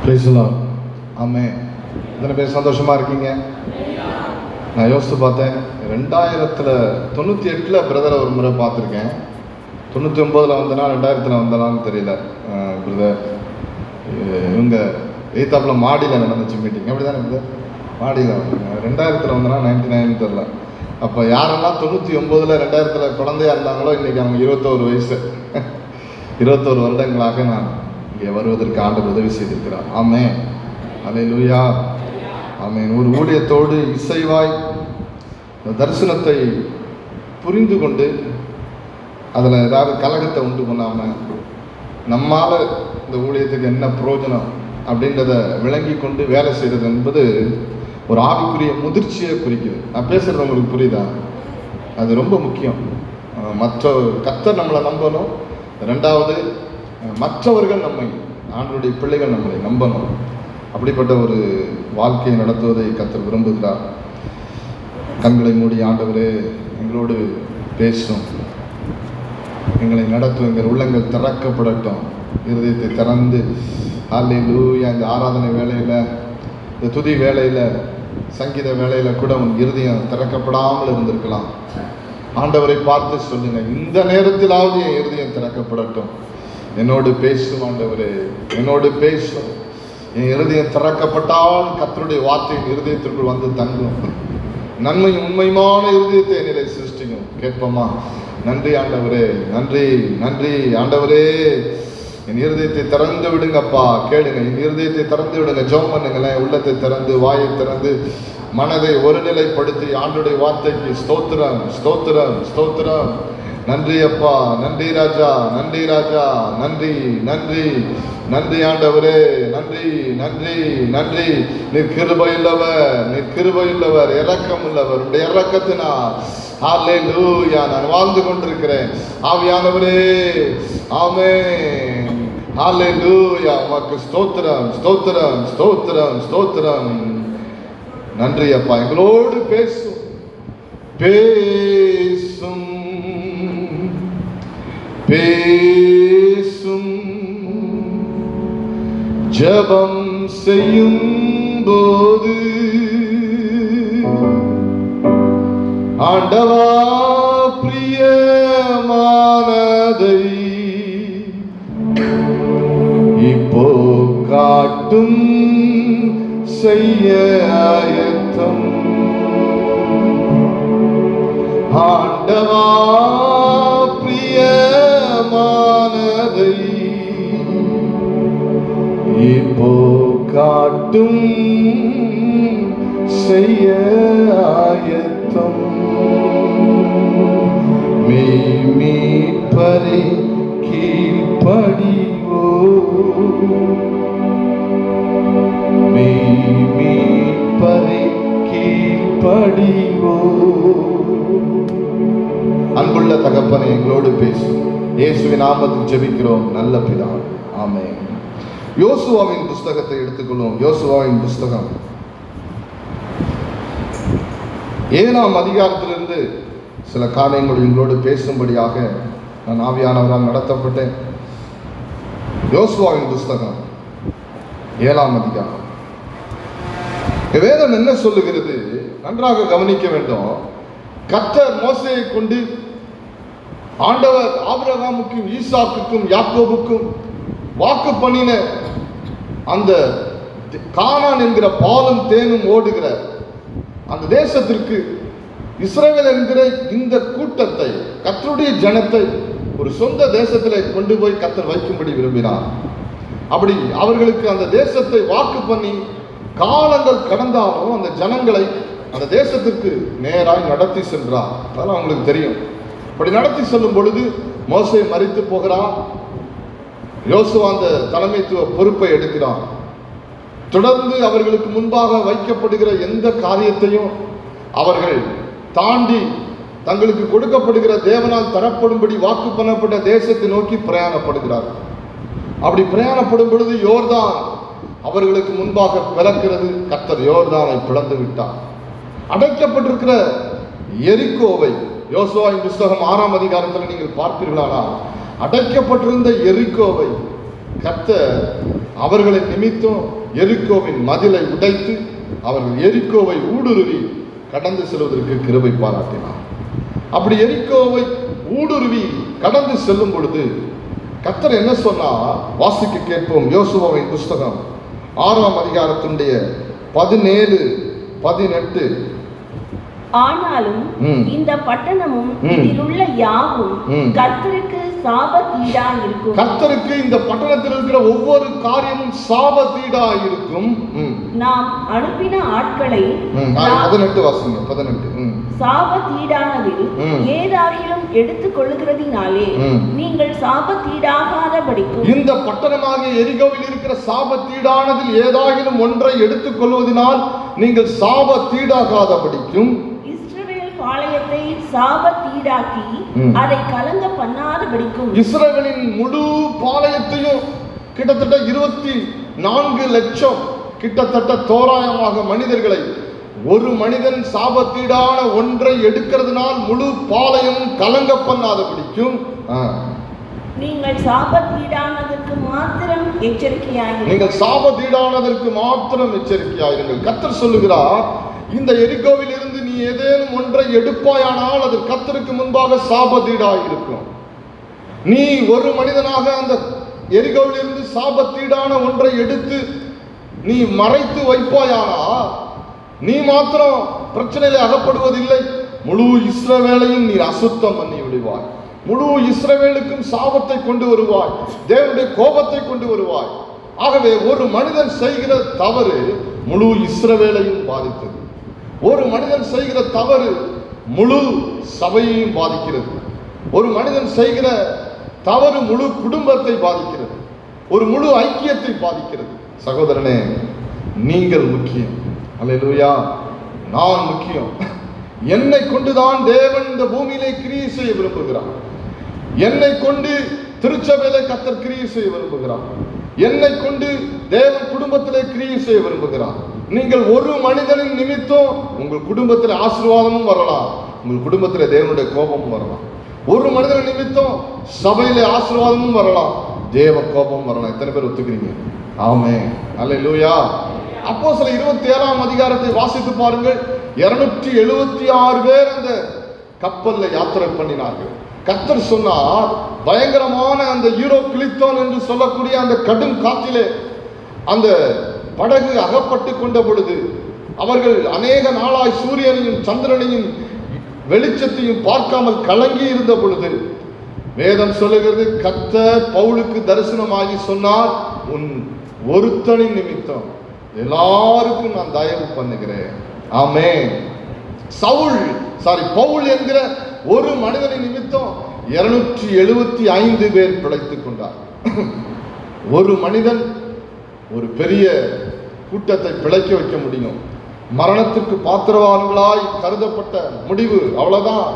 Praise the Lord. ஆமென். எத்தனை பேர் சந்தோஷமா இருக்கீங்க? நான் யோசித்து பார்த்தேன், 2098 பிரதரை ஒரு முறை பார்த்துருக்கேன். 99 வந்தனா 2000 வந்தனான்னு தெரியல. பிரதர் இவங்க எய்தாப்பில் மாடியில் நடந்துச்சு மீட்டிங், அப்படி தானே பிரதர்? மாடியில் 2000 வந்தனா 99 தெரில. அப்போ யாரெல்லாம் 99 2000 குழந்தையா இருந்தாங்களோ இன்றைக்கி அவங்க 21 வயசு 21 வருடங்களாக நான் இங்கே வருவதற்கு ஆண்டவர் உதவி செய்திருக்கிறார். ஆமென், அல்லேலூயா, ஆமென். ஒரு ஊழியத்தோடு இசைவாய் தரிசனத்தை புரிந்து கொண்டு அதில் ஏதாவது கலகத்தை உண்டு பண்ணாமல் நம்மால் இந்த ஊழியத்துக்கு என்ன பிரயோஜனம் அப்படின்றத விளங்கி கொண்டு வேலை செய்கிறது என்பது ஒரு ஆவிக்குரிய முதிர்ச்சியை குறிக்குது. நான் பேசுகிறது உங்களுக்கு புரியுதா? அது ரொம்ப முக்கியம். கர்த்தர் நம்மளை நம்பணும். ரெண்டாவது, மற்றவர்கள் நம்மை, ஆண்டவருடைய பிள்ளைகள் நம்மளை நம்பணும். அப்படிப்பட்ட ஒரு வாழ்க்கையை நடத்துவதை கர்த்தர் விரும்புகிறார். கண்களை மூடி, ஆண்டவரே எங்களோடு பேசும், எங்களை நடத்தும், எங்கள் உள்ளங்கள் திறக்கப்படட்டும், இருதயத்தை திறந்து. அல்லேலூயா. இந்த ஆராதனை வேலையில், இந்த துதி வேலையில், சங்கீத வேலையில் கூட உன் இருதயம் திறக்கப்படாமல் இருந்திருக்கலாம். ஆண்டவரை பார்த்து சொல்லுங்க, இந்த நேரத்திலாவது என் இருதயம் திறக்கப்படட்டும், என்னோடு பேசும் ஆண்டவரே, என்னோடு பேசும். என் இருதயம் திறக்கப்பட்டால் கர்த்தருடைய வார்த்தை இருதயத்திற்குள் வந்து தங்கும். நன்மையும் உண்மையுமான இருதயத்தை என்னிலே சிருஷ்டிக்கும். கேட்போமா? நன்றி ஆண்டவரே, நன்றி நன்றி ஆண்டவரே. என் இருதயத்தை திறந்து விடுங்கப்பா. கேளுங்க, என் இருதயத்தை திறந்து விடுங்க. ஜெபம் பண்ணுங்களேன். உள்ளத்தை திறந்து, வாயை திறந்து, மனதை ஒருநிலைப்படுத்தி ஆண்டவருடைய வார்த்தைக்கு ஸ்தோத்திரம் ஸ்தோத்திரம் ஸ்தோத்திரம். நன்றி அப்பா, நன்றி ராஜா, நன்றி ராஜா, நன்றி நன்றி நன்றி ஆண்டவரே, நன்றி நன்றி நன்றி. நீர் கிருபையுள்ளவர், நீர் கிருபையுள்ளவர், இரக்கம் உள்ளவர். உடைய இரக்கத்தினால் ஹல்லேலூயா நான் வாழ்ந்து கொண்டிருக்கிறேன். ஆவியானவரே, ஆமென், ஹல்லேலூயா. உமக்கு ஸ்தோத்திரம் ஸ்தோத்திரம் ஸ்தோத்திரம் ஸ்தோத்திரம். நன்றி அப்பா. எங்களோடு பேசும் பேசும் பேசும். ஜெபம் செய்யும் போது ஆண்டவா பிரியமானதை இப்போ காட்டும், செய்ய ஆயத்தம். ஆண்டவா பிரியமானதை இப்போ காட்டும், செய்ய ஆயத்தம். மீட்பரை கீழ்ப்படிவோ, மீட்பரை கீழ்ப்படிவோ. அன்புள்ள தகப்பனை, எங்களோடு பேசும். இயேசுவின் நாமத்தில் ஜெபிக்கிறோம் நல்ல பிதாவே, ஆமென். யோசுவாவின் புஸ்தகத்தை எடுத்துக்கொள்வோம். யோசுவாவின் புஸ்தகம் 7ஆம் அதிகாரத்திலிருந்து சில காரியங்கள் எங்களோடு பேசும்படியாக நான் ஆவியானவரால் நடத்தப்பட்டேன். யோசுவாவின் புஸ்தகம் 7ஆம் அதிகாரம். வேதம் என்ன சொல்லுகிறது? நன்றாக கவனிக்க வேண்டும். கர்த்தர் மோசேயை கொண்டு ஆண்டவர் ஆபிரகாமுக்கும் ஈசாக்குக்கும் யாக்கோபுக்கும் வாக்கு பண்ணின அந்த கானான் என்கிற பாலும் தேனும் ஓடுகிற அந்த தேசத்திற்கு இஸ்ரவேல் என்கிற இந்த கூட்டத்தை, கர்த்தருடைய ஜனத்தை ஒரு சொந்த தேசத்திலே கொண்டு போய் கர்த்தர் வைக்கும்படி விரும்பினார். அப்படி அவர்களுக்கு அந்த தேசத்தை வாக்கு பண்ணி காலங்கள் கடந்தாலும் அந்த ஜனங்களை அந்த தேசத்திற்கு நேராக நடத்தி சென்றார். அதெல்லாம் அவங்களுக்கு தெரியும். அப்படி நடத்தி செல்லும் பொழுது மோசே மரித்து போகிறான். யோசுவா அந்த தலைமைத்துவ பொறுப்பை எடுக்கிறான். தொடர்ந்து அவர்களுக்கு முன்பாக வைக்கப்படுகிற எந்த காரியத்தையும் அவர்கள் தாண்டி தங்களுக்கு கொடுக்கப்படுகிற தேவனால் தரப்படும்படி வாக்கு பண்ணப்பட்ட தேசத்தை நோக்கி பிரயாணப்படுகிறார். அப்படி பிரயாணப்படும் பொழுது யோர்தான் அவர்களுக்கு முன்பாக பிளக்கிறது. கர்த்தர் யோர்தானை பிளந்து விட்டார். அடைக்கப்பட்டிருக்கிற எரிகோவை யோசுவாவின் புஸ்தகம் 6ஆம் அதிகாரத்தில் நீங்கள் பார்ப்பீர்களானால் அடைக்கப்பட்டிருந்த எரிகோவை கர்த்தர் அவர்களை நிமித்தம் எரிகோவின் மதிலை உடைத்து அவர்கள் எரிகோவை ஊடுருவி கடந்து செல்வதற்கு கிருபை பாராட்டினார். அப்படி எரிகோவை ஊடுருவி கடந்து செல்லும் பொழுது கர்த்தர் என்ன சொன்னார்? வாசிக்க கேட்போம். யோசுவாவின் புஸ்தகம் 6ஆம் அதிகாரத்தினுடைய 17, 18. ஆனாலும் இந்த பட்டணமும் இதில் உள்ள யாவும் கர்த்தருக்கு சாபத்தீடா இருக்கும். கர்த்தருக்கு இந்த பட்டணத்தில் இருக்கிற ஒவ்வொரு காரியமும் சாபத்தீடா இருக்கும். நாம் அனுப்பின ஆட்களை 18 வாசிங்க. 18 சாபத்தீடானதில் ஏதாகிலும் எடுத்துக் கொள்ளுகிறதினாலே நீங்கள் சாபத்தீடாகாதபடிக்கும். இந்த பட்டணமாகிய எரிகோவில் இருக்கிற சாபத்தீடானதில் ஏதாகிலும் ஒன்றை எடுத்துக் கொள்வதனால் நீங்கள் சாபத்தீடாகாதபடிக்கும் பாளையத்தை சாபத்தீடாக்கி அதை கலங்க பண்ணாதபடிக்கும். இஸ்ரவேலின் முழு பாளையத்தையும் கிட்டத்தட்ட 24 லட்சம் கிட்டத்தட்ட தோராயமாக மனிதர்களை ஒரு மனிதன் சாபத்தீடான ஒன்றை எடுக்கிறதுனால் முழு பாளையம் கலங்க பண்ணாதபடிக்கும் நீங்கள் சாபத்தீடானதற்கு மாத்திரம் எச்சரிக்கையாயிருங்கள். நீங்கள் சாபத்தீடானதற்கு மாத்திரம் எச்சரிக்கையாயிருங்கள். கர்த்தர் சொல்லுகிறார், இந்த எரிகோவில் இருந்து நீ ஏதேனும் ஒன்றை எடுப்பாயானால் அது கர்த்தருக்கு முன்பாக சாபத்தீடாயிருக்கும். நீ ஒரு மனிதனாக அந்த எரிகோவில் இருந்து சாபத்தீடான ஒன்றை எடுத்து நீ மறைத்து வைப்பாயானால் நீ மாத்திரம் பிரச்சனையில அகப்படுவதில்லை, முழு இஸ்ரவேலையும் நீ அசுத்தம் பண்ணி விடுவாய். முழு இஸ்ரவேலுக்கும் சாபத்தை கொண்டு வருவாய், தேவனுடைய கோபத்தை கொண்டு வருவாய். ஆகவே ஒரு மனிதன் செய்கிற தவறு முழு இஸ்ரவேலையும் பாதித்தது. ஒரு மனிதன் செய்கிற தவறு முழு சபையையும் பாதிக்கிறது. ஒரு மனிதன் செய்கிற தவறு முழு குடும்பத்தை பாதிக்கிறது, ஒரு முழு ஐக்கியத்தை பாதிக்கிறது. சகோதரனே, நீங்கள் முக்கியம். அல்லேலூயா. நான் முக்கியம். என்னை கொண்டுதான் தேவன் இந்த பூமியிலே கிரியை செய்ய விரும்புகிறார். என்னை கொண்டு திருச்சபையிலே கர்த்தர் கிரியை செய்ய விரும்புகிறார். என்னை கொண்டு தேவன் குடும்பத்திலே கிரியை செய்ய விரும்புகிறார். நீங்கள் ஒரு மனிதனின் நிமித்தம் உங்கள் குடும்பத்தில் ஆசீர்வாதமும் வரலாம், உங்கள் குடும்பத்தில் தேவனுடைய கோபமும் வரலாம். ஒரு மனிதன் நிமித்தம் சபையிலே ஆசீர்வாதமும் வரலாம், தேவ கோபமும் வரலாம். எத்தனை பேர் ஒத்துக்கிறீங்க? ஆமென். அல்லேலூயா. அப்போஸ்தலர் 27ஆம் அதிகாரத்தை வாசித்து பாருங்கள். 276 பேர் அந்த கப்பல்ல யாத்திரை பண்ணினார்கள். கர்த்தர் சொன்னார், பயங்கரமான அந்த யூரோக்ளித்தோன் என்று சொல்லக்கூடிய அந்த கடும் காற்றிலே அந்த படகு அகப்பட்டு கொண்ட பொழுது அவர்கள் அநேக நாளாய் சூரியனையும் சந்திரனையும் வெளிச்சத்தையும் பார்க்காமல் கலங்கி இருந்த பொழுது வேதம் சொல்லுகிறது, கர்த்தர் பவுலுக்கு தரிசனமாகி சொன்னார், உன் ஒருத்தனின் நிமித்தம் எல்லாருக்கும் நான் தயவு பண்ணுகிறேன். ஆமென். பவுல் என்கிற ஒரு மனிதனின் நிமித்தம் 275 பேர் பிழைத்துக் கொண்டார். ஒரு மனிதன் ஒரு பெரிய கூட்டத்தை பிழைக்க வைக்க முடியும். மரணத்திற்கு பாத்திரவான்களாய் கருதப்பட்ட முடிவு அவ்வளவுதான்,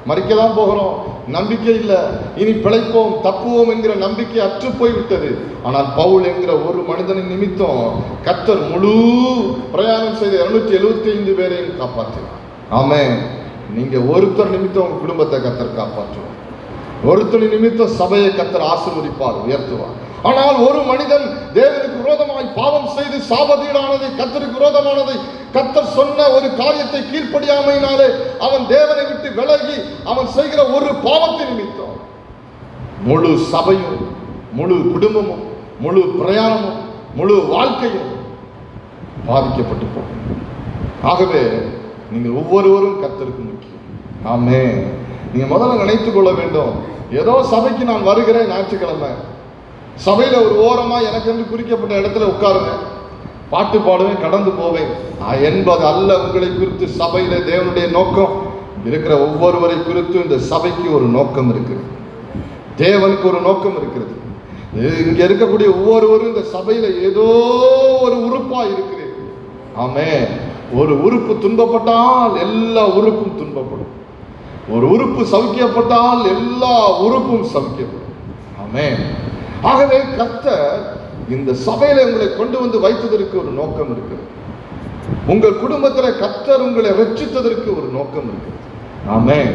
மறிக்கதான் போகிறோம், நம்பிக்கை இல்லை, இனி பிழைப்போம் தப்புவோம் என்கிற நம்பிக்கை அற்று போய்விட்டது. ஆனால் பவுல் என்கிற ஒரு மனிதனின் நிமித்தம் கர்த்தர் முழு பிரயாணம் செய்த 275 பேரையும் காப்பாற்றினார். ஆமென். நீங்க ஒருத்தர் நிமித்தம் உங்க குடும்பத்தை கர்த்தர் காப்பாற்றுவார். ஒருத்தர் நிமித்தம் சபையை கர்த்தர் ஆசீர்வதிப்பார், உயர்த்துவார். ஆனால் ஒரு மனிதன் தேவனுக்கு விரோதமாய் பாவம் செய்து சாபத்தீடானதை, கர்த்தருக்கு விரோதமானதை, கர்த்தர் சொன்ன ஒரு காரியத்தை கீழ்ப்படியாமையினாலே அவன் தேவனை விட்டு விலகி அவன் செய்கிற ஒரு பாவத்தின் நிமித்தம் முழு சபையும் முழு குடும்பமும் முழு பிரயாணமும் முழு வாழ்க்கையும் பாதிக்கப்பட்டு போகும். ஆகவே நீங்கள் ஒவ்வொருவரும் கர்த்தருக்கு முக்கியம். ஆமென். நீங்க முதல்ல நினைத்துக் கொள்ள வேண்டும், ஏதோ சபைக்கு நான் வருகிறேன், ஞாயிற்றுக்கிழமை சபையில ஒரு ஓரமா எனக்கு என்று குறிக்கப்பட்ட இடத்துல உட்காருவேன், பாட்டு பாடுவேன், கடந்து போவேன் என்பது அல்ல. உங்களை குறித்து சபையில தேவனுடைய நோக்கம் இருக்கிற ஒவ்வொருவரை குறித்து இந்த சபைக்கு ஒரு நோக்கம் இருக்கிறது, தேவனுக்கு ஒரு நோக்கம் இருக்கிறது. இங்க இருக்கக்கூடிய ஒவ்வொருவரும் இந்த சபையில ஏதோ ஒரு உறுப்பா இருக்கிறீர்கள். ஆமென். ஒரு உறுப்பு துன்பப்பட்டால் எல்லா உறுப்பும் துன்பப்படும், ஒரு உறுப்பு சவுக்கியப்பட்டால் எல்லா உறுப்பும் சவுக்கியப்படும். ஆமென். ஆகவே கர்த்தர் இந்த சபையில உங்களை கொண்டு வந்து வைத்ததற்கு ஒரு நோக்கம் இருக்கிறது. உங்கள் குடும்பத்தில் கர்த்தர் உங்களை ரட்சித்ததற்கு ஒரு நோக்கம் இருக்கிறது. ஆமென்.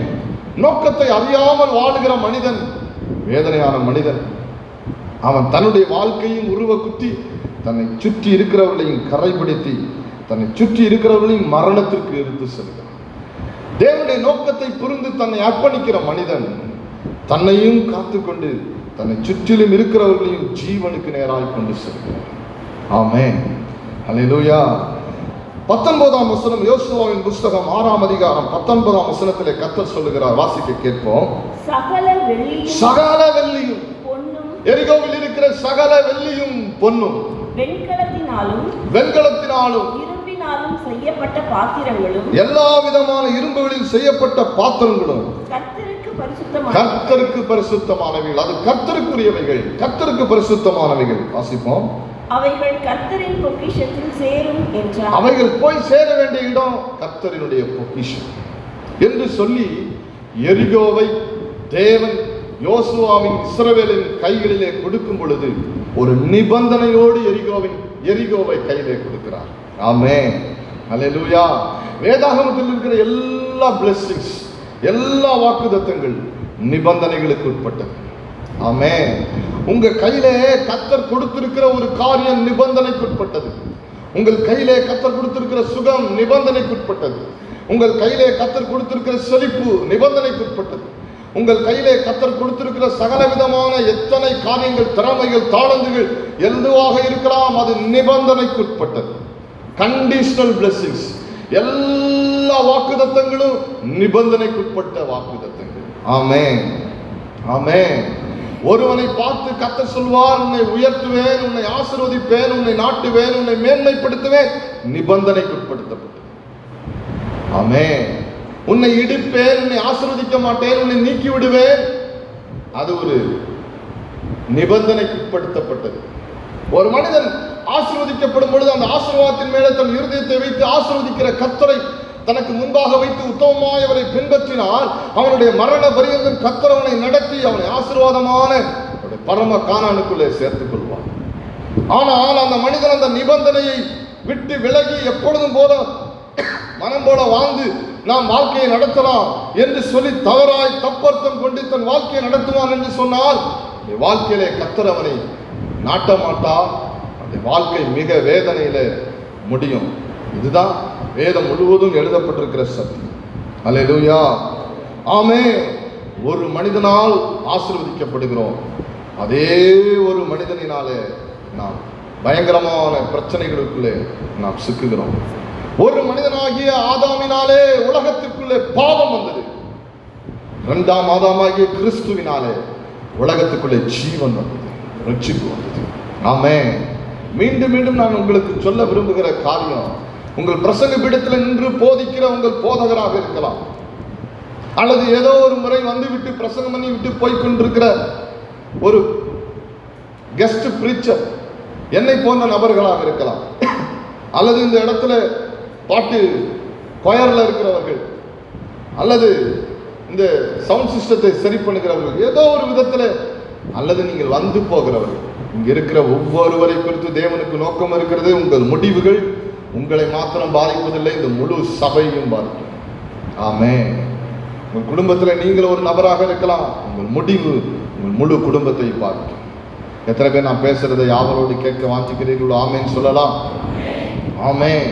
நோக்கத்தை அறியாமல் வாழுகிற மனிதன் வேதனையான மனிதன். அவன் தன்னுடைய வாழ்க்கையும் உருவ குத்தி தன்னை சுற்றி இருக்கிறவர்களையும் கரைபிடித்து தன்னை சுற்றி இருக்கிறவர்களையும் மரணத்திற்கு எடுத்து செல்கிறான். தேவனுடைய நோக்கத்தை புரிந்து தன்னை அர்ப்பணிக்கிற மனிதன் தன்னையும் காத்துக்கொண்டு தன்னை சுற்றிலும் இருக்கிறவர்களையும் ஜீவனுக்கு நேராய் கொண்டு செல்கிறார். ஆமென். அல்லேலூயா. 19ஆம் வசனம், யோசுவாவின் புஸ்தகம் 6ஆம் அதிகாரம் 19ஆம் வசனத்திலே கர்த்தர் சொல்லுகிறார். வாசிக்க கேட்போம். சகல வெள்ளியும் பொன்னும், எரிகோவில் இருக்கிற சகல வெள்ளியும் பொன்னும், வெண்கலத்தினாலும் இரும்பினாலும் செய்யப்பட்ட பாத்திரங்களும், எல்லா விதமான இரும்புகளில் செய்யப்பட்ட பாத்திரங்களும் கர்த்தருக்கு பரிசுத்தமானவைகள். அது கர்த்தருக்குரியவைகள், கர்த்தருக்கு பரிசுத்தமானவைகள். வாசிப்போம். அவைகள் கர்த்தரின் பொக்கிஷத்தில் சேரும் என்றார். அவைகள் போய் சேர வேண்டிய இடம் கர்த்தரினுடைய பொக்கிஷம் என்று சொல்லி எரிகோவை தேவன் யோசுவாவின் இஸ்ரவேலின் கைகளிலே கொடுக்கும் பொழுது ஒரு நிபந்தனையோடு எரிகோவை கையிலே கொடுக்கிறார். ஆமென். அல்லேலூயா. வேதாகமத்தில் இருக்கிற எல்லா பிளெஸிங்ஸ், எல்லா வாக்குத்தத்தங்கள் நிபந்தனைகளுக்கு உட்பட்டது. ஆமென். உங்க கையிலே கர்த்தர் கொடுத்திருக்கிற ஒரு காரியம் நிபந்தனைக்கு உட்பட்டது. உங்கள் கையிலே கர்த்தர் கொடுத்திருக்கிற சுகம் நிபந்தனைக்கு உட்பட்டது. உங்கள் கையிலே கர்த்தர் கொடுத்திருக்கிற செழிப்பு நிபந்தனைக்கு உட்பட்டது. உங்கள் கையிலே கர்த்தர் கொடுத்திருக்கிற சகல விதமான எத்தனை காரியங்கள், திறமைகள், தாளந்துகள் எதுவாக இருக்கலாம், அது நிபந்தனைக்கு உட்பட்டது. Conditional blessings. எல்லா வாக்குத்தத்தங்களும் நிபந்தனைக்குட்பட்ட வாக்குத்தத்தங்கள். ஆமென். ஆமென். ஒருவனை பார்த்து கர்த்தர் சொல்வார், உன்னை உயர்த்துவேன், உன்னை ஆசீர்வதிப்பேன், உன்னை நாட்டுவேன், உன்னை மேன்மைப்படுத்துவேன். நிபந்தனைக்குட்படுத்தப்பட்டது. ஆமென். உன்னை இடிப்பேன், உன்னை ஆசீர்வதிக்க மாட்டேன், உன்னை நீக்கி விடுவேன். அது ஒரு நிபந்தனைக்குட்படுத்தப்பட்டது. ஒரு மனிதன் ஆசீர்வதிக்கப்படும் பொழுது அந்த ஆசீர்வாதத்தின் மேலே தன் இருதயத்தை வைத்து ஆசீர்வதிக்கிற கர்த்தரை தனக்கு முன்பாக வைத்து உத்தமமாய் அவரை பின்பற்றினால் அவனுடைய மரண பரியந்தம் கர்த்தர் அவனை நடத்தி அவனை ஆசீர்வாதமான பரம கானானுக்குள்ளே சேர்த்துக் கொள்வான். ஆனால் அந்த மனிதன் அந்த நிபந்தனையை விட்டு விலகி எப்பொழுதும் போல மனம் போல வாழ்ந்து நாம் வாழ்க்கையை நடத்தலாம் என்று சொல்லி தவறாய் தப்பர்த்தம் கொண்டு தன் வாழ்க்கையை நடத்துவான் என்று சொன்னால் வாழ்க்கையிலே கர்த்தர் அவனை நாட்ட மாட்டார். அந்த வாழ்க்கை மிக வேதனையில முடியும். இதுதான் வேதம் முழுவதும் எழுதப்பட்டிருக்கிற சத்தியம். அல்லேலூயா. ஆமென். ஒரு மனிதனால் ஆசீர்வதிக்கப்படுகிறோம், அதே ஒரு மனிதனினாலே நாம் பயங்கரமான பிரச்சனைகளுக்குள்ளே நாம் சிக்குகிறோம். ஒரு மனிதனாகிய ஆதாமினாலே உலகத்துக்குள்ளே பாவம் வந்தது. 2ஆம் ஆதாமாகிய கிறிஸ்துவினாலே உலகத்துக்குள்ளே ஜீவன் வந்தது, ரட்சிப்பு வந்தது. ஆமென். மீண்டும் மீண்டும் நான் உங்களுக்கு சொல்ல விரும்புகிற காரியம், உங்கள் பிரசங்க பீடத்தில் நின்று போதிக்கிற உங்கள் போதகராக இருக்கலாம், அல்லது ஏதோ ஒரு முறை வந்துவிட்டு பிரசங்கம் பண்ணி விட்டு போய்கொண்டிருக்கிற ஒரு கெஸ்ட் பிரீச்சர் என்னை போன்ற நபர்களாக இருக்கலாம், அல்லது இந்த இடத்துல பாட்டு கொயர்ல இருக்கிறவர்கள், அல்லது இந்த சவுண்ட் சிஸ்டத்தை சரி பண்ணுகிறவர்கள், ஏதோ ஒரு விதத்தில், அல்லது நீங்கள் வந்து போகிறவர்கள். இங்க இருக்கிற ஒவ்வொருவரை குறித்து தேவனுக்கு நோக்கம் இருக்கிறது. உங்கள் முடிவுகள் உங்களை மாத்திரம் பாதிப்பதில்லை, இந்த முழு சபையும் பாதிக்கும். ஆமென். உங்கள் குடும்பத்தில் நீங்கள் ஒரு நபராக இருக்கலாம், உங்கள் முடிவு உங்கள் முழு குடும்பத்தை பாதிக்கும். எத்தனை பேர் நான் பேசுறதை யாவரோடு கேட்க வாஞ்சிக்கிறீர்களோ ஆமென் சொல்லலாம். ஆமென்.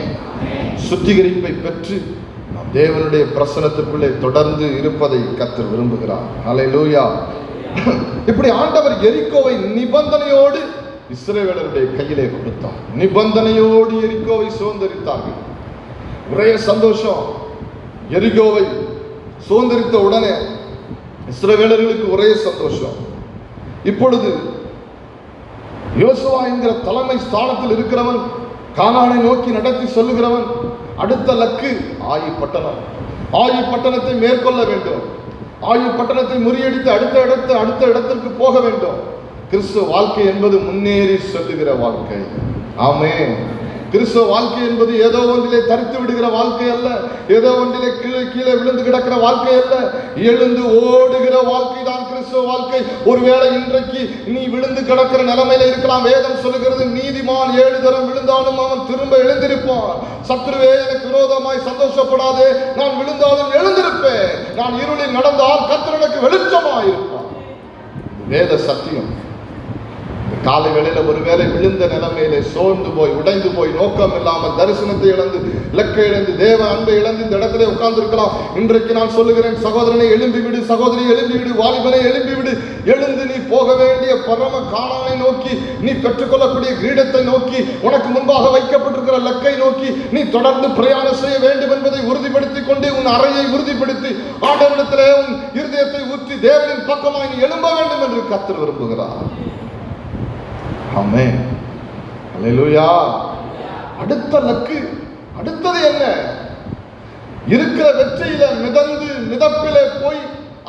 சுத்திகரிப்பை பெற்று நாம் தேவனுடைய பிரசனத்திற்குள்ளே தொடர்ந்து இருப்பதை கர்த்தர் விரும்புகிறார். அல்லேலூயா. இப்படி ஆண்டவர் எரிகோவை நிபந்தனையோடு இஸ்ரவேலருடைய கையிலே கொடுத்தார். நிபந்தனையோடு எரிகோவை சுதந்தரித்தார்கள். ஒரே சந்தோஷம். எரிகோவை சுதந்தரித்த உடனே இஸ்ரவேலர்களுக்கு ஒரே சந்தோஷம். இப்பொழுது யோசுவா என்கிற தலைமை ஸ்தானத்தில் இருக்கிறவன், கானானை நோக்கி நடத்தி சொல்லுகிறவன், அடுத்த லக்கு ஆயி பட்டணம். ஆயி பட்டணத்தை மேற்கொள்ள வேண்டும். ஆயி பட்டணத்தை முறியடித்து அடுத்த இடத்திற்கு போக வேண்டும். கிறிஸ்துவ வாழ்க்கை என்பது முன்னேறி செல்லுகிற வாழ்க்கை. ஆமென். கிறிஸ்துவ வாழ்க்கை என்பது ஏதோ ஒன்றிலே தரித்து விடுகிற வாழ்க்கை அல்ல, ஏதோ ஒன்றிலே கீழே விழுந்து கிடக்கிற வாழ்க்கை அல்ல, எழுந்து ஓடுகிற வாழ்க்கை தான் கிறிஸ்துவ வாழ்க்கை. ஒருவேளை இன்றைக்கு நீ விழுந்து கிடக்கிற நிலைமையில இருக்கலாம். வேதம் சொல்லுகிறது, நீதிமான் 7 தரம் விழுந்தாலும் அவன் திரும்ப எழுந்திருப்பான். சத்துருவே எனக்கு விரோதமாய் சந்தோஷப்படாதே, நான் விழுந்தாலும் எழுந்திருப்பேன். நான் இருளில் நடந்தால் கர்த்தர் எனக்கு வெளிச்சமாய் இருப்பான். வேத சத்தியம். காலை வேளையில ஒருவேளை விழுந்த நிலைமையிலே சோர்ந்து போய் உடைந்து போய் நோக்கம் இல்லாமல் தரிசனத்தை இழந்து இலக்கை இழந்து தேவ அன்பை இழந்து இந்த இடத்திலே உட்கார்ந்து இருக்கலாம். இன்றைக்கு நான் சொல்லுகிறேன், சகோதரனை எழும்பி விடு, சகோதரி எழும்பி விடு, வாலிபனை எழும்பி விடு. எழுந்து நீ போக வேண்டிய பரம கானானை நோக்கி, நீ பெற்றுக்கொள்ளக்கூடிய கிரீடத்தை நோக்கி, உனக்கு முன்பாக வைக்கப்பட்டிருக்கிற இலக்கை நோக்கி நீ தொடர்ந்து பிரயாணம் செய்ய வேண்டும் என்பதை உறுதிப்படுத்திக் கொண்டு உன் அறையை உறுதிப்படுத்தி ஆண்டவரிடத்திலே உன் இருதயத்தை ஊற்றி தேவனின் பக்கமாய் நீ எழும்ப வேண்டும் என்று கர்த்தர் விரும்புகிறார். ஆமென், அல்லேலூயா. அடுத்த லக்கு, அடுத்தது என்ன? இருக்கிற வெற்றியில மிதந்து மிதப்பிலே போய்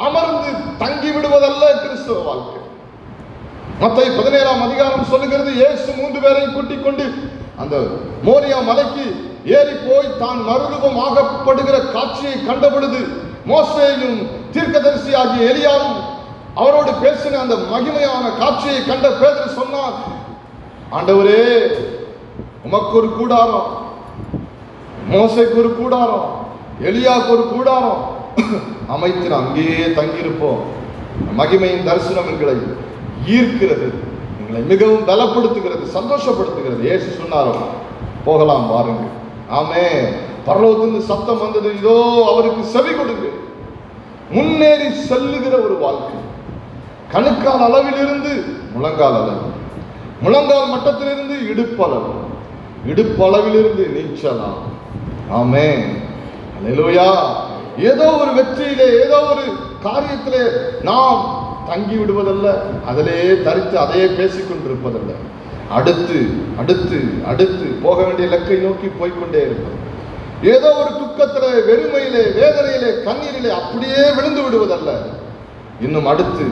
அமர்ந்து தங்கி விடுவதல்ல கிறிஸ்தவ வாழ்க்கை. மத்தேயு 17ஆம் அதிகாரம் சொல்லுகிறது, இயேசு 3 பேரையும் கூட்டிக் கொண்டு அந்த மோரியா மலைக்கு ஏறி போய் தான் மறுரூபமாகப்படுகிற காட்சியை கண்ட பொழுது மோசேயும் தீர்க்கதரிசி ஆகிய எலியாவும் அவரோடு பேசின அந்த மகிமையான காட்சியை கண்ட பேதுரு சொன்னார், ஆண்டவரே, உமக்கு ஒரு கூடாரம், மோசேக்கு ஒரு கூடாரம், எலியாவுக்கு ஒரு கூடாரம் அமைத்து அங்கேயே தங்கியிருப்போம். மகிமையின் தரிசனம் எங்களை ஈர்க்கிறது, எங்களை மிகவும் பலப்படுத்துகிறது, சந்தோஷப்படுத்துகிறது. இயேசு சொன்னாரோ, போகலாம் பாருங்க. ஆமென். பரலோகத்திலிருந்து சத்தம் வந்தது, இதோ அவருக்கு செவி கொடுங்க. முன்னேறி செல்லுகிற ஒரு வாழ்க்கை. கணுக்கால் அளவிலிருந்து முழங்கால் அளவு, முழங்கால் மட்டத்திலிருந்து இடுப்பளவு, இடுப்பளவிலிருந்து நீச்சலாம். ஆமென், அல்லேலூயா. ஏதோ ஒரு வெற்றியிலே, ஏதோ ஒரு காரியத்திலே நாம் தங்கி விடுவதல்ல, அதிலே தரித்து அதையே பேசிக் கொண்டிருப்பதல்ல. அடுத்து அடுத்து அடுத்து போக வேண்டிய இலக்கை நோக்கி போய்கொண்டே இருப்பது. ஏதோ ஒரு துக்கத்திலே, வெறுமையிலே, வேதனையிலே, கண்ணீரிலே அப்படியே விழுந்து விடுவதல்ல. இன்னும் அடுத்து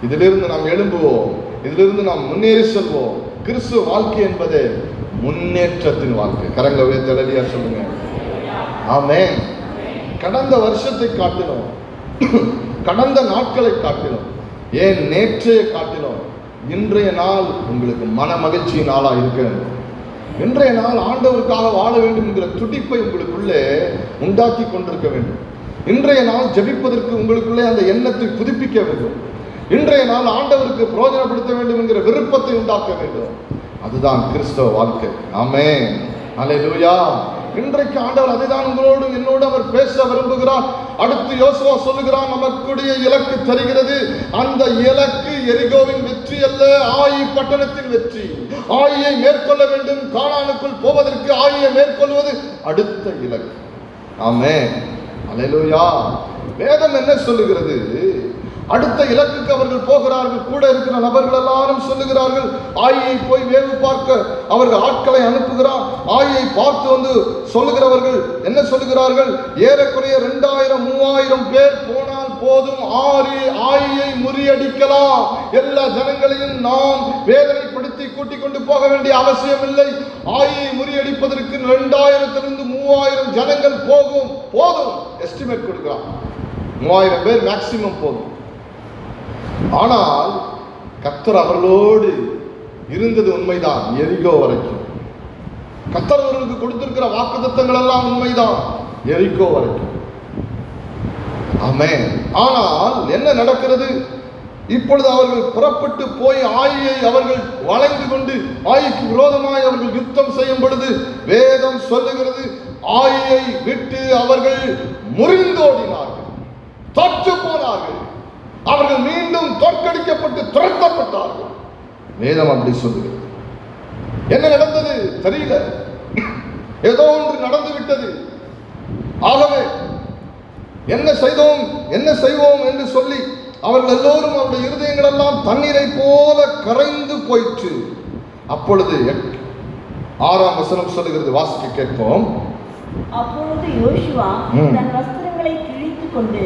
இதிலிருந்து நாம் எழும்புவோம், இதிலிருந்து நாம் முன்னேறி செல்வோம். கிறிஸ்துவ வாழ்க்கை என்பது முன்னேற்றத்தின் வாழ்க்கை. கரங்களை உயர்த்தி அல்லேலூயா சொல்லுங்க. ஆமென். கடந்த வருஷத்தை காட்டினோம், கடந்த நாட்களை காட்டினோம், ஏன் நேற்றைய காட்டினோம். இன்றைய நாள் உங்களுக்கு மன மகிழ்ச்சி நாளா இருக்க வேண்டும். இன்றைய நாள் ஆண்டவருக்காக வாழ வேண்டும் என்கிற துடிப்பை உங்களுக்குள்ளே உண்டாக்கி கொண்டிருக்க வேண்டும். இன்றைய நாள் ஜெபிப்பதற்கு உங்களுக்குள்ளே அந்த எண்ணத்தை புதுப்பிக்க வேண்டும். இன்றைய நாள் ஆண்டவருக்கு பிரயோஜனப்படுத்த வேண்டும் என்கிற விருப்பத்தை உண்டாக்க வேண்டும். அதுதான் கிறிஸ்தவ வாழ்க்கை. ஆமென், அல்லேலூயா. இன்றைக்கு ஆண்டவர் அதைதான் உங்களோடு என்னோடு அவர் பேச விரும்புகிறார். அடுத்து யோசுவா சொல்லுகிறான், நமக்குடைய இலக்கு தெரிகிறது. அந்த இலக்கு எரிகோவின் வெற்றி அல்ல, ஆயி பட்டணத்தின் வெற்றி. ஆயியை மேற்கொள்ள வேண்டும். கானானுக்குள் போவதற்கு ஆயியை மேற்கொள்வது அடுத்த இலக்கு. ஆமென், அல்லேலூயா. வேதம் என்ன சொல்லுகிறது? அடுத்த இலக்குக்கு அவர்கள் போகிறார்கள். கூட இருக்கிற நபர்கள் எல்லாரும் சொல்லுகிறார்கள், ஆயியை போய் வேவு பார்க்க அவர்கள் ஆட்களை அனுப்புகிறார். ஆயியை பார்த்து வந்து சொல்லுகிறவர்கள் என்ன சொல்லுகிறார்கள்? ஏறக்குறைய 2000-3000 பேர் போனால் போதும், ஆயியை முறியடிக்கலாம். எல்லா ஜனங்களையும் நாம் வேதனைப்படுத்தி கூட்டிக் கொண்டு போக வேண்டிய அவசியம் இல்லை. ஆயியை முறியடிப்பதற்கு 2000-3000 ஜனங்கள் போதும். எஸ்டிமேட் கொடுக்கிறார், 3000 பேர் மேக்சிமம் போதும். ஆனால் கர்த்தர் அவர்களோடு இருந்தது உண்மைதான். எரிகோ வரைக்கும் கர்த்தர் அவர்களுக்கு கொடுத்திருக்கிற வாக்குத்தத்தங்கள் எல்லாம் உண்மைதான், எரிகோ வரைக்கும். ஆமென். ஆனால் என்ன நடக்கிறது? இப்பொழுது அவர்கள் புறப்பட்டு போய் ஆயியை அவர்கள் வளைந்து கொண்டு ஆயிக்கு விரோதமாய் அவர்கள் யுத்தம் செய்யும் பொழுது வேதம் சொல்லுகிறது, ஆயியை விட்டு அவர்கள் முறிந்தோடினார்கள், தோற்று போனார்கள். அவர்கள் மீண்டும் தோற்கடிக்கப்பட்டு துரத்தப்பட்டார்கள். வேதம் அப்படி சொல்லுகிறது. என்ன நடந்தது தெரியல, ஏதோ ஒன்று நடந்து விட்டது. ஆகவே என்ன செய்வோம் என்று சொல்லி அவர்கள் எல்லோரும் அவருடைய இருதயங்கள் எல்லாம் தண்ணீரை போல கரைந்து போயிற்று. அப்பொழுது 6ஆம் வசனம் சொல்லுகிறது, வாசிக்க கேட்போம். அப்பொழுது யோசுவா தன் வஸ்திரங்களை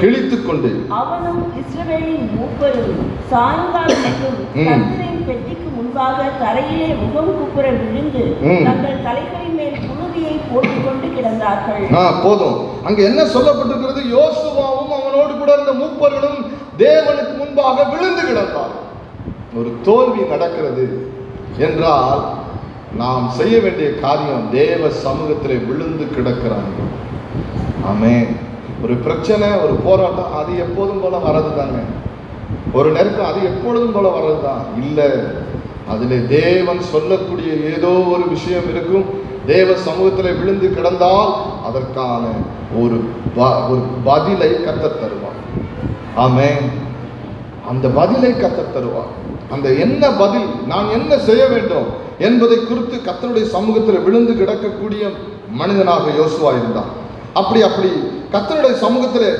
கிழித்துக் கொண்டு அவனும் இஸ்ரவேலின் மூப்பரும் சாயங்காலம் கர்த்தரின் பெட்டிக்கு முன்பாக தரையிலே முகம் குப்புற விழுந்து தங்கள் தலைகளின் மேல் புழுதியை போட்டுக்கொண்டு கிடந்தார்கள். போதும். அங்க என்ன சொல்லப்பட்டிருக்கிறது? யோசுவாவும் அவனோடு கூட இருந்த மூப்பர்களும் தேவனுக்கு முன்பாக விழுந்து கிடந்தார்கள். ஒரு தோல்வி நடக்கிறது என்றால் நாம் செய்ய வேண்டிய காரியம் தேவ சமூகத்திலே விழுந்து கிடக்கிறாங்க. ஆமென். ஒரு பிரச்சனை, ஒரு போராட்டம், அது எப்போதும் போல வர்றது தாங்க. ஒரு நெருக்கம், அது எப்பொழுதும் போல வர்றது தான் இல்லை. அதிலே தேவன் சொல்லக்கூடிய ஏதோ ஒரு விஷயம் இருக்கும். தேவ சமூகத்தில் விழுந்து கிடந்தால் அதற்கான ஒரு பதிலை கர்த்தர் தருவார். ஆமென். அந்த பதிலை கர்த்தர் தருவார். அந்த என்ன பதில், நான் என்ன செய்ய வேண்டும் என்பதை குறித்து கர்த்தருடைய சமூகத்தில் விழுந்து கிடக்கக்கூடிய மனிதனாக யோசுவா இருந்தான். அப்படி கர்த்தருடைய சமூகத்தில்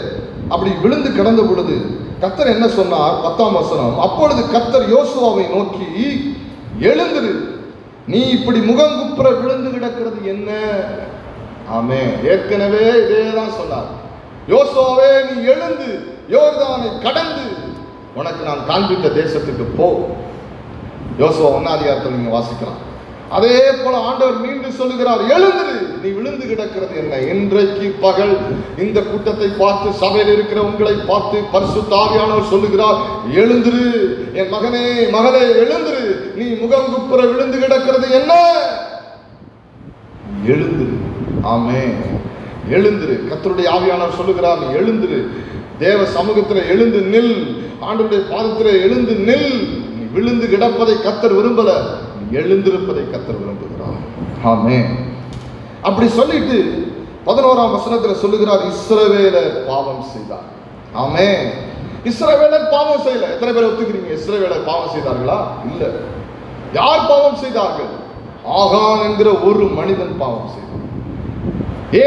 அப்படி விழுந்து கிடந்த பொழுது கர்த்தர் என்ன சொன்னார்? 10ஆம் வசனம். அப்பொழுது கர்த்தர் யோசுவாவை நோக்கி, எழுந்திரு, நீ இப்படி முகங்குப்புற விழுந்து கிடக்கிறது என்ன? ஆமென். ஏற்கனவே இதேதான் சொன்னார். யோசுவாவே, நீ எழுந்து யோர்தானை கடந்து உனக்கு நான் காண்பித்த தேசத்துக்கு போ. யோசுவா 1ஆம் அதிகாரத்தில் நீங்க வாசிக்கலாம். அதே போல ஆண்டவர் மீண்டும் சொல்லுகிறார், எழுந்திரு, நீ விழுந்து கிடக்கிறது என்ன? இன்றைக்கு பகல் இந்த கூட்டத்தை பார்த்து, சபையில் இருக்கிற உங்களை பார்த்து பரிசுத்த ஆவியானவர் சொல்லுகிறார், எழுந்திரு என் மகனே, மகளே, எழுந்திரு, நீ முகங்குப்புற விழுந்து கிடக்கிறது என்ன? எழுந்திரு. ஆமென். எழுந்திரு. கர்த்தருடைய ஆவியானவர் சொல்லுகிறார், நீ எழுந்திரு, தேவ சமூகத்தில் எழுந்து நில், ஆண்டவருடைய பாதத்தில் எழுந்து நில். நீ விழுந்து கிடப்பதை கர்த்தர் விரும்பல, எழுந்திருப்பதை கர்த்தர் விரும்புகிறார். ஆமென். அப்படி சொல்லிட்டு 11ஆம் வசனத்தில் சொல்லுகிறார், இஸ்ரவேலர் பாவம் செய்தார். ஆமென். இஸ்ரவேலர் பாவம் செய்யல. எத்தனை பேர் ஒத்துக்கிறீங்க இஸ்ரவேலர் பாவம் செய்தார்களா? இல்ல. யார் பாவம் செய்தார்கள்? ஆகான் என்கிற ஒரு மனிதன் பாவம் செய்தார்.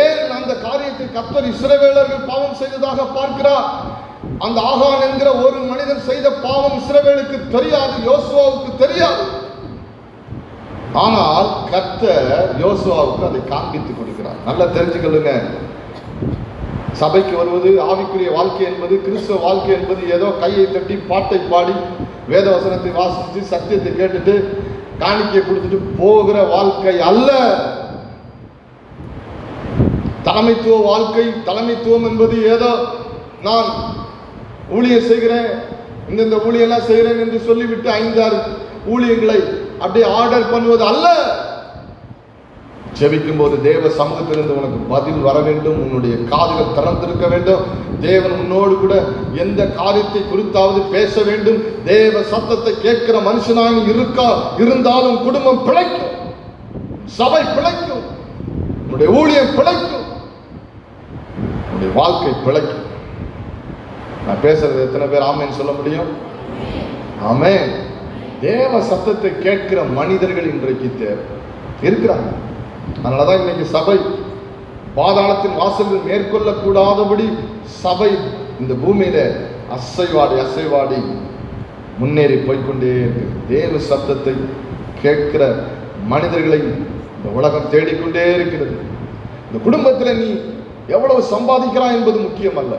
ஏன் அந்த காரியத்தை கர்த்தர் இஸ்ரவேலர்கள் பாவம் செய்ததாக பார்க்கிறார்? அந்த ஆகான் என்கிற ஒரு மனிதன் செய்த பாவம் இஸ்ரவேலுக்கு தெரியாது, யோசுவாவுக்கு தெரியாது. ஆனால் கர்த்தர் யோசுவாவுக்கு அதை காண்பித்துக் கொடுக்கிறார். நல்லா தெரிஞ்சுக்கொள்ளுங்க. சபைக்கு வருவது, ஆவிக்குரிய வாழ்க்கை என்பது, கிறிஸ்தவ வாழ்க்கை என்பது ஏதோ கையை தட்டி பாட்டை பாடி வேத வசனத்தை வாசித்து சத்தியத்தை கேட்டுட்டு காணிக்கை கொடுத்துட்டு போகிற வாழ்க்கை அல்ல. தலைமைத்துவ வாழ்க்கை, தலைமைத்துவம் என்பது ஏதோ நான் ஊழியம் செய்கிறேன், இந்த ஊழியெல்லாம் செய்கிறேன் என்று சொல்லிவிட்டு 5-6 ஊழியங்களை அப்படியே ஆர்டர் பண்ணுவது அல்ல. ஜெபிக்கும் போது தேவ சமூகத்திலிருந்து உனக்கு பதில் வர வேண்டும். உன்னுடைய காதுகள் திறந்திருக்க வேண்டும். தேவன் உன்னோடு கூட எந்த காரியத்தை குறித்தாவது பேச வேண்டும். தேவ சத்தத்தை கேட்கிற மனுஷனாக இருந்தாலும் குடும்பம் பிழைக்கும், சபை பிழைக்கும், உன்னுடைய ஊழியம் பிழைக்கும், உன்னுடைய வாழ்க்கை பிழைக்கும். நான் பேசுறது எத்தனை பேர் ஆமென் சொல்ல முடியும்? ஆமென். தேவ சத்தத்தை கேட்கிற மனிதர்கள் இன்றைக்கு தேவை இருக்கிறாங்க. அதனாலதான் இன்னைக்கு சபை பாதாளத்தின் வாசல்கள் மேற்கொள்ளக்கூடாதபடி சபை இந்த பூமியில அசைவாடி முன்னேறி போய்கொண்டே இருக்கு. தேவ சத்தத்தை கேட்கிற மனிதர்களை இந்த உலகம் தேடிக்கொண்டே இருக்கிறது. இந்த குடும்பத்தில் நீ எவ்வளவு சம்பாதிக்கிறாய் என்பது முக்கியம் அல்ல,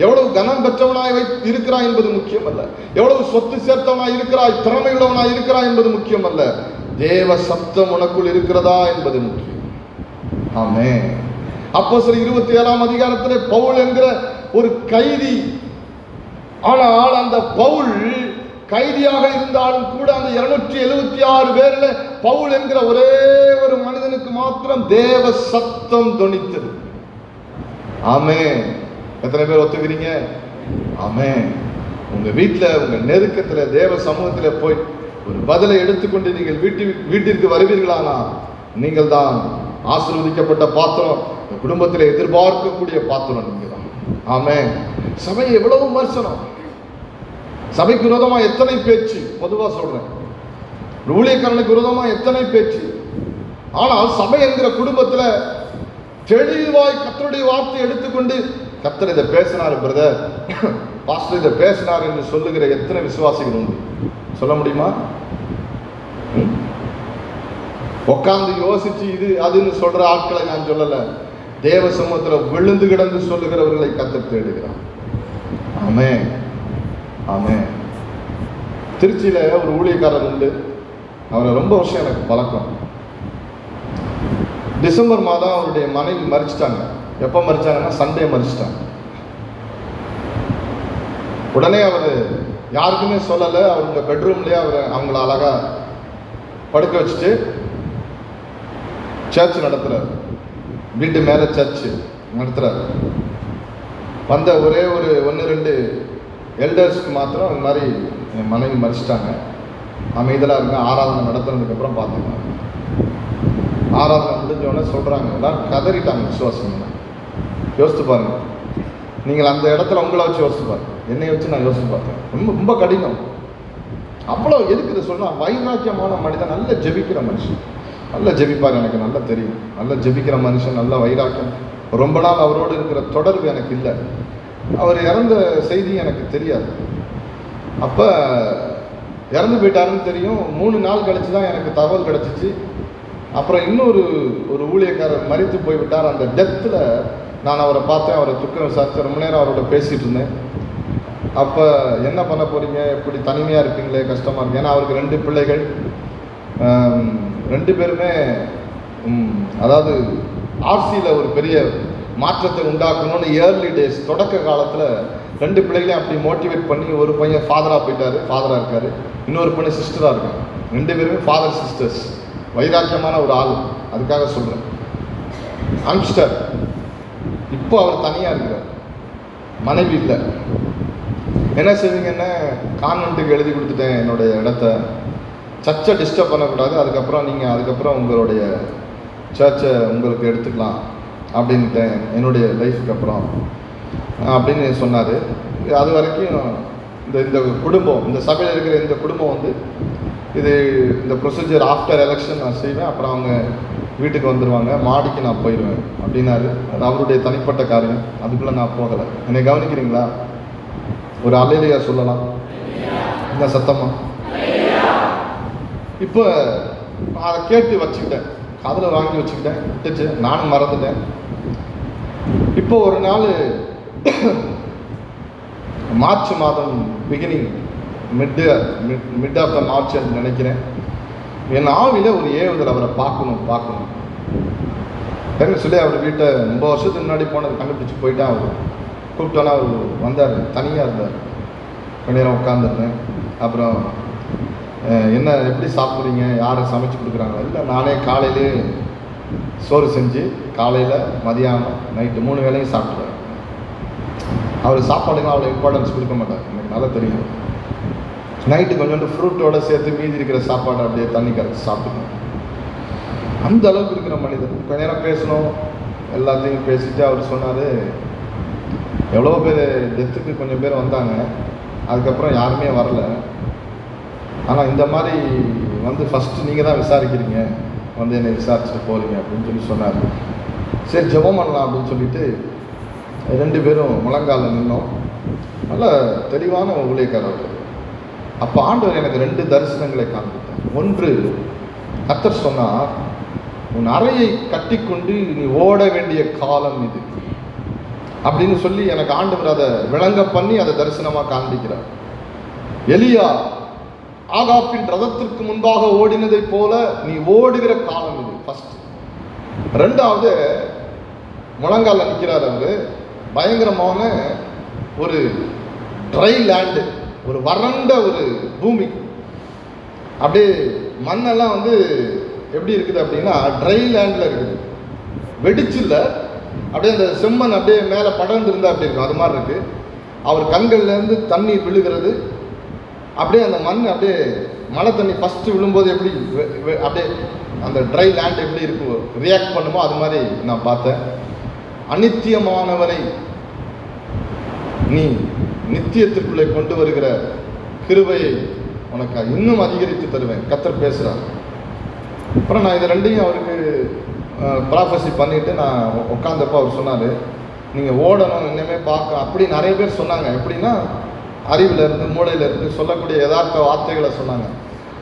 எவ்வளவு கனம் பெற்றவனாய் இருக்கிறாய் என்பது முக்கியம் அல்ல, எவ்வளவு சொத்து சேர்த்தவனாய் இருக்கிறாய், திறமை உள்ளவனாய் இருக்கிறாய் என்பது முக்கியம் அல்ல, தேவ சத்தம் உனக்குள் இருக்கிறதா என்பது முக்கியம். ஆமென். அப்போஸ்தலர் 27ஆம் அதிகாரத்திலே பவுல் என்கிற ஒரு கைதி, ஆனால் அந்த பவுல் கைதியாக இருந்தாலும் கூட அந்த 276 பேர்ல பவுல் என்கிற ஒரே ஒரு மனிதனுக்கு மாத்திரம் தேவ சத்தம் தொனித்தது. ஆமென். எத்தனை பேர் ஒத்துக்கிறீங்க? ஆமென். உங்க வீட்டில் உங்க நெருக்கத்தில் தேவ சமூகத்தில் போய் ஒரு பதிலை எடுத்துக்கொண்டு நீங்கள் வீட்டிற்கு வருவீர்களானா நீங்கள் தான் ஆசீர்வதிக்கப்பட்ட பாத்திரம். குடும்பத்தில் எதிர்பார்க்கக்கூடிய பாத்திரம் நீங்க தான். ஆமென். சபை எவ்வளவு விமர்சனம், சபைக்கு விரோதமா எத்தனை பேச்சு, பொதுவா சொல்றேன், ஊழியக்காரனுக்கு விரோதமா எத்தனை பேச்சு. ஆனால் சபை என்கிற குடும்பத்துல தெளிவாய் கர்த்தருடைய வார்த்தை எடுத்துக்கொண்டு கர்த்தர் இதை பேசினார் பிரதர், பாஸ்டர் இதை பேசினார் என்று சொல்லுகிற எத்தனை விசுவாசிகள் உண்டு சொல்ல முடியுமா? உட்கார்ந்து யோசிச்சு இது அதுன்னு சொல்ற ஆட்களை நான் சொல்லல. தேவ சமூகத்தில் விழுந்து கிடந்து சொல்லுகிறவர்களை கர்த்தர் தேடுகிறார். ஆமென். ஆமென். திருச்சியில ஒரு ஊழியக்காரர் உண்டு, அவரை ரொம்ப வருஷம் எனக்கு பழக்கம். டிசம்பர் மாதம் அவருடைய மனைவி மரிச்சிட்டாங்க. எப்போ மரிச்சாங்கன்னா சண்டே மரிச்சிட்டாங்க. உடனே அவர் யாருக்குமே சொல்லலை. அவருடைய பெட்ரூம்லேயே அவங்கள அழகா படுக்க வச்சுட்டு சர்ச் நடத்துறாரு. வீட்டு மேலே சர்ச் நடத்துறாரு. வந்த ஒரே ஒரு 1-2 எல்டர்ஸ்க்கு மாத்திரம் இந்த மாதிரி என் மனைவி மரிச்சிட்டாங்க, அமைதலாக இருங்க, ஆராதனை நடத்துனதுக்கப்புறம் பார்த்துக்கலாம். ஆராதனை முடிஞ்சோடனே சொல்கிறாங்க, எல்லாரும் கதறிட்டாங்க விசுவாசம். யோசித்து பாருங்க, நீங்கள் அந்த இடத்துல உங்களை வச்சு யோசித்து பாருங்க, என்னை வச்சு நான் யோசித்து பார்த்தேன். ரொம்ப ரொம்ப கடினம். அவ்வளோ எதுக்கு இதை சொன்னால், வைராக்கியமான மனிதன், நல்ல ஜெபிக்கிற மனுஷன், நல்லா ஜெபிப்பார், எனக்கு நல்லா தெரியும். நல்லா ஜெபிக்கிற மனுஷன், நல்ல வைராக்கியம். ரொம்ப நாள் அவரோடு இருக்கிற தொடர்பு எனக்கு இல்லை. அவர் இறந்த செய்தி எனக்கு தெரியாது. அப்போ இறந்து போயிட்டாருன்னு தெரியும். 3 நாள் கழிச்சு தான் எனக்கு தகவல் கிடச்சிச்சு. அப்புறம் இன்னொரு ஊழியக்காரர் மரித்து போய்விட்டார். அந்த டெத்தில் நான் அவரை பார்த்தேன், அவரை துக்கம் விசாரித்தேன். ரொம்ப நேரம் அவரோட பேசிகிட்டு இருந்தேன். அப்போ என்ன பண்ண போகிறீங்க, எப்படி தனிமையாக இருப்பீங்களே, கஷ்டமாக இருக்கு. ஏன்னா அவருக்கு 2 பிள்ளைகள், 2 பேருமே அதாவது ஆர்சியில் ஒரு பெரிய மாற்றத்தை உண்டாக்கணும்னு ஏர்லி டேஸ், தொடக்க காலத்தில் 2 பிள்ளைகளையும் அப்படி மோட்டிவேட் பண்ணி, ஒரு பையன் ஃபாதராக போயிட்டார், ஃபாதராக இருக்கார். இன்னொரு பொண்ணு சிஸ்டராக இருக்காங்க. 2 பேருமே ஃபாதர் சிஸ்டர்ஸ். வைராக்கியமான ஒரு ஆள், அதுக்காக சொல்கிறேன். அம்ஸ்டர். இப்போ அவர் தனியாக இருக்கிறார், மனைவி இல்லை. என்ன செய்வீங்கன்னா, கான்வென்ட்டுக்கு எழுதி கொடுத்துட்டேன் என்னுடைய இடத்த, சர்ச்சை டிஸ்டர்ப் பண்ணக்கூடாது, அதுக்கப்புறம் உங்களுடைய சர்ச்சை உங்களுக்கு எடுத்துக்கலாம் அப்படின்ட்டேன் என்னுடைய லைஃபுக்கு அப்புறம் அப்படின்னு சொன்னார். அது வரைக்கும் இந்த குடும்பம், இந்த சபையில் இருக்கிற இந்த குடும்பம் வந்து இந்த ப்ரொசீஜர் ஆஃப்டர் எலெக்ஷன் நான் செய்வேன், அப்புறம் அவங்க வீட்டுக்கு வந்துடுவாங்க, மாடிக்கு நான் போயிடுவேன் அப்படின்னாரு. அது அவருடைய தனிப்பட்ட காரியம், அதுக்குள்ளே நான் போகலை. என்னை கவனிக்கிறீங்களா? ஒரு அல்லேலூயா சொல்லலாம், இந்த சத்தமா? இப்போ அதை கேட்டு வச்சுக்கிட்டேன், காதில் வாங்கி வச்சுக்கிட்டேன், விட்டுச்சு, நானும் மறந்துட்டேன். இப்போ ஒரு நாள் மார்ச் மாதம் beginning, mid of the March என்று நினைக்கிறேன், என் ஆவியில் ஒரு ஏவுதல், அவரை பார்க்கணும் சொல்லி அவர் வீட்டை 9 வருஷத்துக்கு முன்னாடி போனது கண்டுபிடிச்சி போயிட்டா. அவர் கூப்பிட்டோன்னா அவர் வந்தார், தனியாக இருந்தார். கொஞ்ச நேரம் உட்காந்துருந்தேன். அப்புறம் என்ன, எப்படி சாப்பிட்றீங்க, யாரை சமைச்சு கொடுக்குறாங்களா? இல்லை, நானே காலையிலே சோறு செஞ்சு காலையில், மதியானம், நைட்டு 3 வேளையும் சாப்பிடுவேன். அவர் சாப்பாடுங்க அவ்வளோ இம்பார்ட்டன்ஸ் கொடுக்க மாட்டார், எனக்கு நல்லா தெரியும். நைட்டு கொஞ்சோண்டு ஃப்ரூட்டோடு சேர்த்து மீதி இருக்கிற சாப்பாடை அப்படியே தண்ணி கரைச்சி சாப்பிடுவேன். அந்த அளவுக்கு இருக்கிற மனிதன். கொஞ்ச நேரம் பேசணும், எல்லாத்தையும் பேசிட்டு அவர் சொன்னார், எவ்வளோ பேர் டெத்துக்கு கொஞ்சம் பேர் வந்தாங்க, அதுக்கப்புறம் யாருமே வரல, ஆனால் இந்த மாதிரி வந்து ஃபஸ்ட்டு நீங்கள் தான் விசாரிக்கிறீங்க, வந்து என்னை விசாரிச்சுட்டு போகிறீங்க அப்படின்னு சொன்னார். சரி ஜெபம் பண்ணலாம் அப்படின்னு சொல்லிட்டு 2 பேரும் முழங்காலில் நின்னோம். நல்ல தெளிவான ஊழியக்காரர். அப்போ ஆண்டவர் எனக்கு 2 தரிசனங்களை காண்பித்தார். ஒன்று, கர்த்தர் சொன்னார், உன் அறையை கட்டிக்கொண்டு நீ ஓட வேண்டிய காலம் இது அப்படின்னு சொல்லி எனக்கு ஆண்டவர் அதை விளங்க பண்ணி அதை தரிசனமாக காண்பிக்கிறார். எலியா ஆகாப்பின் ரதத்திற்கு முன்பாக ஓடினதை போல நீ ஓடுகிற காலம் இது. ஃபர்ஸ்ட். 2வது, முழங்கால நிற்கிறார் அவர். பயங்கரமான ஒரு ட்ரை லேண்டு, ஒரு வறண்ட ஒரு பூமி. அப்படியே மண்ணெல்லாம் வந்து எப்படி இருக்குது அப்படின்னா ட்ரை லேண்டில் இருக்குது, வெடிச்சில்ல, அப்படியே அந்த செம்மண் அப்படியே மேலே படர்ந்து இருந்தால் அப்படி இருக்கும், அது மாதிரி இருக்குது. அவர் கண்கள்லேருந்து தண்ணீர் விழுகிறது. அப்படியே அந்த மண் அப்படியே மழை தண்ணி ஃபஸ்ட்டு விழும்போது எப்படி அப்படியே அந்த ட்ரை லேண்ட் எப்படி இருக்கும், ரியாக்ட் பண்ணுமோ அது மாதிரி நான் பார்த்தேன். அநித்தியமானவரை நீ நித்தியத்திற்குள்ளே கொண்டு வருகிற கிருபையை உனக்கு இன்னும் அதிகரித்து தருவேன், கர்த்தர் பேசுகிறார். அப்புறம் நான் இது 2ஐயும் அவருக்கு ப்ராஃபஸி பண்ணிவிட்டு நான் உட்காந்தப்போ அவர் சொன்னார், நீங்கள் ஓடணும், இனிமேல் பார்க்க, அப்படி நிறைய பேர் சொன்னாங்க. எப்படின்னா அறிவிலேருந்து மூளையிலேருந்து சொல்லக்கூடிய யதார்த்த வார்த்தைகளை சொன்னாங்க.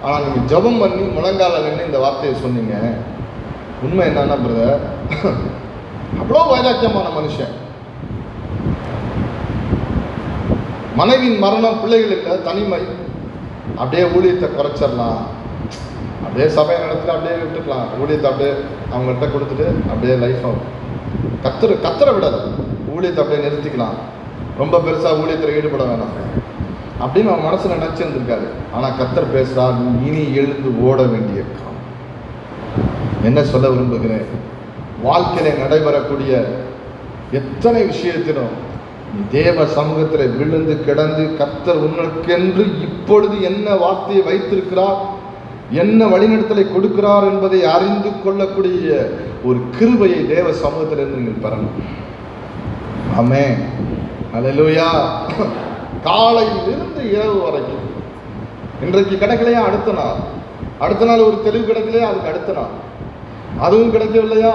ஆனால் நீங்கள் ஜெபம் பண்ணி முழங்கால நின்று இந்த வார்த்தையை சொன்னீங்க. உண்மை என்னன்னா பிரதர், அவ்வளோ வைராக்கியமான மனுஷன். மனைவியின் மரணம், பிள்ளைகளுக்கு தனிமை, அப்படியே ஊழியத்தை குறைச்சிடலாம், அப்படியே சபை நடத்துல அப்படியே விட்டுக்கலாம், ஊழியத்தை அப்படியே அவங்கள்ட்ட கொடுத்துட்டு அப்படியே லைஃப் ஆகும். கத்தரை விடாது, ஊழியத்தை அப்படியே நிறுத்திக்கலாம், ரொம்ப பெருசாக ஊழியத்தில் ஈடுபட வேணாம் அப்படின்னு அவன் மனசில் நினச்சிருந்துருக்காரு. ஆனால் கர்த்தர் பேசுகிறார், இனி எழுந்து ஓட வேண்டிய காலம். என்ன சொல்ல விரும்புகிறேன், வாழ்க்கையில நடைபெறக்கூடிய எத்தனை விஷயத்திலும் தேவ சமூகத்தில் விழுந்து கிடந்து கர்த்தர் உனக்கென்று இப்பொழுது என்ன வார்த்தையை வைத்திருக்கிறார், என்ன வழிநடத்தலை கொடுக்கிறார் என்பதை அறிந்து கொள்ளக்கூடிய ஒரு கிருபையை தேவ சமூகத்திலிருந்து நீங்கள் பெறணும். ஆமென், அல்லேலூயா. காலையிலிருந்து இரவு வரைக்கும் இன்றைக்கு கிடைக்கலையா, அடுத்த நாள் ஒரு தெளிவு கிடைக்கலையா, அதுக்கு அடுத்த நாள் அதுவும் கிடைக்கவில்லையா,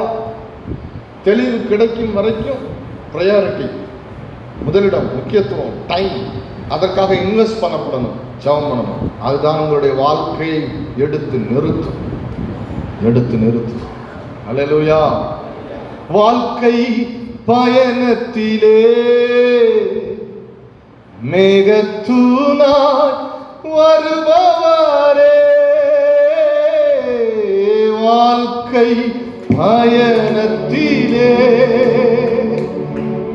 தெளிவு கிடைக்கும் வரைக்கும் ப்ரையாரிட்டி, முதலிடம், முக்கியத்துவம், டைம், அதற்காக இன்வெஸ்ட் பண்ணப்படணும், ஜெபம் பண்ணணும். அதுதான் உங்களுடைய வாழ்க்கையை எடுத்து நிறுத்தும். அல்லேலூயா. வாழ்க்கை பயணத்திலே மேகத்தூணாய் வருபவரே, வாழ்க்கை பயணத்திலே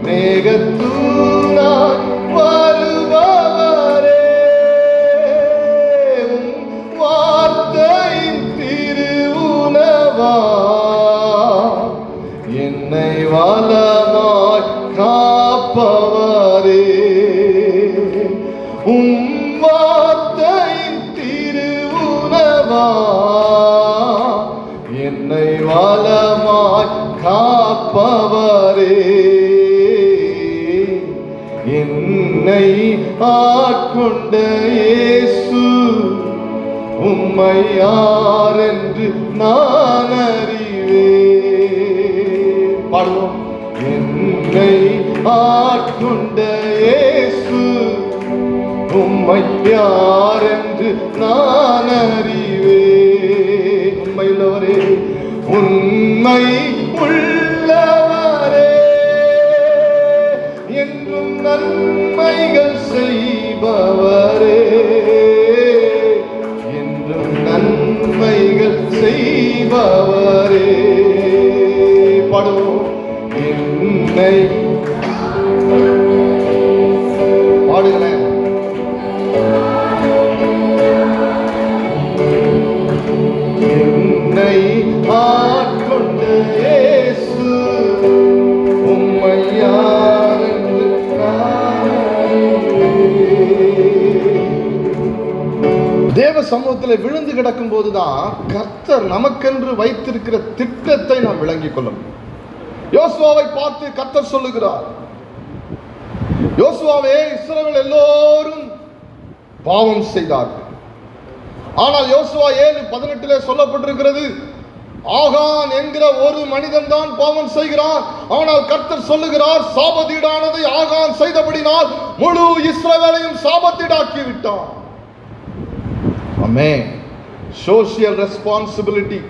மேகத்தூணாய் வருபவரே, வார்த்தையின் திருவுணவா என்னை வளமாய் காப்பவரே, வார்த்தையின் திருவுணவா என்னை வளமாய் காப்பவரே, என்னை ஆட்கொண்ட இயேசு உம்மை யாரென்று நான் அறிவேன். பாடுவோம். என்னை ஆட்கொண்ட இயேசு உம்மை யாரென்று நான் அறிவேன். உண்மையுள்ளவரே, உண்மை உள்ளவரே, என்றும் நன்மைகள் செய்பவரே, என்றும் நன்மைகள் செய்பவரே. பாடுவோம். என்னை பாடுகிறேன். என்னை ஆட்கொண்ட இயேசு உம்மை யாரென்று நான் அறிவேன். தேவ சமூகத்தில் விழுந்து கிடக்கும் போதுதான் கர்த்தர் நமக்கென்று வைத்திருக்கிற திட்டத்தை நாம் விளங்கிக் கொள்ளணும். யோசுவாவை பார்த்து கர்த்தர் சொல்லுகிறார், யோசுவாவே, இஸ்ரவேல் எல்லோரும் பாவம் செய்தார்கள். ஆனால் யோசுவா 7:18 சொல்லப்பட்டிருக்கிறது, ஆகான் என்கிற ஒரு மனிதன் தான் பாவம் செய்கிறான். ஆனால் கர்த்தர் சொல்லுகிறார், சாபத்தீடானதை ஆகான் செய்தபடினால் முழு இஸ்ரவேலையும் சாபத்தீடாக்கி விட்டான். Amen. Social responsibility,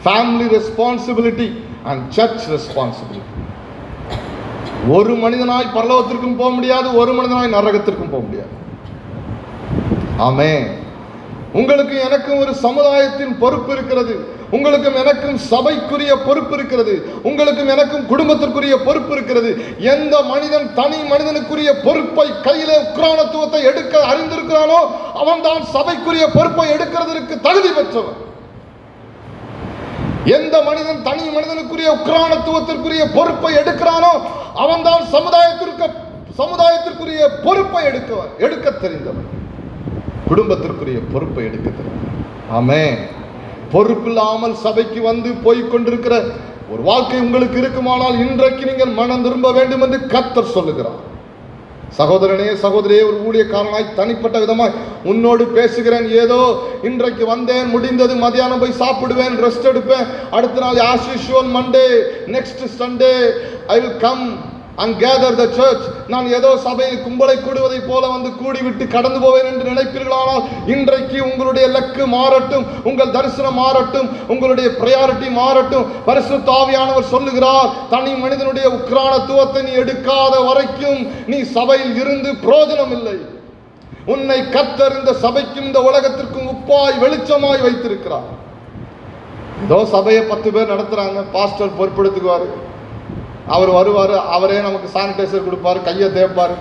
family responsibility and church responsibility. ஒரு மனிதனாய் பரலோகத்திற்கும் போக முடியாது, ஒரு மனிதனாய் நரகத்திற்கும் போக முடியாது. ஆமென். உங்களுக்கும் எனக்கும் ஒரு சமுதாயத்தின் பொறுப்பு இருக்கிறது. உங்களுக்கும் எனக்கும் சபைக்குரிய பொறுப்பு இருக்கிறது. உங்களுக்கும் எனக்கும் குடும்பத்திற்குரிய பொறுப்பு இருக்கிறது. எந்த மனிதன் தனி மனிதனுக்குரிய பொறுப்பை கையிலே உக்ரானத்துவத்தை எடுக்க அறிந்திருக்கிறானோ அவன் தான் சபைக்குரிய பொறுப்பை எடுக்கிறதற்கு தகுதி பெற்றவன். எந்த மனிதன் தனி மனிதனுக்குரிய உக்ரானத்துவத்திற்குரிய பொறுப்பை எடுக்கிறானோ அவன் தான் சமுதாயத்திற்குரிய பொறுப்பை எடுக்க தெரிந்தவன், குடும்பத்திற்குரிய பொறுப்பை எடுக்க தெரிந்தவன். ஆமென். பொறுப்பில்லாமல் சபைக்கு வந்து போய்க் கொண்டிருக்கிற ஒரு வாழ்க்கை உங்களுக்கு இருக்குமானால் இன்றைக்கு நீங்கள் மனம் திரும்ப வேண்டும் என்று கர்த்தர் சொல்லுகிறார். சகோதரனே, சகோதரியே, ஒரு ஊழியக்காரனாய் தனிப்பட்ட விதமாய் உன்னோடு பேசுகிறேன். ஏதோ இன்றைக்கு வந்தேன், முடிந்தது, மதியானம் போய் சாப்பிடுவேன், ரெஸ்ட் எடுப்பேன், அடுத்த நாள் as usual Monday, next Sunday I will come and gather the church. நான் ஏதோ சபையில் கும்பலை கூடுவதை போல வந்து கூடிவிட்டு கடந்து போவேன் என்று நினைப்பீர்களானால் இன்றைக்கு உங்களுடைய லக்கு மாறட்டும், உங்கள் தரிசனம் மாறட்டும், உங்களுடைய பிரையாரிட்டி மாறட்டும். பரிசுத்த ஆவியானவர் சொல்லுகிறார், தனி மனிதனுடைய உக்ரானத்துவத்தை நீ எடுக்காத வரைக்கும் நீ சபையில் இருந்து பிரயோஜனம் இல்லை. உன்னை கர்த்தர் இந்த சபைக்கும் இந்த உலகத்திற்கும் உப்பாய் வெளிச்சமாய் வைத்திருக்கிறார். ஏதோ சபையை 10 பேர் நடத்துறாங்க, பாஸ்டர் பொறுப்பெடுத்துக்குவாரு, அவர் வருவார், அவரே நமக்கு சானிடைசர் கொடுப்பார், கையை தேய்ப்பார்,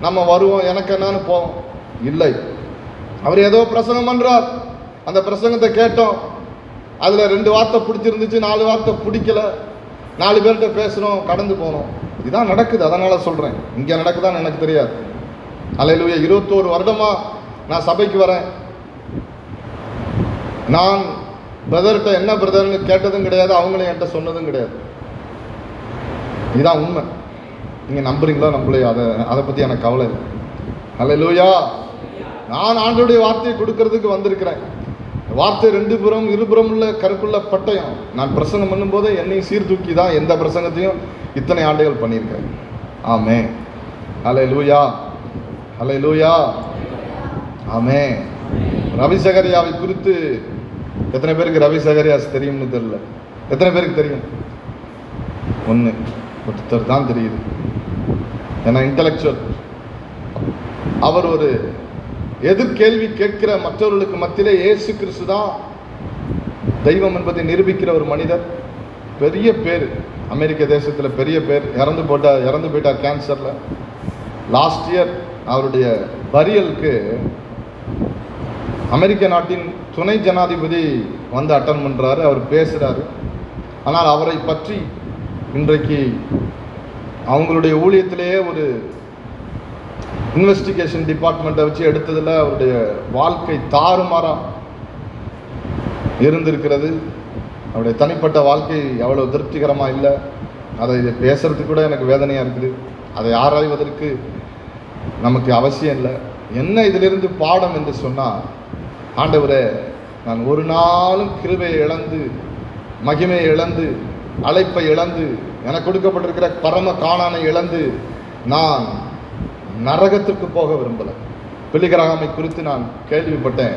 நம்ம வருவோம், எனக்கு என்னன்னு போவோம். இல்லை, அவர் ஏதோ பிரசங்கம் பண்ணுறார், அந்த பிரசங்கத்தை கேட்டோம், அதில் 2 வார்த்தை பிடிச்சிருந்துச்சு, 4 வார்த்தை பிடிக்கல, 4 பேர்கிட்ட பேசுகிறோம், கடந்து போனோம். இதான் நடக்குது. அதனால சொல்றேன், இங்க நடக்குதான்னு எனக்கு தெரியாது. அல்லேலூயா. 21 வருடமா நான் சபைக்கு வரேன். நான் பிரதர்கிட்ட என்ன பிரதர்னு கேட்டதும் கிடையாது, அவங்களும் என்கிட்ட சொன்னதும் கிடையாது. இதுதான் உண்மை. நீங்க நம்புறீங்களோ நம்பலையோ, அதை பத்தி எனக்கு கவலை இல்லை. அல்லேலூயா. நான் ஆண்டவருடைய வார்த்தையை கொடுக்கறதுக்கு வந்திருக்கிறேன். வார்த்தை 2 புறம் இருபுறம் உள்ள கருக்குள்ள பட்டயம். நான் பிரசங்கம் பண்ணும்போது என்னையும் சீர்தூக்கி தான் எந்த பிரசங்கத்தையும் இத்தனை ஆண்டுகள் பண்ணியிருக்கேன். ஆமே. அல்லேலூயா. அல்லேலூயா. ஆமே. ரவி சகரியாவை குறித்து எத்தனை பேருக்கு ரவி சகரியாஸ் தெரியும்னு தெரியல. எத்தனை பேருக்கு தெரியும்? ஒருத்தர் தான் தெரியுது. ஏன்னா இன்டலெக்சுவல். அவர் ஒரு எதிர்கேள்வி கேட்கிற மற்றவர்களுக்கு மத்தியிலே இயேசு கிறிஸ்து தான் தெய்வம் என்பதை நிரூபிக்கிற ஒரு மனிதர். பெரிய பேர், அமெரிக்க தேசத்தில் பெரிய பேர். இறந்து போயிட்டார் கேன்சர்ல. லாஸ்ட் இயர் அவருடைய பரியலுக்கு அமெரிக்க நாட்டின் துணை ஜனாதிபதி வந்து அட்டன் பண்றாரு. அவர் பேசுறாரு. ஆனால் அவரை பற்றி இன்றைக்கு அவங்களுடைய ஊழியத்திலேயே ஒரு இன்வெஸ்டிகேஷன் டிபார்ட்மெண்ட்டை வச்சு எடுத்ததில் அவருடைய வாழ்க்கை தாறுமாறா இருந்திருக்கிறது. அவருடைய தனிப்பட்ட வாழ்க்கை அவ்வளோ திருப்திகரமாக இல்லை. அதை பேசுறதுக்கு கூட எனக்கு வேதனையாக இருக்குது. அதை ஆராய்வதற்கு நமக்கு அவசியம் இல்லை. என்ன இதிலிருந்து பாடம் என்று சொன்னால், ஆண்டவரே, நான் ஒரு நாளும் கிருபையை இழந்து, மகிமையை இழந்து, அழைப்பை இழந்து, எனக்கு கொடுக்கப்பட்டிருக்கிற பரம காணானை இழந்து நான் நரகத்திற்கு போக விரும்பலை. பிலிகிரகாமை குறித்து நான் கேள்விப்பட்டேன்.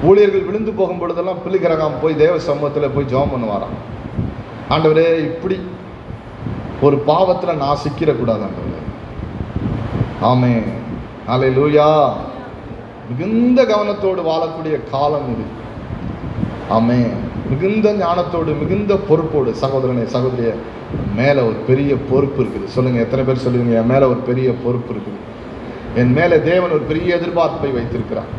ஊழியர்கள் விழுந்து போகும் பொழுதெல்லாம் பிலிகிரகாம் போய் தேவ சமூகத்தில் போய் ஜெபம் பண்ணுவாராம். ஆண்டவரே, இப்படி ஒரு பாவத்தில் நான் சிக்கிடக்கூடாது ஆண்டவரே. ஆமே. அல்லேலூயா. மிகுந்த கவனத்தோடு வாழக்கூடிய காலம் இது. ஆமே. மிகுந்த ஞானத்தோடு, மிகுந்த பொறுப்போடு. சகோதரனே, சகோதரிய, மேலே ஒரு பெரிய பொறுப்பு இருக்குது. சொல்லுங்க, எத்தனை பேர் சொல்லுவீங்க, என் மேலே ஒரு பெரிய பொறுப்பு இருக்குது. என் மேலே தேவன் ஒரு பெரிய எதிர்பார்ப்பை வைத்திருக்கிறார்.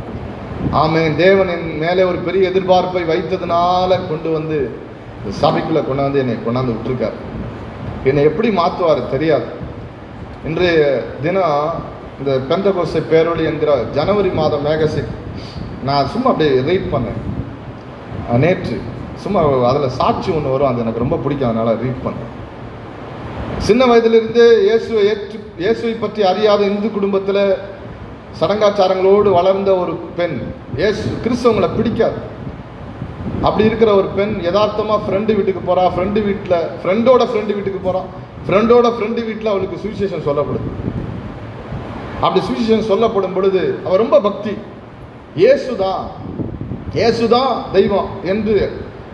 ஆமென். தேவன் என் மேலே ஒரு பெரிய எதிர்பார்ப்பை வைத்ததுனால கொண்டு வந்து இந்த சபைக்குள்ளே கொண்டாந்து என்னை கொண்டாந்து விட்டுருக்கார். என்னை எப்படி மாற்றுவார் தெரியாது. இன்றைய தினம் இந்த பெந்தகோஸ்தே பேரொளி என்கிற ஜனவரி மாதம் மேகசின் நான் சும்மா அப்படியே ரீட் பண்ணேன் நேற்று. சும்மா அதில் சாட்சி ஒன்று வரும், அது எனக்கு ரொம்ப பிடிக்கும், அதனால் ரீட் பண்ணேன். சின்ன வயதிலிருந்தே இயேசுவை பற்றி அறியாத இந்து குடும்பத்தில் சடங்காச்சாரங்களோடு வளர்ந்த ஒரு பெண். கிறிஸ்தவங்களை பிடிக்காது. அப்படி இருக்கிற ஒரு பெண் யதார்த்தமாக ஃப்ரெண்டு வீட்டுக்கு போகிறா. ஃப்ரெண்டோட ஃப்ரெண்டு வீட்டுக்கு போகிறா. ஃப்ரெண்டோட ஃப்ரெண்டு வீட்டில் அவளுக்கு சுவிசேஷன் சொல்லப்படுது. அப்படி சுவிசேஷன் சொல்லப்படும் பொழுது அவள் ரொம்ப பக்தி. இயேசுதான் தெய்வம் என்று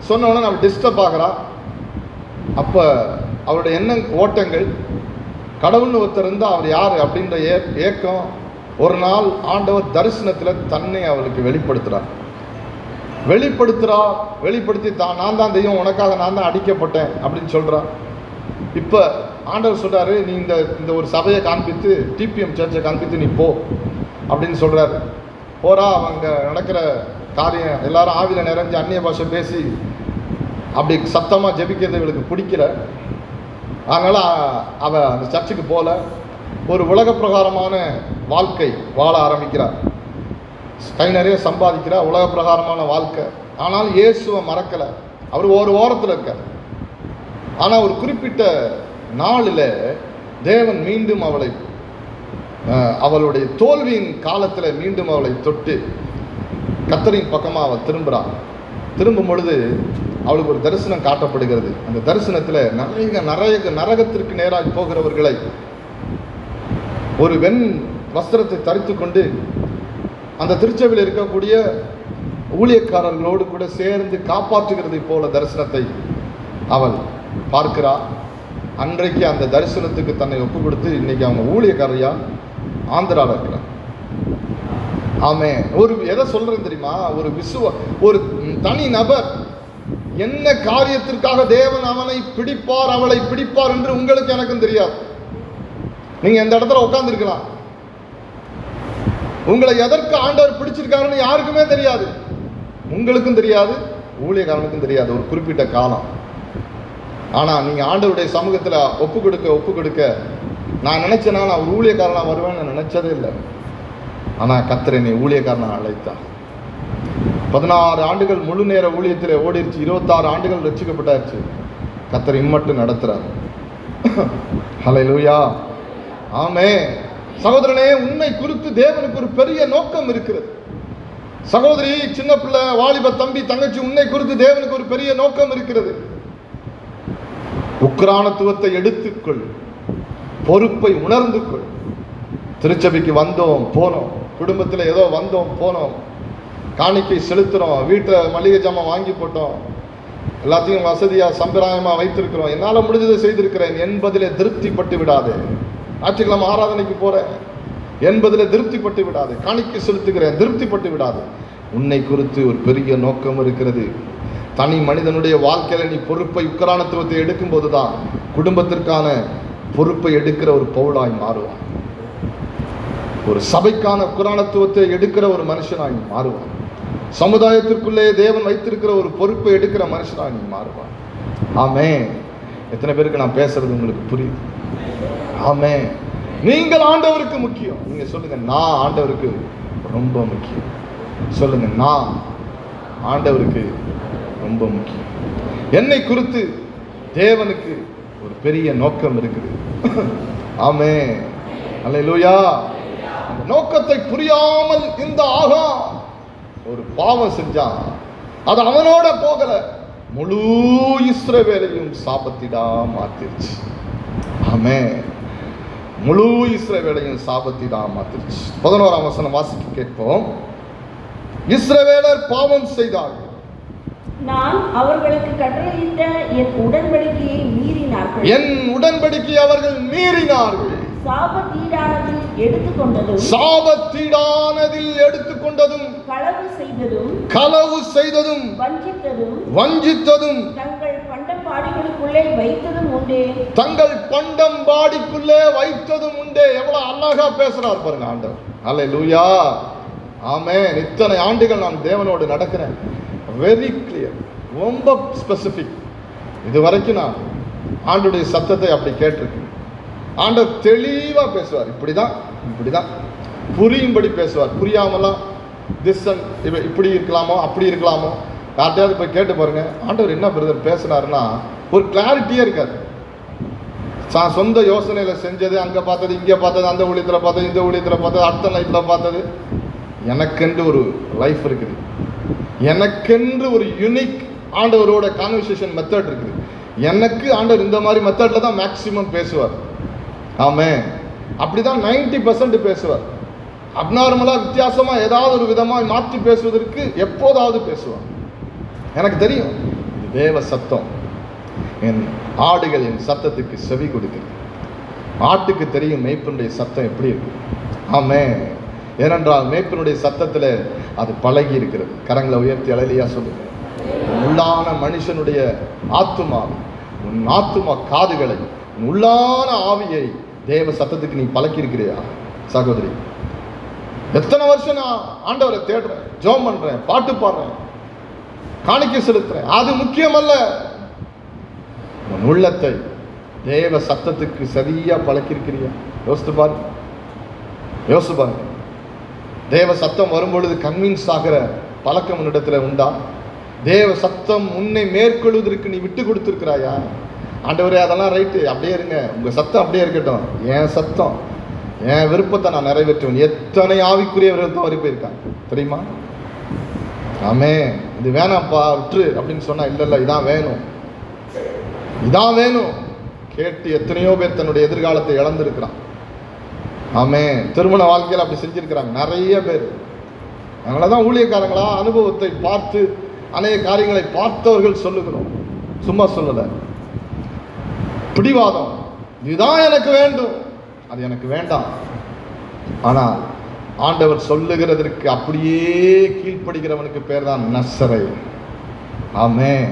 சொன்ன உடனே அவள் டிஸ்டர்ப் ஆகிறா. அப்போ அவருடைய ஓட்டங்கள் கடவுள்னு ஒருத்தர் இருந்தால் அவர் யார் அப்படின்ற ஏக்கம். ஒரு நாள் ஆண்டவர் தரிசனத்தில் தன்னை அவளுக்கு வெளிப்படுத்தி நான் தான் தெய்வம், உனக்காக நான் தான் அடிக்கப்பட்டேன் அப்படின்னு சொல்கிறான். இப்போ ஆண்டவர் சொல்கிறாரு, நீ இந்த ஒரு சபையை காண்பித்து, டிபிஎம் சர்ச்சை காண்பித்து நீ போ அப்படின்னு சொல்கிறாரு. போகிறா. அவங்க நடக்கிற காரியம் எல்லாரும் ஆவியில் நிறைஞ்சு அந்நிய பாஷை பேசி அப்படி சத்தமாக ஜெபிக்கிறது இவளுக்கு பிடிக்கல. அதனால் அவள் அந்த சர்ச்சுக்கு போகல. ஒரு உலக பிரகாரமான வாழ்க்கை வாழ ஆரம்பிக்கிறார். கை நிறைய சம்பாதிக்கிறா, உலக பிரகாரமான வாழ்க்கை. ஆனால் இயேசுவை மறக்கலை. அவர் ஒரு ஓரத்தில் இருக்கார். ஆனால் ஒரு குறிப்பிட்ட நாளில் தேவன் மீண்டும் அவளுடைய தோல்வியின் காலத்தில் மீண்டும் அவளை தொட்டு கர்த்தரின் பக்கமாக அவள் திரும்பும் பொழுது அவளுக்கு ஒரு தரிசனம் காட்டப்படுகிறது. அந்த தரிசனத்தில் நரகத்திற்கு நேராக போகிறவர்களை ஒரு வெண் வஸ்திரத்தை தரித்து கொண்டு அந்த திருச்சபையில் இருக்கக்கூடிய ஊழியக்காரர்களோடு கூட சேர்ந்து காப்பாற்றுகிறதை போல தரிசனத்தை அவள் பார்க்கிறாள். அன்றைக்கு அந்த தரிசனத்துக்கு தன்னை ஒப்பு கொடுத்து இன்னைக்கு அவங்க ஊழியக்காரையா ஆந்திராவில் இருக்கிறார். ஆமே. எதை சொல்றேன் தெரியுமா? ஒரு தனி நபர் என்ன காரியத்திற்காக தேவன் அவனை பிடிப்பார், அவளை பிடிப்பார் என்று உங்களுக்கு எனக்கும் தெரியாது. நீங்க எந்த இடத்துல உட்கார்ந்துருக்கலாம். உங்களை எதற்கு ஆண்டவர் பிடிச்சிருக்காருன்னு யாருக்குமே தெரியாது. உங்களுக்கும் தெரியாது, ஊழியக்காரனுக்கும் தெரியாது. ஒரு குறிப்பிட்ட காலம் ஆனால் நீங்கள் ஆண்டவருடைய சமூகத்தில் ஒப்பு கொடுக்க நான் நினச்சேன்னா நான் ஒரு ஊழியக்காரனாக வருவேன்னு நினச்சதே இல்லை. ஆனால் கர்த்தர் என்னை ஊழியக்காரனாக அழைத்தார். 16 ஆண்டுகள் முழு நேர ஊழியத்தில் ஓடிடுச்சு. 26 ஆண்டுகள் ரட்சிக்கப்பட்டாச்சு. கர்த்தர் இம்மட்டும் நடத்துகிறார். ஹல்லேலூயா, ஆமென். சகோதரனே, உன்னை குறித்து தேவனுக்கு ஒரு பெரிய நோக்கம் இருக்கிறது. சகோதரி, சின்ன பிள்ளை, வாலிப தம்பி, தங்கச்சி, உன்னை குறித்து தேவனுக்கு ஒரு பெரிய நோக்கம் இருக்கிறது. உக்கிரானத்துவத்தை எடுத்துக்கொள், பொறுப்பை உணர்ந்து கொள். திருச்சபைக்கு வந்தோம் போனோம், குடும்பத்தில் ஏதோ வந்தோம் போனோம், காணிக்கை செலுத்துகிறோம், வீட்டில் மளிகை ஜாமான் வாங்கி போட்டோம், எல்லாத்தையும் வசதியாக சம்பிரதாயமாக வைத்திருக்கிறோம், என்னால் முடிஞ்சதை செய்திருக்கிறேன் என்பதிலே திருப்திப்பட்டு விடாதே. ஞாயிற்றுக்கிழமை ஆராதனைக்கு போகிறேன் என்பதில் திருப்திப்பட்டு விடாது. காணிக்கை செலுத்துகிறேன், திருப்திப்பட்டு விடாது. உன்னை குறித்து ஒரு பெரிய நோக்கம் இருக்கிறது. தனி மனிதனுடைய வாழ்க்கையில் நீ பொறுப்பை, உக்கிரானத்துவத்தை எடுக்கும்போது தான் குடும்பத்திற்கான பொறுப்பை எடுக்கிற ஒரு பவுலாய் மாறுவான். ஒரு சபைக்கான உக்கிரானத்துவத்தை எடுக்கிற ஒரு மனுஷனாய் மாறுவான். சமுதாயத்திற்குள்ளே தேவன் வைத்திருக்கிற ஒரு பொறுப்பை எடுக்கிற மனுஷனாய் நீ மாறுவான். ஆமென். எத்தனை பேருக்கு நான் பேசுறது உங்களுக்கு புரியுது? ஆமென். நீங்கள் ஆண்டவருக்கு முக்கியம். நீங்க சொல்லுங்க, நான் ஆண்டவருக்கு ரொம்ப முக்கியம். சொல்லுங்க, நான் ஆண்டவருக்கு ரொம்ப முக்கியம். என்னை குறித்து தேவனுக்கு ஒரு பெரிய நோக்கம் இருக்குது. ஆமென், அல்லேலூயா. அந்த நோக்கத்தை புரியாமல் இந்த ஆகாம் ஒரு பாவம் செஞ்சான். அது அவனோட போகல, முழு இஸ்ரவேலையும் சாபத்திடா மாத்திருச்சு. ஆமென். முழு இஸ்ரவேலையும் சாபத்திடா மாத்திருச்சு. 11ஆம் வசனம் வாசிக்க கேட்போம். இஸ்ரவேலர் பாவம் செய்தார்கள், நான் அவர்களுக்கு கட்டளையிட்ட என் உடன்படிக்கையை மீறினார்கள். என் உடன்படிக்கை அவர்கள் மீறினார்கள். சாபத்தீடானதில் எடுத்துக்கொண்டதும், சாபத்தீடானதில் எடுத்துக்கொண்டதும், களவு செய்ததும், வஞ்சித்ததும், தங்கள் பண்டம்பாடிகளுக்குள்ளே வைத்ததும் உண்டே. தங்கள் பண்டம்பாடிக்குள்ளே வைத்ததும் உண்டே. எவ்வளவு அழகா பேசுறார் பாருங்க ஆண்டவர். அல்லேலூயா, ஆமென். இத்தனை ஆண்டுகள் நான் தேவனோடு நடக்கிறேன். வெரி கிளியர், ரொம்ப ஸ்பெசிபிக். இது வரைக்கும் நான் ஆண்டுடைய சத்தத்தை அப்படி கேட்டிருக்கேன். ஆண்டவர் தெளிவா பேசுவார். இப்படிதான் புரியும்படி பேசுவார். புரியாமலாம் இப்படி இருக்கலாமோ அப்படி இருக்கலாமோ. யார்ட்டையாவது போய் கேட்டு பாருங்க, ஆண்டவர் என்ன பிரதர் பேசுனாருன்னா ஒரு கிளாரிட்டியே இருக்காது. சொந்த யோசனையில செஞ்சது, அங்க பார்த்தது, இங்க பார்த்தது, அந்த ஊழியத்தில் பார்த்தது, இந்த ஊழியத்தில் பார்த்தது, அடுத்த லைஃப்ல பார்த்தது. எனக்கென்று ஒரு லைஃப் இருக்குது, எனக்கென்று ஒரு யூனிக் ஆண்டவரோட கான்வர்சேஷன் மெத்தட் இருக்குது. எனக்கு ஆண்டவர் இந்த மாதிரி மெத்தட்ல தான் மேக்சிமம் பேசுவார். ஆமென். அப்படிதான் 90% பேசுவார். அப்நார்மலா வித்தியாசமா ஏதாவது ஒரு விதமாக மாற்றி பேசுவதற்கு எப்போதாவது பேசுவார். எனக்கு தெரியும், இது தேவ சத்தம். என் ஆடுகள் என் சத்தத்துக்கு செவி கொடுக்குது. ஆட்டுக்கு தெரியும் மேய்ப்பனுடைய சத்தம் எப்படி இருக்கு. ஆமென். ஏனென்றால் மேய்ப்பனுடைய சத்தத்தில் அது பழகி இருக்கிறது. கரங்களை உயர்த்தி அலையிலையா சொல்லுங்க. உள்ளான மனுஷனுடைய ஆத்துமா, உன் ஆத்துமா காதுகளை, உன் உள்ளான ஆவியை தேவ சத்தத்துக்கு நீ பழக்கி இருக்கிறியா சகோதரி? எத்தனை வருஷம் நான் ஆண்டவரை தேடுறேன், ஜெபம் பண்றேன், பாட்டு பாடுறேன், காணிக்கை செலுத்துறேன். அது முக்கியமல்ல. உன் உள்ளத்தை தேவ சத்தத்துக்கு சரியா பழக்கி இருக்கிறியா? யோசித்து பாருங்க. தேவ சத்தம் வரும்பொழுது கன்வின்ஸ் ஆகிற பழக்கம் உன்னிடத்துல உண்டா? தேவ சத்தம் உன்னை மேற்கொள்வதற்கு நீ விட்டு கொடுத்துருக்கிறாயா? ஆண்டவரே, அதெல்லாம் ரைட்டு, அப்படியே இருங்க, உங்க சத்தம் அப்படியே இருக்கட்டும், என் சத்தம், என் விருப்பத்தை நான் நிறைவேற்றுவேன். எத்தனை ஆவிக்குரிய விருப்பம் வரை போயிருக்காங்க தெரியுமா? ஆமென். இது வேணாம்ப்பா விட்டுரு அப்படின்னு சொன்னா, இல்ல இதான் வேணும் கேட்டு எத்தனையோ பேர் தன்னுடைய எதிர்காலத்தை இழந்திருக்கிறான். ஆமென். திருமண வாழ்க்கையில் அப்படி செஞ்சிருக்கிறாங்க நிறைய பேர். அதனாலதான் ஊழியக்காரங்களா அனுபவத்தை பார்த்து அநேக காரியங்களை பார்த்தவர்கள் சொல்லுகிறோம், சும்மா சொல்லல. பிடிவாதம், இதுதான் எனக்கு வேண்டும், அது எனக்கு வேண்டாம். ஆனால் ஆண்டவர் சொல்லுகிறதற்கு அப்படியே கீழ்ப்படுகிறவனுக்கு பேர் தான் நசரேயன். ஆமென்.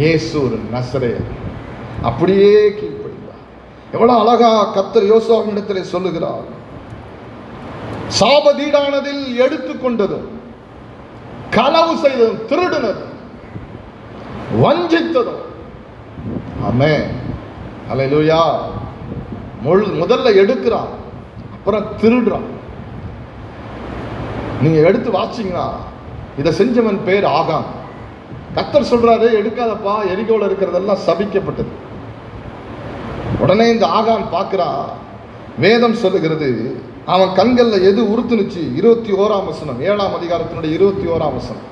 இயேசு ஒரு நசரேயன், அப்படியே கீழ்ப்படுகிறார். எவ்வளவு அழகா கர்த்தர் யோசுவாவினிடத்திலே சொல்லுகிறார். சாபதீடானதில் எடுத்துக்கொண்டதும், களவு செய்ததும், திருடுனதும், வஞ்சித்ததும். ஆமென். அல்லேலூயா. முதல்ல எடுக்கிறான், அப்புறம் திருடுறான். நீங்க எடுத்து வாசிங்கன்னா இதை செஞ்சவன் பேர் ஆகான். கர்த்தர் சொல்றாரு, எடுக்காதப்பா, எரிகோல இருக்கிறதெல்லாம் சபிக்கப்பட்டது. உடனே இந்த ஆகான் பார்க்கிறான். வேதம் சொல்லுகிறது, அவன் கண்கள்ல எது உறுத்துனுச்சு? 21ஆம் வசனம், 7ஆம் அதிகாரத்தினுடைய 21ஆம் வசனம்.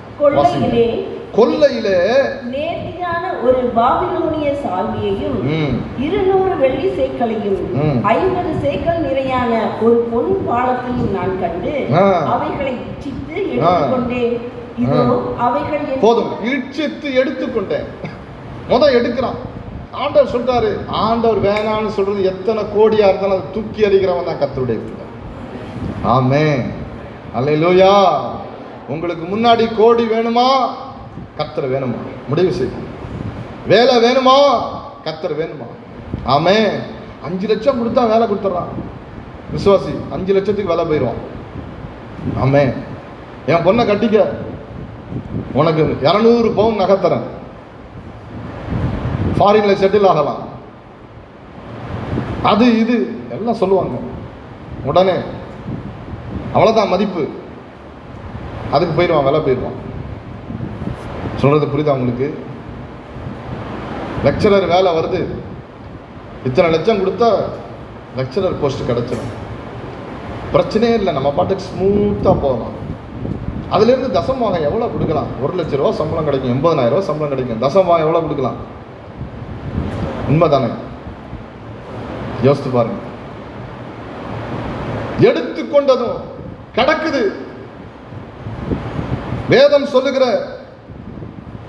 கொள்ளையிலே நேர்த்தியான ஒரு பாபிலோனிய சால்வையையும் 200 வெள்ளி சேக்கலையும் 50 சேக்கல் நிறையான ஒரு பொன் பாலத்தையும் நான் கண்டு அவைகளை இச்சித்து எடுத்துக்கொண்டேன். இதோ அவைகள் போதும், இச்சித்து எடுத்துக்கொண்டேன். எடுக்கிறான். ஆண்டவர் சொல்றாரு, ஆண்டவர் வேணான்னு சொல்றது எத்தனை கோடியா இருந்தாலும் அதை தூக்கி அறிகிறவன் தான் கர்த்தருடைய பிள்ளை. ஆமென். அல்லேலூயா. உங்களுக்கு முன்னாடி கோடி வேணுமா? கர்த்தர் வேணுமா? முடிவு செய்யும். வேலை வேணுமா? கர்த்தர் வேணுமா? ஆமென். 5 லட்சம் கொடுத்தா வேலை கொடுத்துட்றான் விசுவாசி. 5 லட்சத்துக்கு வேலை போயிடுவான். ஆமென். என் பொண்ணை கட்டிக்க, உனக்கு 200 பவுன் நகை தரேன், ஃபாரின்ல செட்டில் ஆகலாம், அது இது எல்லாம் சொல்லுவாங்க. உடனே அவ்வளோதான் மதிப்பு, அதுக்கு போயிடுவான், வேலை போயிடுவான். சொல்றது புரியுதா உங்களுக்கு? லெக்சரர் வேலை வருது, இத்தனை லட்சம் கொடுத்தா லெக்சரர் போஸ்ட் கிடைச்சிடும். பிரச்சனையே இல்லை, நம்ம பாட்டுக்கு ஸ்மூத்தாக போகலாம். அதுலேருந்து தசமபாகம் எவ்வளோ கொடுக்கலாம்? 1 லட்ச ரூபா சம்பளம் கிடைக்கும், 80,000 ரூபா சம்பளம் கிடைக்கும். தசமபாகம் எவ்வளோ கொடுக்கலாம்? உண்மைதானே? யோசித்து பாருங்க. எடுத்துக்கொண்டதும் கிடக்குது. வேதம் சொல்லுகிற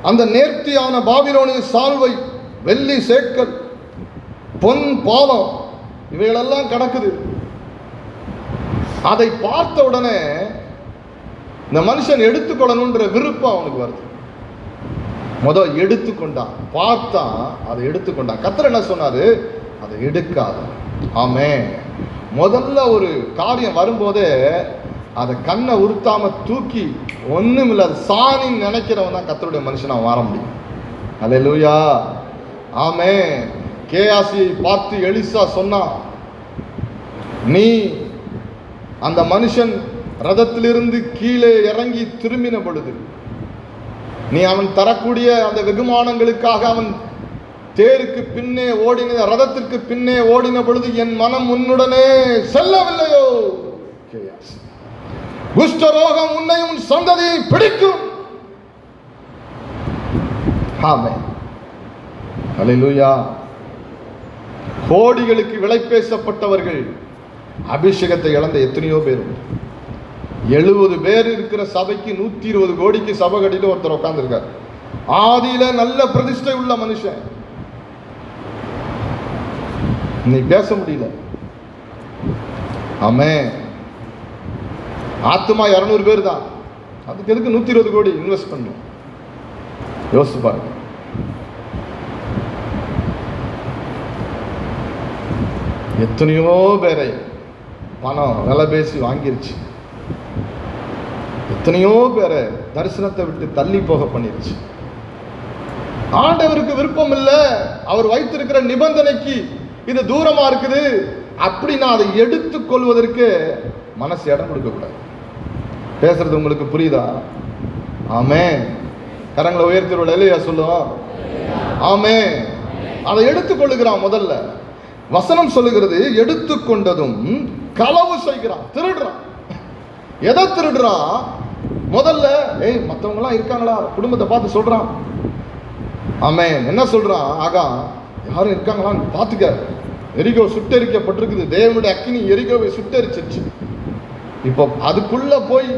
அந்த நேர்த்தியான பாபிலோனிய சால்வை, வெள்ளி சேக்கல், பொன் பாலம், இவைகளெல்லாம் கிடக்குது. அதை பார்த்த உடனே இந்த மனுஷன் எடுத்துக்கொள்ளணுன்ற விருப்பம் அவனுக்கு வருது. எடுத்துக்கொண்டான், பார்த்தான், அதை எடுத்துக்கொண்டான். கர்த்தர் என்ன சொன்னாரு? அதை எடுக்காத. ஆமென். முதல்ல ஒரு காரியம் வரும்போதே அதை கண்ணை உறுத்தாம தூக்கி ஒண்ணும் இல்லை சாணின்னு நினைக்கிறவன் தான் கர்த்தருடைய மனுஷனா மாற முடியும். அல்லேலூயா. ஆமென். கேயாசியை பார்த்து எலிசா சொன்னான், நீ அந்த மனுஷன் ரதத்திலிருந்து கீழே இறங்கி திரும்பின பொழுது, நீ அவன் தரக்கூடிய அந்த வெகுமானங்களுக்காக அவன் தேருக்கு பின்னே ஓடின, ரதத்திற்கு பின்னே ஓடின பொழுது என் மனம் உன்னுடனே செல்லவில்லையோ? குஷ்டரோகம் உன்னை உன் சந்ததியை பிடிக்கும். ஆமென். அல்லேலூயா. கோடிகளுக்கு விலை பேசப்பட்டவர்கள் அபிஷேகத்தை இழந்த எத்தனையோ பேர். 70 பேர் இருக்கிற சபைக்கு 120 கோடிக்கு சபை கட்டிட்டு ஒருத்தர் உட்கார்ந்துருக்கார். ஆதியில நல்ல பிரதிஷ்டை உள்ள மனுஷன், நீ பேச முடியல. ஆமென். ஆத்துமா 200 பேர் தான், அதுக்கு எதுக்கு 120 கோடி இன்வெஸ்ட் பண்ணும்? யோசிச்சு பாருங்க. எத்தனையோ பேரை பணம் விலை பேசி வாங்கிருச்சு. எத்தனையோ பேரை தரிசனத்தை விட்டு தள்ளி போக பண்ணிருச்சு. ஆண்டவருக்கு விருப்பம் இல்லை. அவர் வைத்திருக்கிற நிபந்தனைக்கு இது தூரமா இருக்குது அப்படின்னா அதை எடுத்துக் கொள்வதற்கு மனசு இடம் கொடுக்க கூடாது. பேசுறது உங்களுக்கு புரியுதா? ஆமென். கரங்களை உயர்த்திரோட இல்லையா சொல்லுவோம். ஆமென். அதை எடுத்துக்கொள்ளுகிறான். முதல்ல வசனம் சொல்லுகிறது, எடுத்துக்கொண்டதும் களவு செய்கிறான், திருடுறான். எதை திருடுறான்? முதல்ல மற்றவங்க எல்லாம் இருக்காங்களா குடும்பத்தை பார்த்து சொல்றான். ஆமென். என்ன சொல்றான்? ஆகா, யாரும் இருக்காங்களான்னு பார்த்துக்க. எரிகோ சுட்டெரிக்கப்பட்டிருக்குது, தேவனுடைய அக்கினி எரிகோவை சுட்டெரிச்சிருச்சு. இப்போ அதுக்குள்ள போய்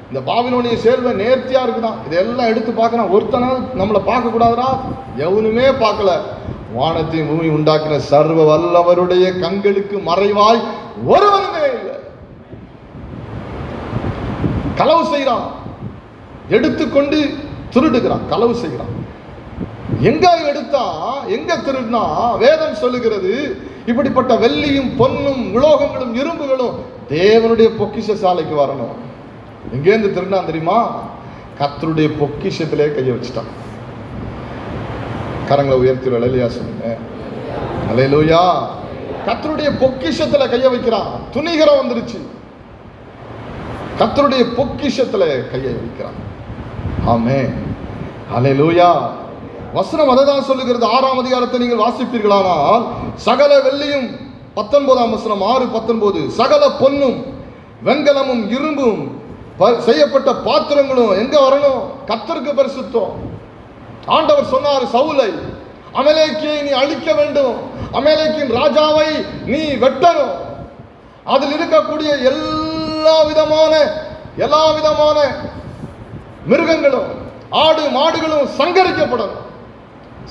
இந்த பாபிலோனிய சேர்வை நேர்த்தியா இருக்குதான், இதெல்லாம் எடுத்து பார்க்கறான். ஒருத்தனால் நம்மளை பார்க்க கூடாதுடா, எவனுமே பார்க்கல. வானத்தையும் பூமி உண்டாக்கின சர்வ வல்லவருடைய கண்களுக்கு மறைவாய் ஒருவனுமே இல்லை. களவு செய்கிறான், எடுத்துக்கொண்டு திருடுகிறான், களவு செய்கிறான். எங்க எடுத்தா எங்க திருடினா? வேதம் சொல்லுகிறது, இப்படிப்பட்ட வெள்ளியும் பொன்னும் உலோகங்களும் இரும்புகளும் தேவனுடைய பொக்கிஷ சாலைக்கு வரணும். எங்கேருந்து திருடினா தெரியுமா? கர்த்தருடைய பொக்கிஷத்திலே கையை வச்சுட்டான். கரங்களை உயர்த்தி அல்லேலூயா சொல்லுங்க. அல்லேலூயா. கர்த்தருடைய பொக்கிஷத்துல கைய வைக்கிறான். துணிகரம் வந்துருச்சு. கர்த்தருடைய பொக்கிஷத்துல கையை வைக்கிறான். ஆமென். அல்லேலூயா. வசனம் அததான் சொல்லுகிறது. 6ஆம் அதிகாரத்தை நீங்கள் வாசிப்பீர்களானால், சகல வெள்ளியும் 19ஆம் வசனம் 6:19, சகல பொன்னும் வெண்கலமும் இரும்பும் செய்யப்பட்ட பாத்திரங்களும் எங்க வரணும்? கர்த்தருக்கு பரிசுத்தம். ஆண்டவர் சொன்னார், சவுலை, அமலேக்கியை நீ அழிக்க வேண்டும், அமலேக்கின் ராஜாவை நீ வெட்டணும், அதில் இருக்கக்கூடிய எல்லா விதமான மிருகங்களும் ஆடு மாடுகளும் சங்கரிக்கப்படணும்.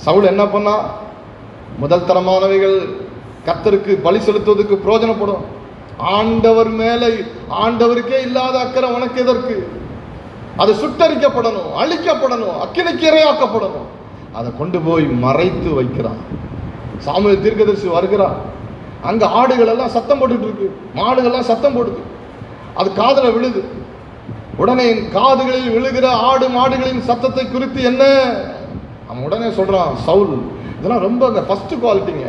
சவுல் என்ன பண்ணா? முதல் தரமானவைகள் கர்த்தருக்கு பலி செலுத்துவதற்கு பிரயோஜனப்படும். ஆண்டவர் மேலே ஆண்டவருக்கே இல்லாத அக்கறை உனக்கு எதற்கு? அது சுட்டரிக்கப்படணும், அழிக்கப்படணும், அக்கினிக்கு இரையாக்கப்படணும். அதை கொண்டு போய் மறைத்து வைக்கிறான். சாமுவேல் தீர்க்கதரிசி வருகிறான். அங்க ஆடுகள் எல்லாம் சத்தம் போட்டுட்டு இருக்கு, மாடுகள்லாம் சத்தம் போடுது. அது காதுல விழுது. உடனே என் காதுகளில் விழுகிற ஆடு மாடுகளின் சத்தத்தை குறித்து என்ன? அவன் உடனே சொல்றான், சவுல், இதெல்லாம் ரொம்ப ஃபர்ஸ்ட் குவாலிட்டிங்க.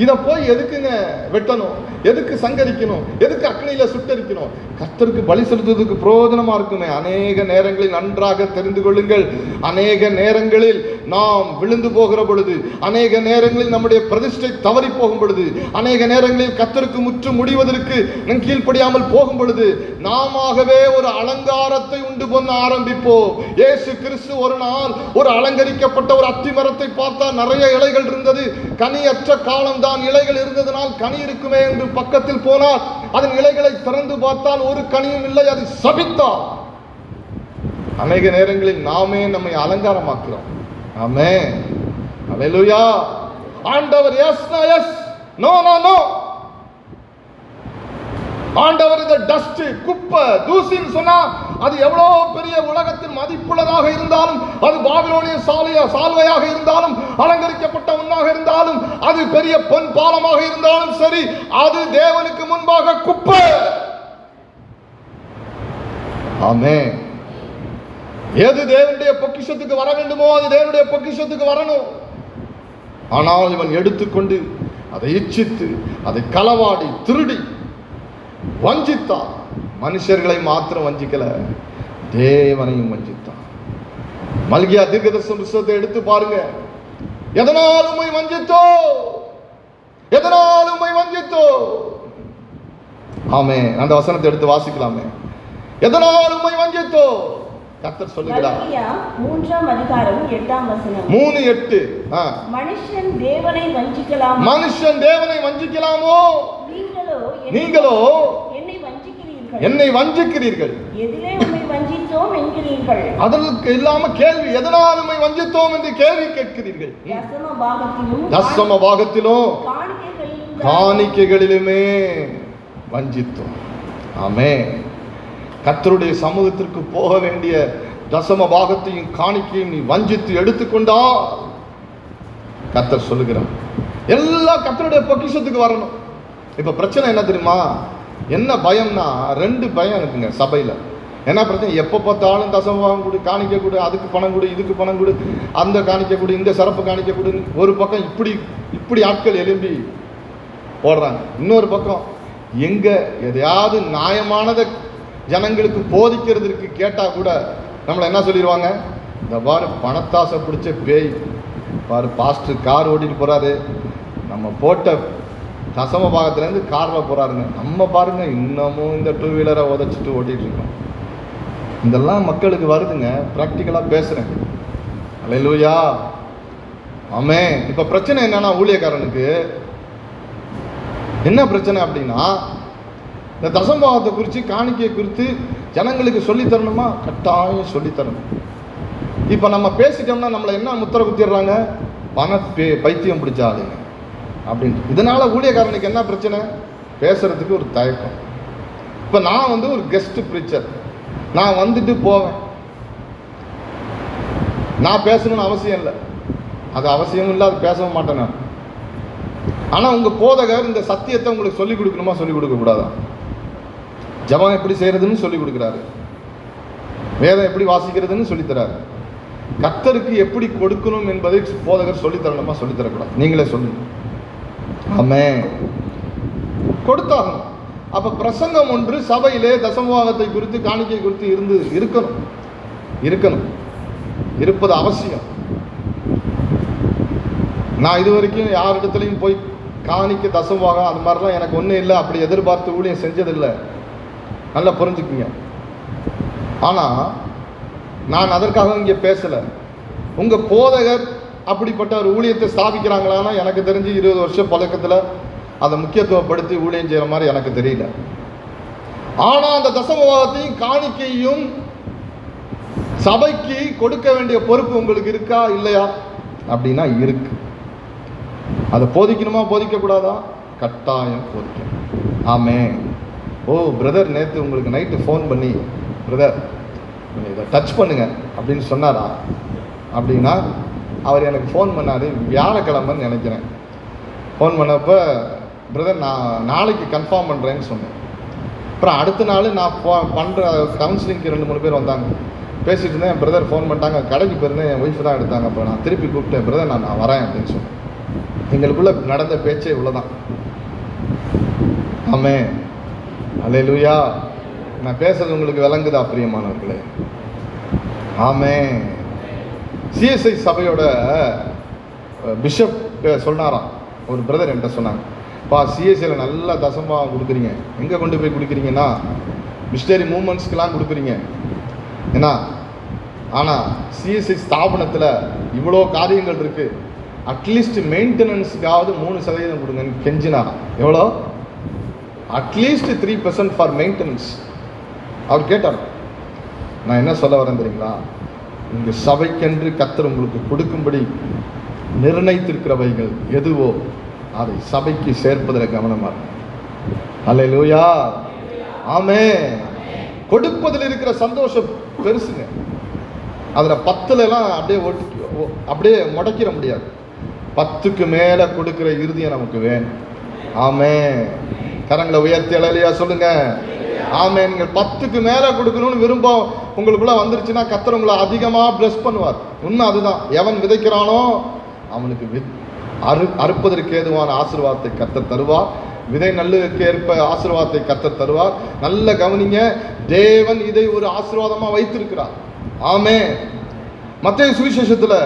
இதை போய் எதுக்குங்க வெட்டணும்? எதுக்கு சங்கரிக்கணும்? எதுக்கு அக்னியில சுட்டரிக்கணும்? கர்த்தருக்கு பலி செலுத்துவதற்கு பிரயோஜனமா இருக்குமே. அநேக நேரங்களில் நன்றாக தெரிந்து கொள்ளுங்கள், அநேக நேரங்களில் நாம் விழுந்து போகிற பொழுது, அநேக நேரங்களில் நம்முடைய பிரதிஷ்டை தவறி போகும் பொழுது, அநேக நேரங்களில் கர்த்தருக்கு முற்று முடிவதற்கு நம் கீழ்ப்படியாமல் போகும் பொழுது, நாமவே ஒரு அலங்காரத்தை உண்டு பண்ண ஆரம்பிப்போம். இயேசு கிறிஸ்து ஒரு நாள் ஒரு அலங்கரிக்கப்பட்ட ஒரு அத்தி மரத்தை பார்த்தா நிறைய இலைகள் இருந்தது. கனியற்ற காலம் தான், இலைகள் இருந்ததனால் கனி இருக்குமே என்று பக்கத்தில் போனார். அதன் இலைகளை திறந்து பார்த்தால் ஒரு கனியும் இல்லை, அதை சபித்தார். அநேக நேரங்களில் நாமே நம்மை அலங்காரமாக்குறோம். ஆமென். அல்லேலூயா. ஆண்டவர் yes yes, no no no. ஆண்டவர் இந்த டஸ்ட், குப்பை, தூசின்னு சொன்னா அது எவ்வளவு பெரிய உலகத்தின் மதிப்புள்ளதாக இருந்தாலும், அது பாபிலோனிய சால்வையாக இருந்தாலும், அலங்கரிக்கப்பட்ட ஒன்றாக இருந்தாலும், அது பெரிய பொன் பாலமாக இருந்தாலும் சரி, அது தேவனுக்கு முன்பாக குப்பை. ஆமென். எது தேவனுடைய பொக்கிஷத்துக்கு வர வேண்டுமோ அது தேவனுடைய பொக்கிஷத்துக்கு வரணும். ஆனால் இவன் எடுத்துக்கொண்டு அதை இச்சித்து, அதை களவாடி, திருடி வஞ்சித்தான். மனுஷர்களை மாத்திரம் வஞ்சிக்கல, தேவனையும் வஞ்சித்தான். மல்கியா தீர்க்கதரிசன புத்தகத்தை எடுத்து பாருங்க. எதனால் உம்மை வஞ்சித்தோ? எதனால் உம்மை வஞ்சித்தோ? ஆமே, அந்த வசனத்தை எடுத்து வாசிக்கலாமே. எதனால் உம்மை வஞ்சித்தோ? கர்த்தர் சொல்லுகிறார். 3ஆம் அதிகாரம் 8ஆம் வசனம். 3:8. மனுஷன் தேவனை வஞ்சிக்கலாமோ? மனுஷன் தேவனை வஞ்சிக்கலாமோ? நீங்களோ என்னை வஞ்சிக்கிறீர்கள். எதிலே உம்மை வஞ்சித்தோம் என்கிறீர்கள். அதற்கு இல்லாம கேள்வி, எதனால் உம்மை வஞ்சித்தோம் என்று கேள்வி கேட்கிறீர்கள். தசம பாகத்திலும் காணிக்கைகளிலுமே வஞ்சித்தோம். ஆமென். கர்த்தருடைய சமூகத்திற்கு போக வேண்டிய தசம பாகத்தையும் காணிக்கையும் நீ வஞ்சித்து எடுத்துக்கொண்டா, கர்த்தர் சொல்லுகிறார், எல்லாம் கர்த்தருடைய பொக்கிஷத்துக்கு வரணும். இப்ப பிரச்சனை என்ன தெரியுமா? என்ன பயம்னா, 2 பயம் இருக்குங்க சபையில. என்ன பிரச்சனை? எப்போ பார்த்தாலும் தசம பாகம் கொடு, காணிக்க கொடு, அதுக்கு பணம் கொடு, இதுக்கு பணம் கொடு, அந்த காணிக்க கொடு, இந்த சிறப்பு காணிக்க கொடு. ஒரு பக்கம் இப்படி ஆட்கள் எழும்பி போடுறாங்க. இன்னொரு பக்கம் எங்க எதையாவது நியாயமானதை ஜனங்களுக்கு போதிக்கிறதுக்கு கேட்டா கூட நம்மளை என்ன சொல்லிடுவாங்க? இந்த பாரு பணத்தாசை பிடிச்ச பேய் பாரு, பாஸ்டர் கார் ஓட்டிட்டு போறாரு, நம்ம போட்ட தசம பாகத்திலேருந்து காரில் போறாருங்க, நம்ம பாருங்க இன்னமும் இந்த 2 வீலரை உதச்சிட்டு ஓட்டிட்டு இருக்கோம். இதெல்லாம் மக்களுக்கு வருதுங்க. ப்ராக்டிக்கலாக பேசுறேன். அல்லேலூயா. ஆமென். இப்போ பிரச்சனை என்னன்னா, ஊழியக்காரனுக்கு என்ன பிரச்சனை அப்படின்னா, இந்த தசம்பாவத்தை குறித்து, காணிக்கையை குறித்து ஜனங்களுக்கு சொல்லித்தரணுமா? கட்டாயம் சொல்லித்தரணும். இப்போ நம்ம பேசிட்டோம்னா நம்மளை என்ன முத்திர குத்திடுறாங்க? பைத்தியம் பிடிச்ச ஆளுங்க அப்படின்ட்டு. இதனால ஊழியக்காரனுக்கு என்ன பிரச்சனை? பேசுறதுக்கு ஒரு தயக்கம். இப்போ நான் ஒரு கெஸ்ட் ப்ரீச்சர், நான் வந்துட்டு போவேன், நான் பேசணும்னு அவசியம் இல்லை, அது அவசியம் இல்லை, அது பேசவும் மாட்டேன் நான். ஆனால் உங்கள் போதகர் இந்த சத்தியத்தை உங்களுக்கு சொல்லிக் கொடுக்கணுமா? சொல்லிக் கொடுக்கக்கூடாதா? ஜெபம் எப்படி செய்கிறதுன்னு சொல்லிக் கொடுக்குறாரு, வேதம் எப்படி வாசிக்கிறதுன்னு சொல்லித்தராரு. கர்த்தருக்கு எப்படி கொடுக்கணும் என்பதை போதகர் சொல்லித்தரணுமா, சொல்லித்தரக்கூடாது? நீங்களே சொல்லுங்க. ஆமென். கொடுத்தாகணும். அப்ப பிரசங்கம் ஒன்று சபையிலே தசமபாகத்தை குறித்து, காணிக்கை குறித்து இருக்கணும், இருப்பது அவசியம். நான் இதுவரைக்கும் யாரிடத்துலையும் போய் காணிக்க, தசமபாகம் அது மாதிரிலாம் எனக்கு ஒன்றும் இல்லை, அப்படி எதிர்பார்த்து ஊழியம் செஞ்சதில்லை. நல்லா புரிஞ்சுக்குங்க. ஆனால் நான் அதற்காக இங்கே பேசலை. உங்கள் போதகர் அப்படிப்பட்ட ஒரு ஊழியத்தை ஸ்தாபிக்கிறாங்களான்னா எனக்கு தெரிஞ்சு 20 வருஷம் பழக்கத்தில் அதை முக்கியத்துவப்படுத்தி ஊழியம் செய்கிற மாதிரி எனக்கு தெரியல. ஆனால் அந்த தசமபாகத்தையும் காணிக்கையும் சபைக்கு கொடுக்க வேண்டிய பொறுப்பு உங்களுக்கு இருக்கா இல்லையா அப்படின்னா இருக்கு. அதை போதிக்கணுமா, போதிக்கக்கூடாதா? கட்டாயம் போதிக்கணும். ஆமென். ஓ பிரதர், நேற்று உங்களுக்கு நைட்டு ஃபோன் பண்ணி பிரதர் இதை டச் பண்ணுங்க அப்படின்னு சொன்னாரா அப்படின்னா, அவர் எனக்கு ஃபோன் பண்ணார் வியாழக்கிழமைன்னு நினைக்கிறேன். ஃபோன் பண்ணப்போ பிரதர் நான் நாளைக்கு கன்ஃபார்ம் பண்ணுறேன்னு சொன்னேன். அப்புறம் அடுத்த நாள் நான் பண்ணுற கவுன்சிலிங்க்கு 2-3 பேர் வந்தாங்க. பேசிகிட்டு இருந்தேன். என் பிரதர் ஃபோன் பண்ணிட்டாங்க, கடைக்கு போயிருந்தேன், என் ஒய்ஃப் தான் எடுத்தாங்க. அப்போ நான் திருப்பி கூப்பிட்டேன், பிரதர் நான் வரேன் அப்படின்னு சொன்னேன். எங்களுக்குள்ளே நடந்த பேச்சே இவ்வளோதான். ஆமென். அல்லேலூயா. நான் பேசுறது உங்களுக்கு விளங்குதா பிரியமானவர்களே? ஆமென். சிஎஸ்ஐ சபையோட பிஷப் சொன்னாராம், ஒரு பிரதர் என்கிட்ட சொன்னாங்க, பா சிஎஸ்ஐயில் நல்லா தசமபாகம் கொடுக்குறீங்க, எங்கே கொண்டு போய் கொடுக்குறீங்கன்னா மிஷனரி மூமெண்ட்ஸ்க்கெலாம் கொடுக்குறீங்க ஏன்னா, ஆனால் சிஎஸ்ஐ ஸ்தாபனத்தில் இவ்வளோ காரியங்கள் இருக்குது, அட்லீஸ்ட் மெயின்டெனன்ஸுக்காவது 3% கொடுங்கன்னு கெஞ்சினாராம். எவ்வளோ? At least 3% for maintenance. அவர் கேட்டார். நான் என்ன சொல்ல வரேன் தெரியுங்களா? உங்கள் சபைக்கென்று கர்த்தர் உங்களுக்கு கொடுக்கும்படி நிர்ணயித்திருக்கிறவைகள் எதுவோ அதை சபைக்கு சேர்ப்பதில் கவனமாக இருக்கும். அல்லேலூயா. ஆமென். கொடுப்பதில் இருக்கிற சந்தோஷம் பெருசுங்க. அதில் 10லலாம் அப்படியே முடக்கிற முடியாது. 10க்கு மேலே கொடுக்குற இறுதியம் நமக்கு வேணும். ஆமென். கரங்களை உயர்த்தி அல்லேலூயா சொல்லுங்க. ஆமென். நீங்கள் 10க்கு மேலே கொடுக்கணும்னு விருப்பம் உங்களுக்குள்ள வந்துருச்சுன்னா கர்த்தர் உங்களை அதிகமாக பிளஸ் பண்ணுவார். உண்மை அதுதான். எவன் விதைக்கிறானோ அவனுக்கு அறுப்பதற்கு ஏதுவான ஆசீர்வாதத்தை கர்த்தர் தருவார். விதை நல்லுக்கு ஏற்ப ஆசீர்வாதத்தை கர்த்தர் தருவார். நல்ல கவனிங்க, தேவன் இதை ஒரு ஆசீர்வாதமாக வைத்திருக்கிறார். ஆமென். மத்தேயு சுவிசேஷத்தில்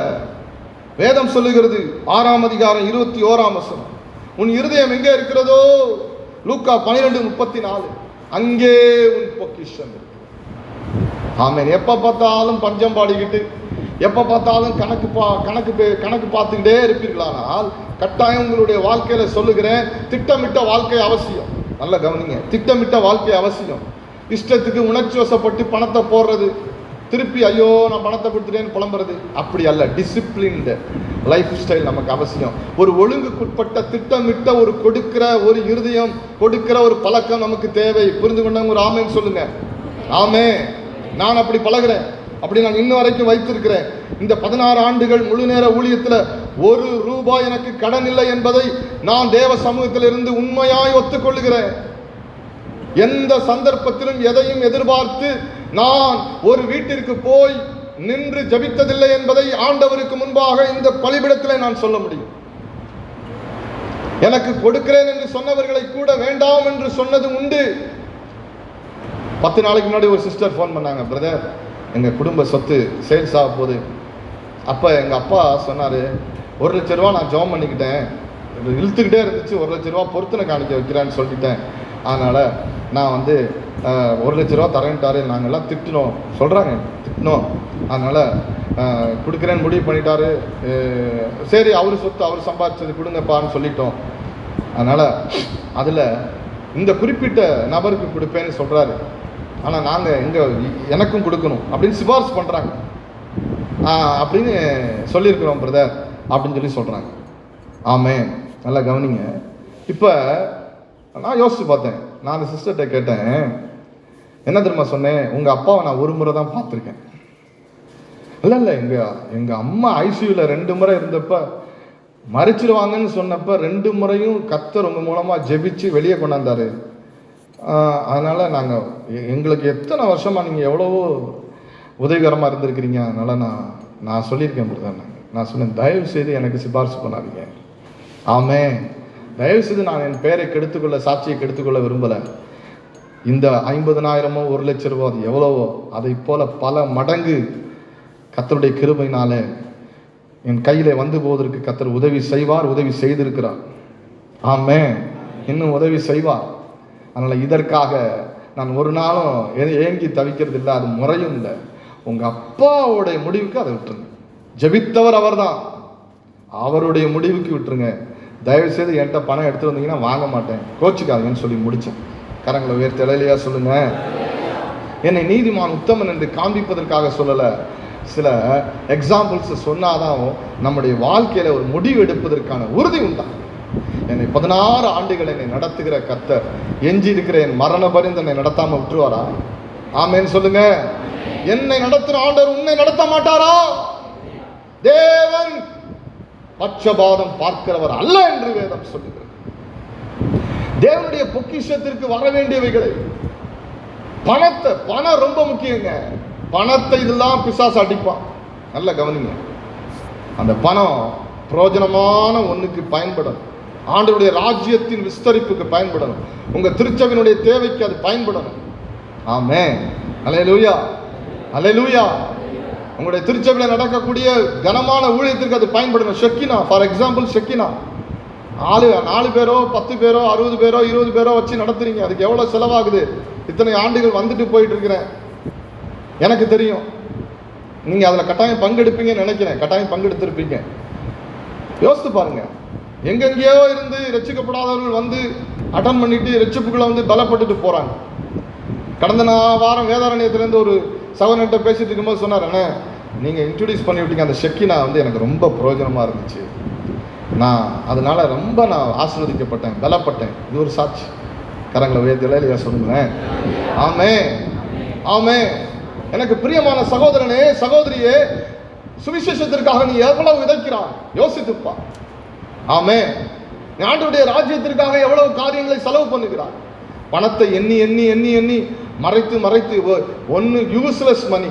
வேதம் சொல்லுகிறது 6ஆம் அதிகாரம் 21ஆம் வசனம், உன் இருதயம் எங்கே இருக்கிறதோ, லூக்கா 12:34, அங்கே உன் பொக்கிஷம் இருக்கு. ஆமென். எப்போ பார்த்தாலும் பஞ்சம் பாடிக்கிட்டு, எப்போ பார்த்தாலும் கணக்கு பார்த்துக்கிட்டே இருப்பீர்களானால் கட்டாயம் உங்களுடைய வாழ்க்கையில் சொல்லுகிறேன், திட்டமிட்ட வாழ்க்கை அவசியம். நல்ல கவனிங்க, திட்டமிட்ட வாழ்க்கை அவசியம். இஷ்டத்துக்கு உணர்ச்சி வசப்பட்டு பணத்தை போடுறது, திருப்பி ஐயோ நான் பணத்தை கொடுத்துட்டேன்னு புலம்புறது, அப்படி அல்ல. டிசிப்ளின்டு லைஃப் ஸ்டைல் நமக்கு அவசியம். ஒரு ஒழுங்குக்குட்பட்ட திட்டமிட்ட ஒரு கொடுக்கிற ஒரு இருதயம், கொடுக்கிற ஒரு பழக்கம் நமக்கு தேவை. புரிந்து கொண்டவங்க ஒரு ஆமேன்னு சொல்லுங்க. ஆமே. நான் அப்படி பழகிறேன், அப்படி நான் இன்ன வரைக்கும் வைத்திருக்கிறேன். இந்த 16 ஆண்டுகள் முழு நேர ஊழியத்தில் ₹1 எனக்கு கடன் இல்லை என்பதை நான் தேவ சமூகத்தில் இருந்து உண்மையாய் ஒத்துக்கொள்ளுகிறேன். எந்த சந்தர்ப்பத்திலும் எதையும் எதிர்பார்த்து நான் ஒரு வீட்டிற்கு போய் நின்று ஜபித்ததில்லை என்பதை ஆண்டவருக்கு முன்பாக இந்த பலிபிடத்தில் நான் சொல்ல முடியும். எனக்கு கொடுக்கிறேன் என்று சொன்னவர்களை கூட வேண்டாம் என்று சொன்னது உண்டு. 10 நாளைக்கு முன்னாடி ஒரு சிஸ்டர் ஃபோன் பண்ணாங்க, பிரதர் எங்கள் குடும்ப சொத்து சேல்ஸ் ஆக போகுது. அப்போ எங்கள் அப்பா சொன்னார், ₹1,00,000 நான் ஜாம் பண்ணிக்கிட்டேன், இழுத்துக்கிட்டே இருந்துச்சு, ₹1,00,000 பொருத்தனை காணிக்க வைக்கிறேன்னு சொல்லிட்டேன். அதனால் நான் ₹1,00,000 தரேன்ட்டாரு. நாங்கள்லாம் திட்டினோம், சொல்கிறாங்க திட்டினோம். அதனால் கொடுக்குறேன்னு முடிவு பண்ணிட்டாரு. சரி, அவர் சொத்து அவர் சம்பாதிச்சது கொடுங்கப்பான்னு சொல்லிட்டோம். அதனால் அதில் இந்த குறிப்பிட்ட நபருக்கு கொடுப்பேன்னு சொல்கிறாரு. ஆனால் நாங்கள் எனக்கும் கொடுக்கணும் அப்படின்னு சிபாரிசு பண்ணுறாங்க அப்படின்னு சொல்லியிருக்கிறோம் பிரதர் அப்படின்னு சொல்லி சொல்கிறாங்க. ஆமென். நல்லா கவனிங்க. இப்போ நான் யோசிச்சு பார்த்தேன். நான் அந்த சிஸ்டர்கிட்ட கேட்டேன், என்ன தெரியுமா சொன்னேன், உங்கள் அப்பாவை நான் ஒரு முறை தான் பார்த்துருக்கேன். இல்லை எங்கள் அம்மா ஐசியூவில் 2 முறை இருந்தப்ப மறிச்சிடுவாங்கன்னு சொன்னப்போ 2 முறையும் கர்த்தர் உங்கள் மூலமாக ஜெபிச்சு வெளியே கொண்டாந்தார். அதனால் எங்களுக்கு எத்தனை வருஷமாக நீங்கள் எவ்வளவோ உதவிகரமாக இருந்திருக்கிறீங்க. அதனால் நான் நான் சொல்லியிருக்கேன் பிரதர், நான் சொன்னேன் தயவு செய்து எனக்கு சிபாரிசு பண்ணாதீங்க. ஆமே, தயவு செய்து நான் என் பெயரை கெடுத்துக்கொள்ள, சாட்சியை கெடுத்துக்கொள்ள விரும்பலை. இந்த 50,000 1 லட்சம் ரூபா அது எவ்வளவோ அதை போல பல மடங்கு கர்த்தருடைய கிருபையினால என் கையிலே வந்து போவதற்கு கர்த்தர் உதவி செய்வார், உதவி செய்திருக்கிறார். ஆமே, இன்னும் உதவி செய்வார். அதனால் இதற்காக நான் ஒரு நாளும் ஏங்கி தவிக்கிறது இல்லை, அது முறையும் இல்லை. உங்கள் அப்பாவுடைய முடிவுக்கு அதை விட்டுருங்க. ஜெபித்தவர் அவர் தான், அவருடைய முடிவுக்கு விட்டுருங்க. தயவுசெய்து என்கிட்ட பணம் எடுத்துகிட்டு வந்தீங்கன்னா வாங்க மாட்டேன், கோச்சிக்காதீங்கன்னு சொல்லி முடித்தேன். கரங்களை உயர்த்தி இடையிலையா சொல்லுங்க. என்னை நீதிமான் உத்தமன் என்று காண்பிப்பதற்காக சொல்லலை, சில எக்ஸாம்பிள்ஸ் சொன்னாதான் நம்முடைய வாழ்க்கையில ஒரு முடிவு எடுப்பதற்கான உறுதி உண்டா. என்னை 16 ஆண்டுகள் என்னை நடத்துகிற கர்த்தர் எஞ்சி இருக்கிற என் மரண பரிந்து என்னை நடத்தாம விட்டுருவாரா? ஆமேன்னு சொல்லுங்க. என்னை நடத்துகிற ஆண்டவர் உன்னை நடத்த மாட்டாரா? தேவன் பட்சபாதம் பார்க்கிறவர் அல்ல என்று வேதம் சொல்லுகிறது. தேவனுடைய பொக்கிஷத்திற்கு வர வேண்டியவைகளை, பணம் ரொம்ப முக்கியங்க. பணத்தை இதெல்லாம் பிசாசு அடிப்பான். நல்ல கவனிங்க. அந்த பணம் பிரயோஜனமான ஒண்ணுக்கு பயன்படணும். ஆண்டவருடைய ராஜ்யத்தின் விஸ்தரிப்புக்கு பயன்படணும். உங்க திருச்சபையினுடைய தேவைக்கு அது பயன்படணும். ஆமென், அல்லேலூயா, அல்லேலூயா. உங்களுடைய திருச்சபையில் நடக்கக்கூடிய கனமான ஊழியத்திற்கு அது பயன்படணும். ஷெக்கினா, ஃபார் எக்ஸாம்பிள், ஷெக்கினா 4 பேரோ 10 பேரோ 60 பேரோ 20 பேரோ வச்சு நடத்துறீங்க. அதுக்கு எவ்வளோ செலவாகுது? இத்தனை ஆண்டுகள் வந்துட்டு போயிட்டு இருக்கிறேன், எனக்கு தெரியும். நீங்கள் அதில் கட்டாயம் பங்கெடுப்பீங்கன்னு நினைக்கிறேன். கட்டாயம் பங்கெடுத்திருப்பீங்க. யோசித்து பாருங்க. எங்கெங்கேயோ இருந்து ரட்சிக்கப்படாதவர்கள் வந்து அட்டன் பண்ணிட்டு ரட்சிப்புகளை வந்து பலப்பட்டுட்டு போகிறாங்க. கடந்த வாரம் வேதாரண்யத்திலேருந்து ஒரு சகோதரன்கிட்ட பேசிட்டு இருக்கும்போது சொன்னார், அண்ணே நீங்கள் இன்ட்ரடியூஸ் பண்ணி விட்டீங்க அந்த ஷெக்கினா வந்து எனக்கு ரொம்ப பிரயோஜனமாக இருந்துச்சு, நான் அதனால ரொம்ப ஆசீர்வதிக்கப்பட்டேன், பலப்பட்டேன். இது ஒரு சாட்சி. கரங்களை உயர்த்தல இல்லையா சொல்லுங்களேன். ஆமே, ஆமே. எனக்கு பிரியமான சகோதரனே, சகோதரியே, சுவிசேஷத்திற்காக நீ எவ்வளவு விதைக்கிறாய் யோசித்துப்பா. ஆமே, ஆண்டவருடைய ராஜ்யத்திற்காக எவ்வளவு காரியங்களை செலவு பண்ணுகிறாய். பணத்தை எண்ணி எண்ணி எண்ணி எண்ணி மறைத்து மறைத்து ஒன்று யூஸ்லெஸ் மணி.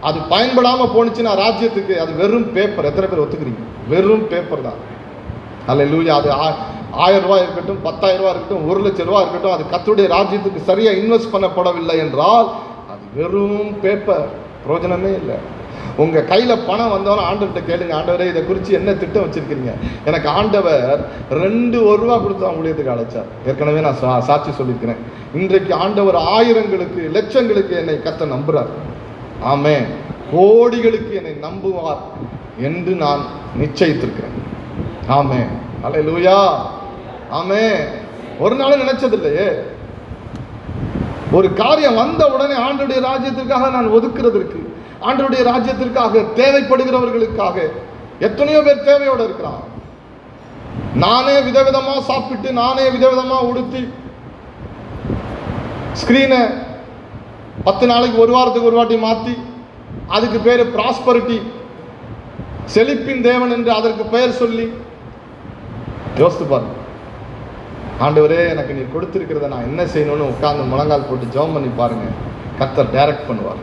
அது பயன்படாமல் போனுச்சுன்னா ராஜ்யத்துக்கு அது வெறும் பேப்பர். எத்தனை பேர் ஒத்துக்கிறீங்க? வெறும் பேப்பர் தான். அல்லேலூயா. அது 1000 ரூபாய் இருக்கட்டும், 10,000 ரூபாய் இருக்கட்டும், 1 லட்சம் ரூபாய் இருக்கட்டும், அது கர்த்தருடைய ராஜ்யத்துக்கு சரியா இன்வெஸ்ட் பண்ணப்படவில்லை என்றால் அது வெறும் பேப்பர், பிரயோஜனமே இல்லை. உங்க கையில பணம் வந்தவன ஆண்டவர்கிட்ட கேளுங்க, ஆண்டவரே இதை குறித்து என்ன திட்டம் வச்சிருக்கீங்க? எனக்கு ஆண்டவர் 2 1 ரூபா கொடுத்து ஊழியத்துக்கு அழைச்சார். ஏற்கனவே நான் சாட்சி சொல்லியிருக்கிறேன். இன்றைக்கு ஆண்டவர் ஆயிரங்களுக்கு லட்சங்களுக்கு என்னை கர்த்தர் நம்புறார். ஆமே, கோடிகளுக்கு என்னை நம்புவார் என்று நான் நிச்சயித்திருக்கிறேன். ஆமே, அல்லேலூயா. ஆமே. ஒரு நாள் நினைச்சதில்லையே. ஒரு காரியம் வந்த உடனே ஆண்டவருடைய ராஜ்யத்திற்காக நான் ஒதுக்குறதற்கு, ஆண்டவருடைய ராஜ்யத்திற்காக தேவைப்படுகிறவர்களுக்காக எத்தனையோ பேர் தேவையோடு இருக்கிறான். நானே விதவிதமா சாப்பிட்டு, நானே விதவிதமா உடுத்தி, ஸ்கிரீனை 10 நாளைக்கு 1 வாரத்துக்கு ஒரு வாட்டி மாற்றி, அதுக்கு பேர் ப்ராஸ்பரிட்டி, செழிப்பின் தேவன் என்று அதற்கு பெயர் சொல்லி, யோசித்து பாருங்க. ஆண்டவரே எனக்கு நீ கொடுத்திருக்கிறத நான் என்ன செய்யணும்னு உட்கார்ந்து முழங்கால் போட்டு ஜெபம் பண்ணி பாருங்க, கர்த்தர் டைரக்ட் பண்ணுவார்.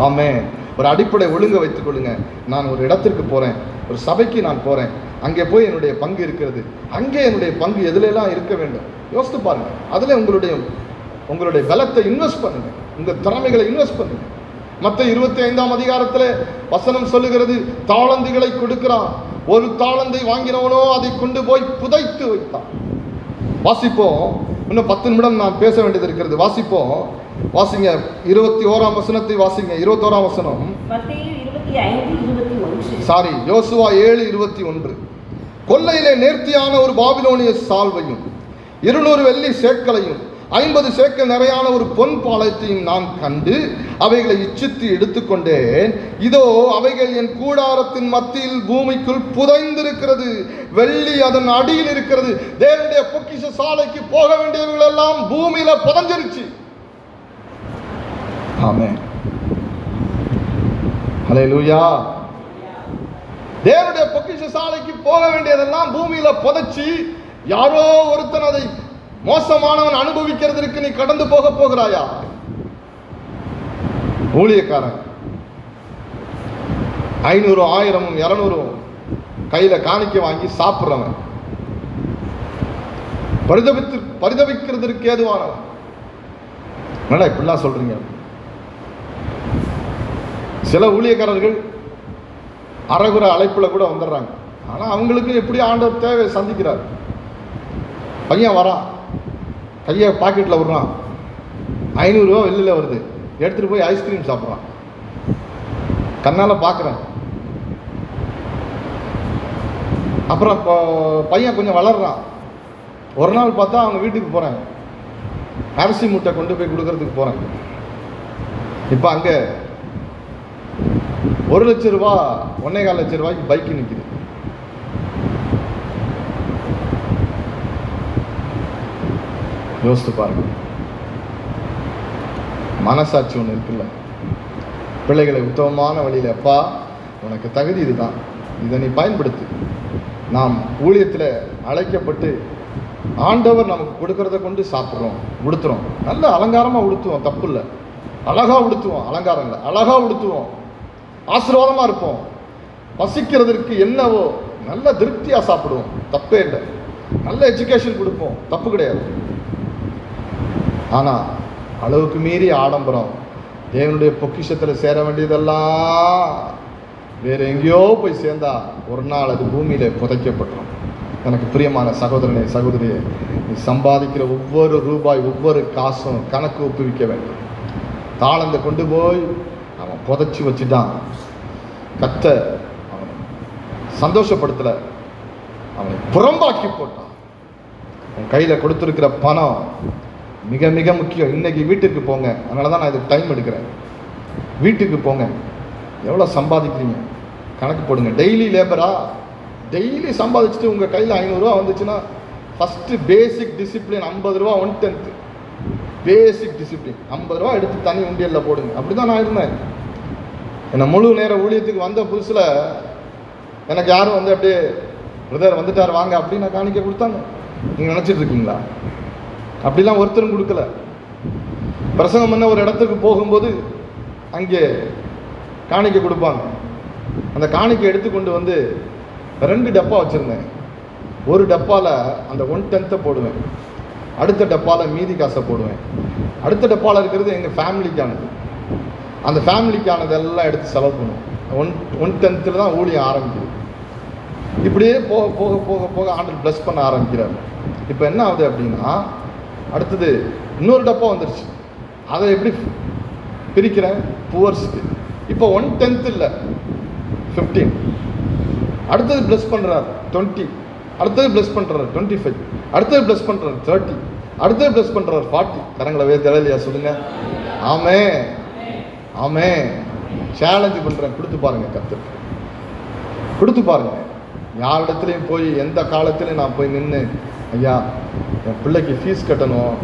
ஆமே. ஒரு அடிப்படை ஒழுங்க வைத்துக் கொள்ளுங்க. நான் ஒரு இடத்திற்கு போறேன், ஒரு சபைக்கு நான் போறேன், அங்கே போய் என்னுடைய பங்கு இருக்கிறது, அங்கே என்னுடைய பங்கு எதுலெல்லாம் இருக்க வேண்டும் யோசித்து பாருங்க. அதுல உங்களுடைய பலத்தை இன்வெஸ்ட் பண்ணுங்க, உங்க திறமைகளை இன்வெஸ்ட் பண்ணுங்க. மத்தேயு 25ஆம் அதிகாரத்தில் வசனம் சொல்லுகிறது, தாளந்துகளை கொடுக்கிறான், 1 தாளந்தை வாங்கினவனோ அதை கொண்டு போய் புதைத்து வைத்தான். வாசிப்போம். இன்னும் 10 நிமிடம் நான் பேச வேண்டியது இருக்கிறது. வாசிப்போம். வாசிங்க 21ஆம் வசனத்தை வாசிங்க. 21ஆம் வசனம். மத்தேயு 25:21. சாரி, யோசுவா 7:21. கொல்லையிலே நேர்த்தியான ஒரு பாபிலோனிய சால்வையும் 200 வெள்ளி சேக்கலையும் 50 சேக்கல் நிறையான ஒரு பொன் பாலத்தையும் நான் கண்டு அவைகளை இச்சித்து எடுத்துக்கொண்டேன். இதோ அவைகள் என் கூடாரத்தின் மத்தியில் பூமிக்குள் புதைந்திருக்கிறது, வெள்ளி அதன் அடியில் இருக்கிறது. தேவனுடைய பொக்கிஷ சாலைக்கு போக வேண்டியவர்கள் எல்லாம் பூமியில புதைஞ்சிருச்சு. ஆமென், ஹல்லேலூயா. தேவனுடைய பொக்கிஷ சாலைக்கு போக வேண்டியதெல்லாம் பூமியில புதைச்சி, யாரோ ஒருத்தன் அதை மோசமானவன் அனுபவிக்கிறதுக்கு நீ கடந்து போக போகிறாயா? ஊழியக்காரன் 500 1000 200 கையில காணிக்க வாங்கி சாப்பிட்றவன், பரிதபிக்கிறதுக்கு ஏதுவானவன். என்னடா இப்படிலாம் சொல்றீங்க? சில ஊழியக்காரர்கள் அறகுற அழைப்புல கூட வந்துடுறாங்க. ஆனா அவங்களுக்கு எப்படி ஆண்டவர் தேவை சந்திக்கிறார். பையன் வரான், கையை பாக்கெட்டில் விடுறான், 500 ரூபா வெளியில் வருது, எடுத்துகிட்டு போய் ஐஸ்கிரீம் சாப்பிட்றான். கண்ணால் பார்க்குறேன். அப்புறம் பையன் கொஞ்சம் வளர்றான். ஒரு நாள் பார்த்தா அவங்க வீட்டுக்கு போகிறேன், அரிசி மூட்டை கொண்டு போய் கொடுக்கறதுக்கு போகிறேன். இப்போ அங்கே 1 லட்சம் ரூபா 1.25 லட்சம் ரூபாய்க்கு பைக்கு நிற்குது. யோசித்து பாருங்க. மனசாட்சி ஒன்று இருக்குல்ல. பிள்ளைகளை உத்தமமான வழியில், அப்பா உனக்கு தகுதி இதுதான், இதை நீ பயன்படுத்து. நாம் ஊழியத்தில் அழைக்கப்பட்டு ஆண்டவர் நமக்கு கொடுக்கறத கொண்டு சாப்பிட்றோம், உடுத்துறோம். நல்ல அலங்காரமாக உடுத்துவோம், தப்பு இல்லை. அழகாக உடுத்துவோம், அலங்காரம் இல்லை, அழகாக உடுத்துவோம், ஆசீர்வாதமாக இருப்போம். பசிக்கிறதுக்கு என்னவோ நல்ல திருப்தியாக சாப்பிடுவோம், தப்பே இல்லை. நல்ல எஜுகேஷன் கொடுப்போம், தப்பு கிடையாது. ஆனால் அளவுக்கு மீறி ஆடம்பரம், தேவனுடைய பொக்கிஷத்தில் சேர வேண்டியதெல்லாம் வேறு எங்கேயோ போய் சேர்ந்தா ஒரு நாள் அது பூமியில் புதைக்கப்பட்டுரும். எனக்கு பிரியமான சகோதரனே சகோதரியே, நீ சம்பாதிக்கிற ஒவ்வொரு ரூபாய் ஒவ்வொரு காசும் கணக்கு ஒப்புவிக்க வேண்டும். தாளந்தை கொண்டு போய் அவன் புதைச்சி வச்சுட்டான். கத்த அவனை சந்தோஷப்படுத்தலை, அவனை புறம்பாக்கி போட்டான். அவன் கையில் கொடுத்துருக்கிற பணம் மிக மிக முக்கியம். இன்னைக்கு வீட்டுக்கு போங்க, அதனால தான் நான் இதுக்கு டைம் எடுக்கிறேன். வீட்டுக்கு போங்க, எவ்வளோ சம்பாதிக்கிறீங்க கணக்கு போடுங்க. டெய்லி லேபரா, டெய்லி சம்பாதிச்சுட்டு உங்கள் கையில் 500 ரூபா வந்துச்சுன்னா ஃபஸ்ட்டு பேசிக் டிசிப்ளின் 50 ரூபா 1/10 பேசிக் டிசிப்ளின் 50 ரூபா எடுத்து தனி உண்டியலில் போடுங்க. அப்படி தான் நான் இருந்தேன். என்னை முழு நேர ஊழியத்துக்கு வந்த புதுசில் எனக்கு யாரும் வந்து அப்படியே பிரதர் வந்துட்டார் வாங்க அப்படின்னு நான் காணிக்க கொடுத்தாங்க. நீங்கள் நினச்சிட்டு இருக்கீங்களா? அப்படிலாம் ஒருத்தரும் கொடுக்கல. பிரசங்கம் பண்ண ஒரு இடத்துக்கு போகும்போது அங்கே காணிக்கை கொடுப்பாங்க. அந்த காணிக்கை எடுத்து கொண்டு வந்து 2 டப்பா வச்சுருந்தேன். ஒரு டப்பாவில் அந்த 1/10 போடுவேன், அடுத்த டப்பாவில் மீதி காசை போடுவேன். அடுத்த டப்பாவில் இருக்கிறது எங்கள் ஃபேமிலிக்கானது. அந்த ஃபேமிலிக்கானதெல்லாம் எடுத்து செலவு பண்ணுவோம். 1/10 தான் ஊழியம் ஆரம்பிக்குது. இப்படியே போக போக போக போக ஆண்டவர் ப்ளஸ் பண்ண ஆரம்பிக்கிறார். இப்போ என்ன ஆகுது அப்படின்னா, அடுத்தது இன்னொரு டப்பா வந்துருச்சு. அதை எப்படி பிரிக்கிறேன்? புவர்ஸ்க்கு. இப்போ 1/10 இல்லை 15, அடுத்தது ப்ளஸ் பண்ணுறாரு 20, அடுத்தது ப்ளஸ் பண்ணுறாரு 25, அடுத்தது ப்ளஸ் பண்ணுறாரு 30, அடுத்தது ப்ளஸ் பண்ணுறாரு 40. கரங்களை தெரியலையா சொல்லுங்க? ஆமே ஆமே. சேலஞ்சு பண்ணுறேன், கொடுத்து பாருங்கள். கர்த்தர் கொடுத்து பாருங்கள். யாரிடத்துலையும் போய் எந்த காலத்துலையும் நான் போய் நின்று, ஐயா என் பிள்ளைக்கு ஃபீஸ் கட்டணும்,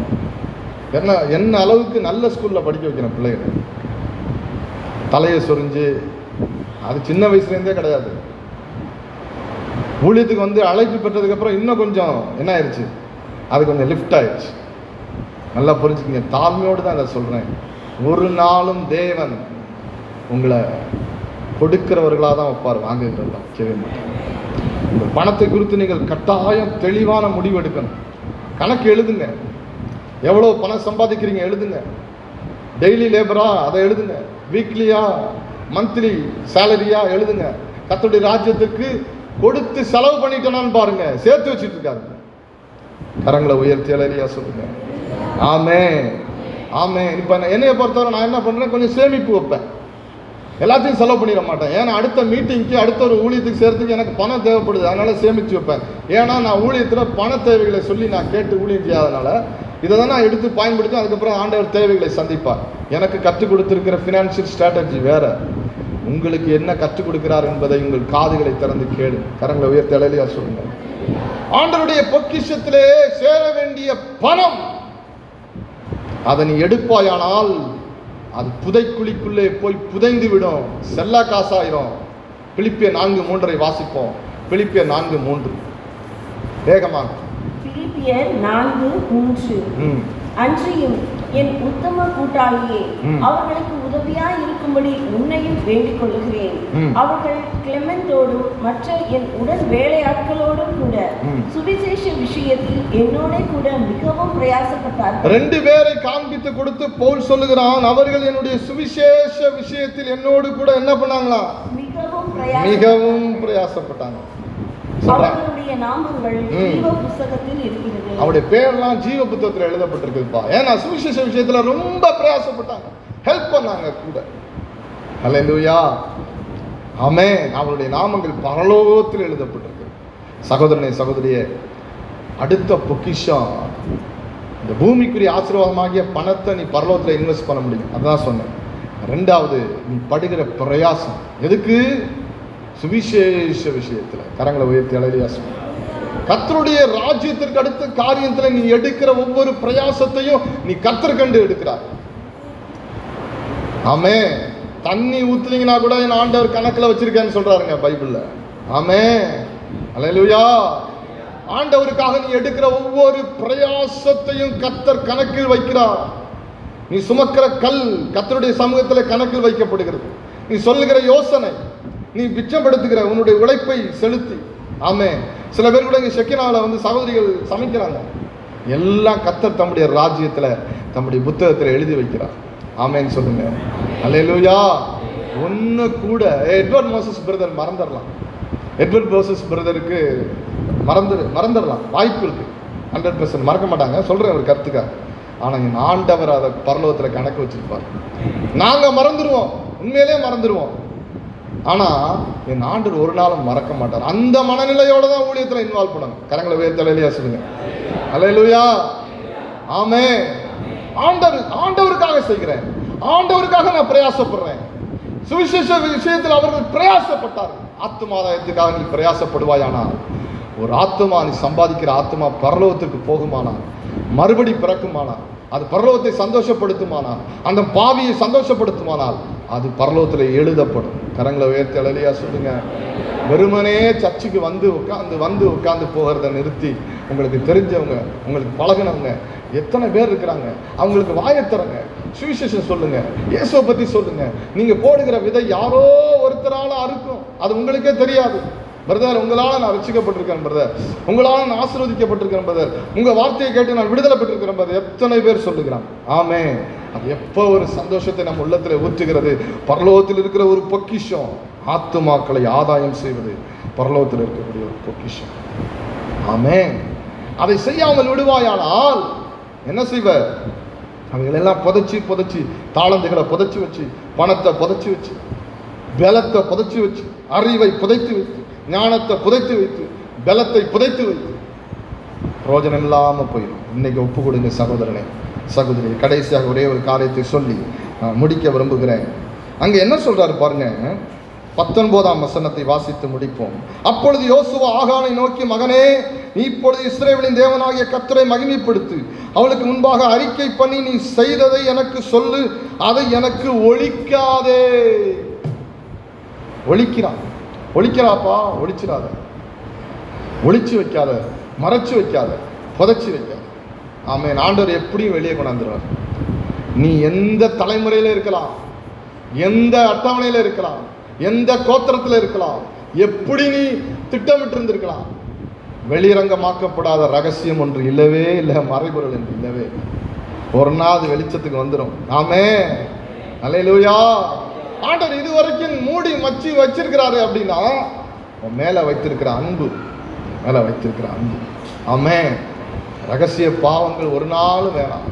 என்ன அளவுக்கு நல்ல ஸ்கூலில் படிக்க வைக்கிறேன் பிள்ளைகளை, தலையை சொரிஞ்சு, அது சின்ன வயசுலேருந்தே கிடையாது. ஊழியத்துக்கு வந்து அழைப்பு பெற்றதுக்கப்புறம் இன்னும் கொஞ்சம் என்ன ஆயிடுச்சு, அது கொஞ்சம் லிஃப்ட் ஆயிடுச்சு. நல்லா புரிஞ்சுக்கிங்க, தாழ்மையோடு தான் அதை சொல்கிறேன். ஒரு நாளும் தேவன் உங்களை கொடுக்கிறவர்களாக தான் வைப்பார், வாங்குகிறதா வைக்கவே மாட்டார். இந்த பணத்தை குறித்து நீங்கள் கட்டாயம் தெளிவான முடிவு எடுக்கணும். கணக்கு எழுதுங்க. எவ்வளோ பணம் சம்பாதிக்கிறீங்க எழுதுங்க. டெய்லி லேபரா அதை எழுதுங்க, வீக்லியா மந்த்லி சேலரியா எழுதுங்க. கர்த்தருடைய ராஜ்யத்துக்கு கொடுத்து செலவு பண்ணிட்டோம்னு பாருங்க, சேர்த்து வச்சுட்டு இருக்காங்க. கரங்களை உயர்த்தி அலரியா சொல்லுங்க. ஆமே ஆமே. இப்போ என்னையை பொறுத்தவரை நான் என்ன பண்ணுறேன், கொஞ்சம் சேமிப்பு வைப்பேன். எல்லாத்தையும் செலவு பண்ணிட மாட்டேன். ஏன்னா அடுத்த மீட்டிங்க்கு, அடுத்த ஒரு ஊழியத்துக்கு சேர்த்துக்கு எனக்கு பணம் தேவைப்படுது, அதனால் சேமித்து வைப்பேன். ஏன்னா நான் ஊழியத்தில் பண தேவைகளை சொல்லி நான் கேட்டு ஊழியம் செய்யாதனால இதை தான் நான் எடுத்து பயன்படுத்தி அதுக்கப்புறம் ஆண்டவர் தேவைகளை சந்திப்பார். எனக்கு கற்றுக் கொடுத்துருக்கிற ஃபினான்ஷியல் ஸ்ட்ராட்டஜி வேறு. உங்களுக்கு என்ன கற்றுக் கொடுக்கிறார் என்பதை உங்கள் காதுகளை திறந்து கேளு. கரங்களை உயர்த்தி அலையிலையா சொல்லுங்கள். ஆண்டவருடைய பொக்கிஷத்திலே சேர வேண்டிய பணம், அதை நீ எடுப்பாயானால் அது புதைக்குழிக்குள்ளே போய் புதைந்து விடும், செல்லா காசாயிரும். பிலிப்பியர் 4:3 வாசிப்போம். பிலிப்பியர் 4:3 வேகமாக. பிலிப்பியர் 4:3 அன்றியும் என் உத்தம கூட்டாளியே, அவர்களுக்கு உதவியாய் இருக்கும்படி உன்னையும் வேண்டிக் கொள்ளுகிறேன். அவர்கள் கிளெமெண்டோடும் மற்ற என் உடன் வேலையாட்களோடும் கூட சுவிசேஷ விஷயத்தில் என்னோட கூட மிகவும் பிரயாசப்பட்டார்கள். 2 பேரை காண்பித்து கொடுத்து பவுல் சொல்லுகிறான், அவர்கள் என்னுடைய சுவிசேஷ விஷயத்தில் என்னோடு கூட என்ன பண்ணாங்களா? மிகவும் பிரயாசப்பட்டாங்க. அவர்களுடைய நாமங்கள் ஜீவ புத்தகத்தில் இருக்கிறது. அவருடைய பேர்லாம் ஜீவ புத்தகத்தில் எழுதப்பட்டிருக்குப்பா. ஏன்னா சுவிசேஷ விஷயத்துல ரொம்ப பிரயாசப்பட்டாங்க, ஹெல்ப் பண்ணாங்க கூட. ஹல்லேலூயா, ஆமென். அவருடைய நாமங்கள் பரலோகத்தில் எழுதப்பட்டிருக்கு. சகோதரனே சகோதரியே, அடுத்த பொக்கிஷம் இந்த பூமிக்குரிய ஆசீர்வாதமாகிய பணத்தை நீ பரலோகத்தில் இன்வெஸ்ட் பண்ண முடியும். அதான் சொன்னேன். 2வது, நீ படுகிற பிரயாசம் எதுக்கு? சுவிசேஷ விஷயத்துல. கரங்களை உயர்த்தி அலையா சொல்லுங்க. கர்த்தருடைய ராஜ்யத்திற்கு அடுத்த காரியத்துல நீ எடுக்கிற ஒவ்வொரு பிரயாசத்தையும் நீ கர்த்தர் கண்டு எடுக்கிறார். ஆமே. தண்ணி ஊத்துனீங்கன்னா கூட என் ஆண்டவர் கணக்குல வச்சிருக்கேன்னு சொல்றாருங்க பைபிள்ல. ஆமே, அல்லேலூயா. ஆண்டவருக்காக நீ எடுக்கிற ஒவ்வொரு பிரயாசத்தையும் கர்த்தர் கணக்கில் வைக்கிறார். நீ சுமக்கிற கல் கர்த்தருடைய சமூகத்தில் கணக்கில் வைக்கப்படுகிறது. நீ சொல்லுகிற யோசனை, நீ பிச்சப்படுத்துகிற உன்னுடைய உழைப்பை செலுத்தி. ஆமே. சில பேர் கூட இங்கே செக்கினால சகோதரிகள் சமைக்கிறாங்க. எல்லாம் கர்த்தர் தம்முடைய ராஜ்யத்தில் தம்முடைய புத்தகத்தில் எழுதி வைக்கிறார். ஆமேன்னு சொல்லுங்க. அல்லேலூயா. ஒன்று கூட எட்வர்ட் மோசஸ் பிரதர் மறந்துடலாம். எட்வர்ட் மோசஸ் பிரதருக்கு மறந்துடலாம், வாய்ப்பு இருக்கு. 100% மறக்க மாட்டாங்க, சொல்றேன் ஒரு கருத்துக்காக. ஆனால் என் ஆண்டவர் அதை பரலோகத்தில் கணக்கு வச்சிருப்பார். நாங்கள் மறந்துடுவோம், உண்மையிலே மறந்துடுவோம். ஆனால் என் ஆண்டவர் ஒரு நாளும் மறக்க மாட்டார். அந்த மனநிலையோட தான் ஊழியத்தில் இன்வால்வ் பண்ணணும். கரங்களை உயர்த்தலையா சொல்லுங்க. அல்லேலூயா, ஆமே. ஆண்டவருக்காக செய்கிறேன், ஆண்டவருக்காக நான் பிரயாசப்படுறேன். சுவிசேஷ விஷயத்தில் அவர்கள் பிரயாசப்பட்டார்கள். ஆத்துமாதாயத்துக்காக நீ பிரயாசப்படுவாயானால், ஒரு ஆத்மா நீ சம்பாதிக்கிற ஆத்மா பரலோகத்துக்கு போகுமானால், மறுபடி பிறக்குமானால், அது பரலோகத்தை சந்தோஷப்படுத்துமானால், அந்த பாவியை சந்தோஷப்படுத்துமானால், அது பரலோகத்தில் எழுதப்படும். கரங்களை உயர்த்தி அலையா சொல்லுங்க. வெறுமனே சர்ச்சுக்கு உட்காந்து போகிறத நிறுத்தி, உங்களுக்கு தெரிஞ்சவங்க, உங்களுக்கு பழகினவங்க எத்தனை பேர் இருக்கிறாங்க, அவங்களுக்கு வாயத்தரங்க, சுவிசேஷம் சொல்லுங்க, இயேசுவை பற்றி சொல்லுங்க. நீங்க போடுகிற விதை யாரோ ஒருத்தரால அறுக்கும், அது உங்களுக்கே தெரியாது. பிரதர், உங்களால் நான் ரட்சிக்கப்பட்டிருக்கேன் பிரதர், உங்களால் நான் ஆசீர்வதிக்கப்பட்டிருக்கேன் பிரதர், உங்க வார்த்தையை கேட்டு நான் விடுதலை பெற்றிருக்கிறேன் பிரதர், எத்தனை பேர் சொல்லுகிறான். ஆமே. அது எப்போ ஒரு சந்தோஷத்தை நம்ம உள்ளத்தில் ஊற்றுகிறது. பரலோகத்தில் இருக்கிற ஒரு பொக்கிஷம், ஆத்துமாக்களை ஆதாயம் செய்வது பரலோகத்தில் இருக்கக்கூடிய ஒரு பொக்கிஷம். ஆமே. அதை செய்யாமல் விடுவாயானால் என்ன செய்வ? அவைகளெல்லாம் புதைச்சி தாளந்துகளை புதைச்சி வச்சு, பணத்தை புதைச்சி வச்சு, பலத்தை புதைச்சி வச்சு, அறிவை புதைத்து வைத்து, ஞானத்தை புதைத்து வைத்து, பலத்தை புதைத்து வைத்து பிரோஜனம் இல்லாமல் போயிடும். இன்னைக்கு ஒப்பு கொடுங்க சகோதரனே சகோதரி. கடைசியாக ஒரே ஒரு காரியத்தை சொல்லி முடிக்க விரும்புகிறேன். அங்கே என்ன சொல்றாரு பாருங்க. 19ஆம் வசனத்தை வாசித்து முடிப்போம். அப்பொழுது யோசுவா ஆகானை நோக்கி, மகனே, நீ இப்பொழுது இஸ்ரவேலின் தேவனாகிய கர்த்தரை மகிமைப்படுத்து, அவளுக்கு முன்பாக அறிக்கை பண்ணி நீ செய்ததை எனக்கு சொல்லு, அதை எனக்கு ஒழிக்காதே. ஒழிக்கிறாப்பா, ஒழிச்சிடாத, ஒழிச்சு வைக்காத, மறைச்சு வைக்காத, புதைச்சி வைக்காத. ஆமென். ஆண்டவர் எப்படியும் வெளியே கொண்டாந்துருவார். நீ எந்த தலைமுறையில இருக்கலாம், எந்த அட்டவணையில இருக்கலாம், எந்த கோத்திரத்தில் இருக்கலாம், எப்படி நீ திட்டமிட்டு இருந்திருக்கலாம், வெளிரங்கமாக்கப்படாத ரகசியம் ஒன்று இல்லவே இல்லை, மறைபொருள் என்று இல்லவே. ஒரு நாள் வெளிச்சத்துக்கு வந்துடும். ஆமென். அல்லேலூயா. ஆண்டவர் இதுவரைக்கும் மூடி மச்சி வச்சிருக்கிறாரு அப்படின்னா உன் மேல வைத்திருக்கிற அன்பு, மேல வைத்திருக்கிற அன்பு. ஆமென். ரகசிய பாவங்கள் ஒரு நாளும் வேணாம்,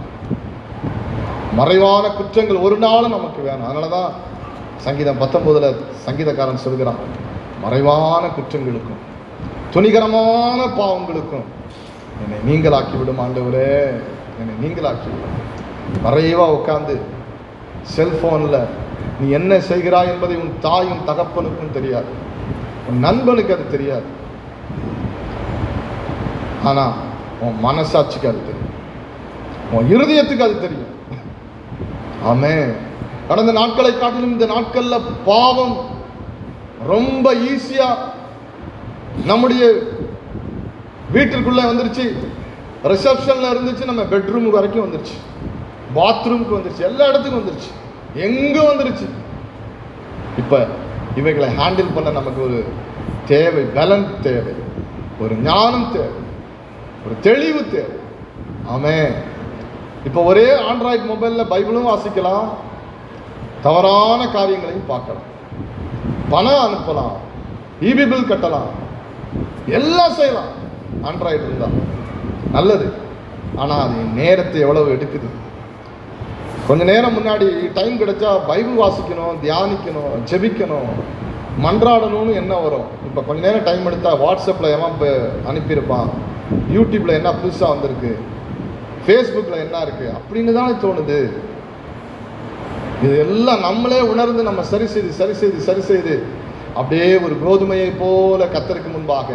மறைவான குற்றங்கள் ஒரு நாளும் நமக்கு வேணாம். அதனாலதான் சங்கீதம் 19 சங்கீதக்காரன் சொல்கிறான், மறைவான குற்றங்களுக்கும் துணிகரமான பாவங்களுக்கும் என்னை நீங்களாக்கி விடும் ஆண்டவரே, என்னை நீங்களாக்கி விடும். மறைவா உட்காந்து செல்போன்ல நீ என்ன செய்கிறாய் என்பதை உன் தாயும் தகப்பனுக்கும் தெரியாது, உன் நண்பனுக்கு அது தெரியாது. ஆனா உன் மனசாட்சிக்கு அது தெரியும், உன் இருதயத்துக்கு அது தெரியும். ஆமென். கடந்த நாட்களை காட்டிலும் இந்த நாட்கள்ல பாவம் ரொம்ப ஈஸியா நம்முடைய வீட்டிற்குள்ள வந்துருச்சு, ரிசப்ஷன்ல இருந்துச்சு, நம்ம பெட்ரூம் வரைக்கும் வந்துருச்சு. பாத்ரூமுக்கு வந்துருச்சு, எல்லா இடத்துக்கும் வந்துருச்சு, எங்க வந்துருச்சு. இப்ப இவைகளை ஹேண்டில் பண்ண நமக்கு ஒரு தேவை, பலன் தேவை, ஒரு ஞானம் தேவை, ஒரு தெளிவு தேவை. ஆமென். இப்போ ஒரே ஆண்ட்ராய்டு மொபைல்ல பைபிளும் வாசிக்கலாம், தவறான காரியங்களையும் பார்க்கலாம், பணம் அனுப்பலாம், இபி பில் கட்டலாம், எல்லாம் செய்யலாம். ஆண்ட்ராய்டு இருந்தா நல்லது. ஆனா அது நேரத்தை எவ்வளவு எடுக்குது. கொஞ்ச நேரம் முன்னாடி டைம் கிடைச்சா பைபிள் வாசிக்கணும், தியானிக்கணும், ஜெபிக்கணும், மன்றாடணும்னு என்ன வரும். இப்போ கொஞ்ச நேரம் டைம் எடுத்தா வாட்ஸ்அப்பில் எவன் அனுப்பியிருப்பான், யூடியூப்ல என்ன புதுசாக வந்திருக்கு, ஃபேஸ்புக்கில் என்ன இருக்கு அப்படின்னு தானே தோணுது. இது எல்லாம் நம்மளே உணர்ந்து நம்ம சரி செய்து அப்படியே ஒரு கோதுமையை போல கர்த்தருக்கு முன்பாக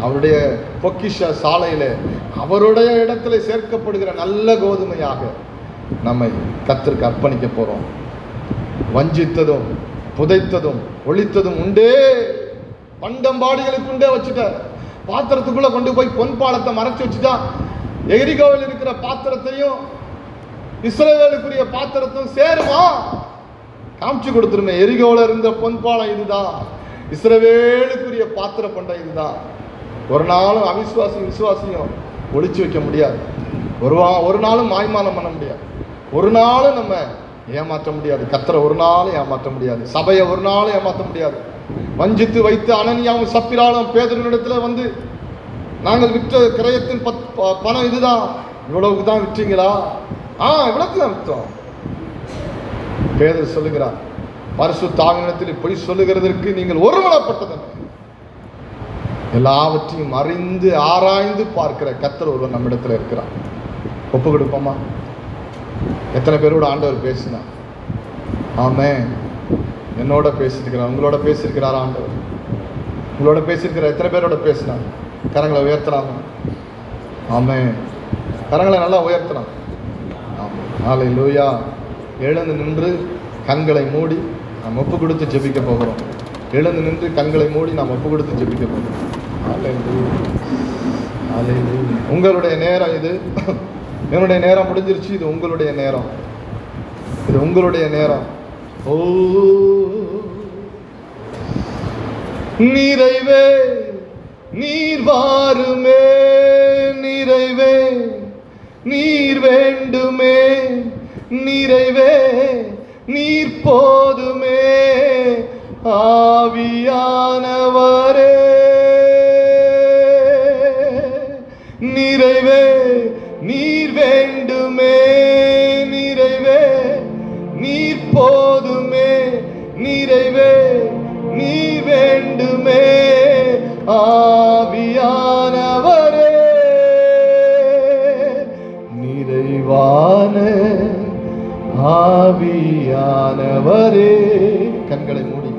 அவருடைய பொக்கிஷ சாலையில அவருடைய இடத்துல சேர்க்கப்படுகிற நல்ல கோதுமையாக நம்மை கர்த்தருக்கு அர்ப்பணிக்க போறோம். வஞ்சித்ததும் புதைத்ததும் ஒளித்ததும் உண்டே, பண்டம்பாடிகளுக்கு உண்டே வச்சுட்ட, பாத்திரத்துக்குள்ள கொண்டு போய் பொன் பாலத்தை மறைச்சு வச்சுட்டா, எரிகோவில் இருக்கிற பாத்திரத்தையும் இஸ்ரவேலுக்குரிய பாத்திரத்தையும் சேருமா? காமிச்சு கொடுத்துருமே. எரிகோவில் இருந்த பொன் பாலம் இதுதான், இஸ்ரவேலுக்குரிய பாத்திர பண்டம் இதுதான். ஒரு நாளும் விசுவாசியும் ஒளிச்சு வைக்க முடியாது. ஒரு நாளும் மாய்மானம் பண்ண முடியாது. ஒரு நாளும் நம்ம ஏமாற்ற முடியாது. கர்த்தரை ஒரு நாளும் ஏமாற்ற முடியாது. சபையை ஒரு நாளும் ஏமாற்ற முடியாது. வஞ்சித்து வைத்து அனனியாவும் சப்பிராலும் பேதுருவினிடத்துல வந்து, நாங்கள் விற்ற கிரயத்தின் பணம் இதுதான், இவ்வளவுக்கு தான் விற்றீங்களா? இவ்வளவுக்கு தான் விற்றோம். பேதுரு சொல்லுகிறார், பரிசுத்த ஆவியினிடத்தில் பொய் சொல்லுகிறதற்கு நீங்கள் ஒருமனப்பட்டதன். எல்லாவற்றையும் அறிந்து ஆராய்ந்து பார்க்கிற கர்த்தர் ஒருவர் நம்மிடத்தில் இருக்கிறார். ஒப்பு கொடுப்போமா? எத்தனை பேரோட ஆண்டவர் பேசினார்? ஆமென். என்னோட பேசியிருக்கிறார், உங்களோட பேசியிருக்கிறார் ஆண்டவர். உங்களோட பேசியிருக்கிறார். எத்தனை பேரோட பேசினார்? கரங்களை உயர்த்தலாம். ஆமென். கரங்களை நல்லா உயர்த்தலாம். ஆமாம். ஹல்லேலூயா. எழுந்து நின்று கண்களை மூடி நாம் ஒப்பு கொடுத்து ஜெபிக்க போகிறோம். எழுந்து நின்று கண்களை மூடி நாம் ஒப்பு கொடுத்து ஜெபிக்க போகிறோம். உங்களுடைய நேரம் இது. என்னுடைய நேரம் முடிஞ்சிருச்சு. இது உங்களுடைய நேரம். இது உங்களுடைய நேரம். ஓ நிறைவே நீர் வாருமே, நிறைவே நீர் வேண்டுமே, நிறைவே நீர் போதுமே, ஆவியானவரே நிறைவே நீர் வேண்டுமே, நிறைவே நீர் போதுமே, நிறைவே நீர் வேண்டுமே, ஆவியானவரே நிறைவான ஆவியானவரே. கண்களை மூடி.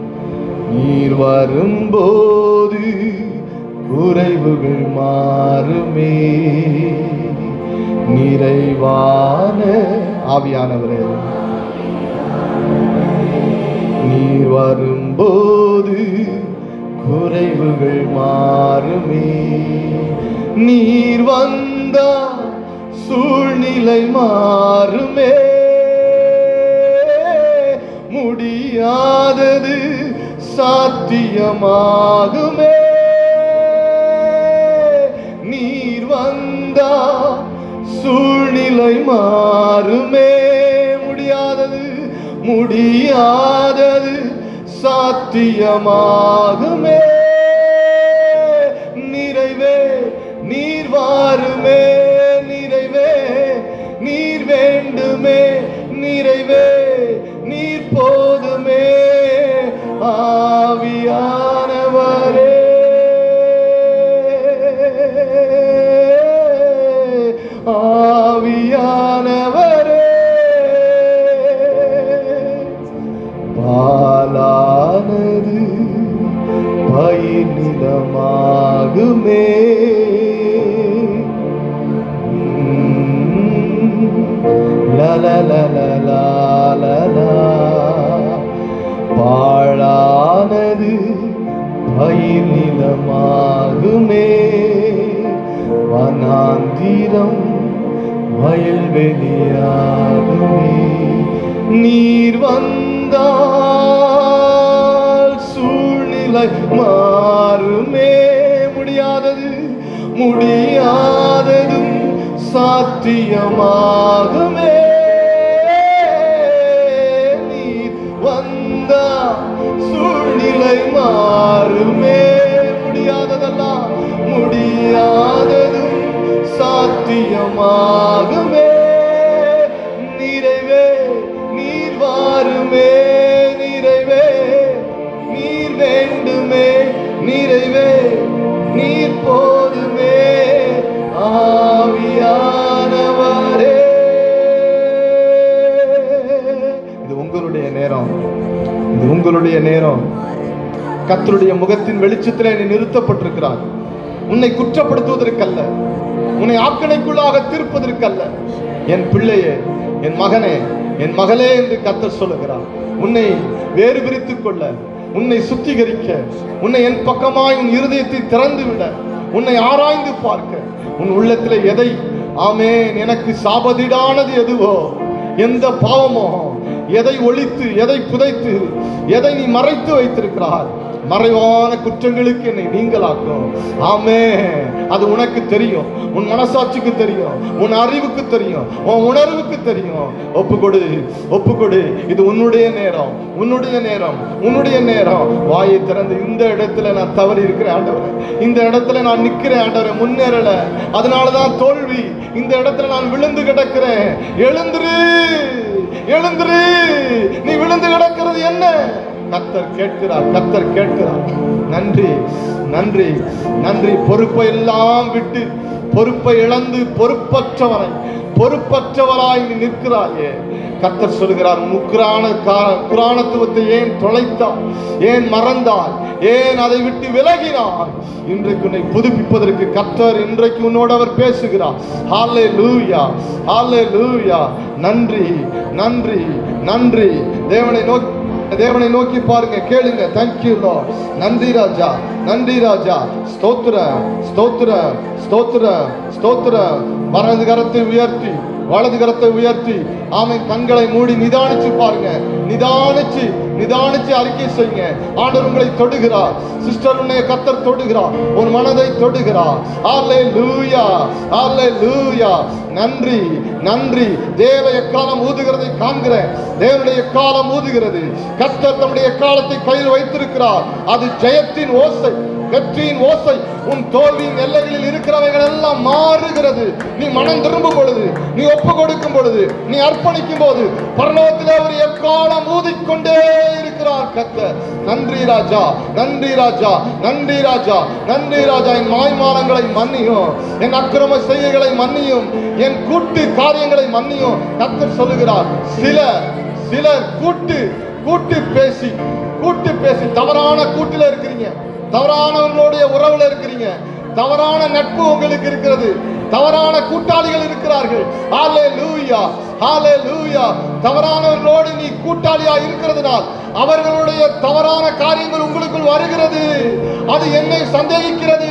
நீர் வரும்போது குறைவுகள் மாறுமே, நிறைவான ஆவியானவரே நீர் வரும்போது குறைவுகள் மாறுமே, நீர் வந்தா சூழ்நிலை மாறுமே, முடியாதது சாத்தியமாகுமே, நீர் வந்தா சூழ்நிலை மாறுமே, முடியாதது சாத்தியமாகுமே, நிறைவே நீர் வாருமே, நிறைவே நீர் வேண்டுமே, நிறைவே நீர் போதுமே, ஆவியானவரே ஆவியானவரே பாலானது பயிர் நிலமாகுமே, பாழானது பயிர் நிலமாகுமே, வனாந்திரம் வயல்வெளியாகுமே. நீர் வந்தால் சூழ்நிலை மாறுமே. முடியாததும் சாத்தியமாகுமே. நீர் வந்தா சூழ்நிலை மாறுமே. முடியாததும் சாத்தியமாகுமே. நிறைவே நீர் வாருமே. நிறைவே நீர் வேண்டுமே. நிறைவே நீர் போதுமே. ஆவியானவரே, இது உங்களுடைய நேரம். இது உங்களுடைய நேரம். கர்த்தருடைய முகத்தின் வெளிச்சத்திலே நீ நிறுத்தப்பட்டிருக்கிறாய். உன்னை குற்றப்படுத்துவதற்கல்ல, உன்னை ஆக்கணைக்குள்ளாக தீர்ப்பதற்கல்ல. என் பிள்ளையே, என் மகனே, என் மகளே என்று கர்த்தர் சொல்லுகிறார். உன்னை வேறு பிரித்துக் கொள்ள, உன்னை சுத்திகரிக்க, உன்னை என் பக்கமாய் உன் இருதயத்தை திறந்து விட, உன்னை ஆராய்ந்து பார்க்க, உன் உள்ளத்திலே எதை ஆமென் எனக்கு சாபதீடானது எதுவோ, எந்த பாவமோ, எதை ஒழித்து, எதை புதைத்து, எதை நீ மறைத்து வைத்திருக்கிறாய், மறைவான குற்றங்களுக்கு என்னை நீங்களாக்கும். ஆமென். அது உனக்கு தெரியும், உன் மனசாட்சிக்கு தெரியும், உன் அறிவுக்கு தெரியும், உன் உணர்வுக்கு தெரியும். ஒப்புக்கொடு, ஒப்புக்கொடு. இது உன்னுடைய நேரம், உன்னுடைய நேரம், உன்னுடைய நேரம். வாயை திறந்து, இந்த இடத்துல நான் தவறி இருக்கிறேன் ஆண்டவரே, இந்த இடத்துல நான் நிற்கிறேன் ஆண்டவரே, முன்னேறல, அதனாலதான் தோல்வி, இந்த இடத்துல நான் விழுந்து கிடக்கிறேன். எழுந்துரு, எழுந்துரு. நீ விழுந்து கிடக்கிறது என்ன? கர்த்தர் கேட்கிறார், கர்த்தர் கேட்கிறார். நன்றி, நன்றி, நன்றி. பொறுப்பை எல்லாம் விட்டு, பொறுப்பை இழந்து பொறுப்பற்றவராய் நீ நிற்கிறாயே. கர்த்தர் சொல்கிறார், குரானத்துவத்தை ஏன் தொலைத்தாய், ஏன் மறந்தாய், ஏன் அதை விட்டு விலகினாய்? இன்றைக்கு உன்னை புதுப்பிப்பதற்கு கர்த்தர் இன்றைக்கு உன்னோடு அவர் பேசுகிறார். ஹல்லேலூயா, ஹல்லேலூயா. நன்றி, நன்றி, நன்றி. தேவனை நோக்கி பாருங்க, கேளுங்க. Thank you Lord. நன்றி ராஜா, நன்றி ராஜா. ஸ்தோத்திரம், ஸ்தோத்திரம், ஸ்தோத்திரம், ஸ்தோத்திரம். வலது கரத்தை உயர்த்தி, வலது கரத்தை உயர்த்தி, ஆமென். கண்களை மூடி நிதானிச்சு பாருங்க. நிதானிச்சு அறிக்கை செய்யுங்க. ஆண்டவர் உங்களை தொடுகிறார். சிஸ்டர், உன்னை கர்த்தர் தொடுகிறார், உன் மனதை தொடுகிறார். ஹல்லேலூயா, ஹல்லேலூயா. நன்றி, நன்றி. தேவ எக்காலம் ஊதுகிறதை காண்கிறேன். தேவனுடைய எக்காலம் ஊதுகிறது. கர்த்தர் தம்முடைய எக்காலத்தை கையில் வைத்திருக்கிறார். அது ஜெயத்தின் ஓசை, வெற்றியின் ஓசை. உன் தோல்வியின் எல்லைகளில் இருக்கிறவைகள் எல்லாம் மாறுகிறது. நீ மனம் திரும்பும் பொழுது, நீ ஒப்பு கொடுக்கும் பொழுது, நீ அர்ப்பணிக்கும் போது, பரலோகத்திலே ஒரு எக்காலம் ஊதிக்கொண்டே இருக்கிறார் கர்த்தர். நன்றி ராஜா, நன்றி ராஜா, நன்றி ராஜா, நன்றி ராஜா. என் மாய்மானங்களை மன்னியும், என் அக்கிரம செய்கைகளை மன்னியும், என் கூட்டு காரியங்களை மன்னியும். கர்த்தர் சொல்லுகிறார். சிலர் கூட்டு பேசி தவறான கூட்டில இருக்கிறீங்க, தவறானவர்களுடைய உறவுல இருக்கிறீங்க, தவறான நட்பு உங்களுக்கு இருக்கிறது, தவறான கூட்டாளிகள் இருக்கிறார்கள். ஹல்லேலூயா, ஹல்லேலூயா. தவறானவர்களோடு நீ கூட்டாளியா இருக்கிறதுனால் அவர்களுடைய தவறான காரியங்கள் உங்களுக்குள் வருகிறது. அது என்னை சந்தேகிக்கிறது,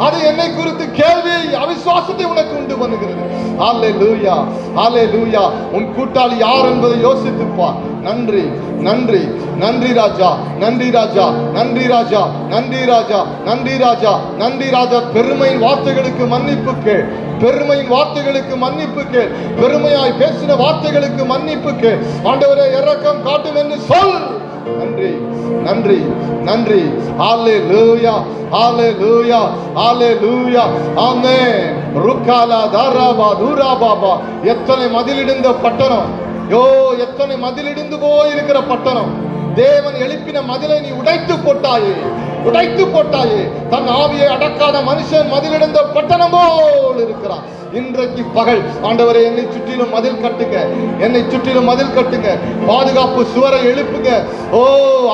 அது என்னை குறித்து கேள்வி, அவிசுவாசத்தை உனக்கு உண்டு பண்ணுகிறது. ஹல்லேலூயா, ஹல்லேலூயா. உன் கூட்டாளி யார் என்பதை யோசித்துப்பார். நன்றி, நன்றி, நன்றி ராஜா, நன்றி ராஜா, நன்றி ராஜா, நன்றி ராஜா, நன்றி ராஜா, நன்றி ராஜா. பெருமையின் வார்த்தைகளுக்கு மன்னிப்பு கேள், பெருமையின் வார்த்தைகளுக்கு மன்னிப்பு கேள், பெருமையாய் பேசின வார்த்தைகளுக்கு மன்னிப்பு கேள். ஆண்டவரே, இரக்கம் காட்டும் என்று சொல். நன்றி, நன்றி, நன்றி. ஹல்லேலூயா, ஹல்லேலூயா, ஹல்லேலூயா. ஆமென். ருக்காலா தாராபா தூராபாபா. எத்தனை மதிலிடிந்த பட்டணம், எத்தனை மதிலிடிந்து போயிருக்கிற பட்டணம். தேவன் எழுப்பின மதிலை நீ உடைத்து போட்டாயே, உடைத்து போட்டாயே. தன் ஆவியை அடக்காத மனுஷன் மதிலிடிந்த பட்டணம் போல் இருக்கிறான். இன்றைக்கு பகல் ஆண்டவரே, என்னை சுற்றிலும் மதில் கட்டுங்க, என்னை சுற்றிலும் மதில் கட்டுங்க, பாதுகாப்பு சுவரை எழுப்புங்க.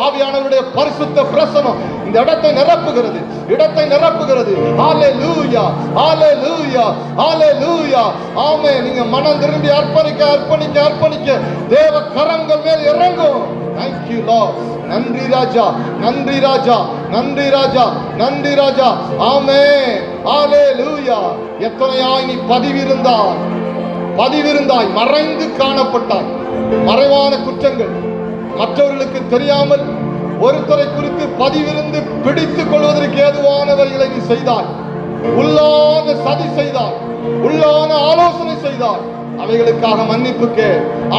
ஆவியானவருடைய பரிசுத்த பிரசனம் இந்த இடத்தை நிரப்புகிறது, இடத்தை நிரப்புகிறது. ஹல்லேலூயா, ஹல்லேலூயா, ஹல்லேலூயா. ஆமென். நீங்க மனம் திரும்பி அர்ப்பணிக்க அர்ப்பணிக்க அர்ப்பணிக்க தேவ கரங்கள் மேல் இறங்கும். Thank you Lord. நன்றி ராஜா, நன்றி ராஜா, நன்றி ராஜா, நன்றி ராஜா. ஆமென். ஹல்லேலூயா. எத்தனையாய் நீ பதிவிருந்தாய், பதிவிருந்தாய், மறைந்து காணப்பட்டாய். மறைவான குற்றங்கள் மற்றவர்களுக்கு தெரியாமல் ஒருத்தரை குறித்து பதிவிருந்து பிடித்துக் கொள்வதற்கு ஏதுவானவர்களை நீ செய்தாய். உள்ளான சதி செய்தாய், உள்ளான ஆலோசனை செய்தாய். அவைகளுக்காக மன்னிப்புக்கு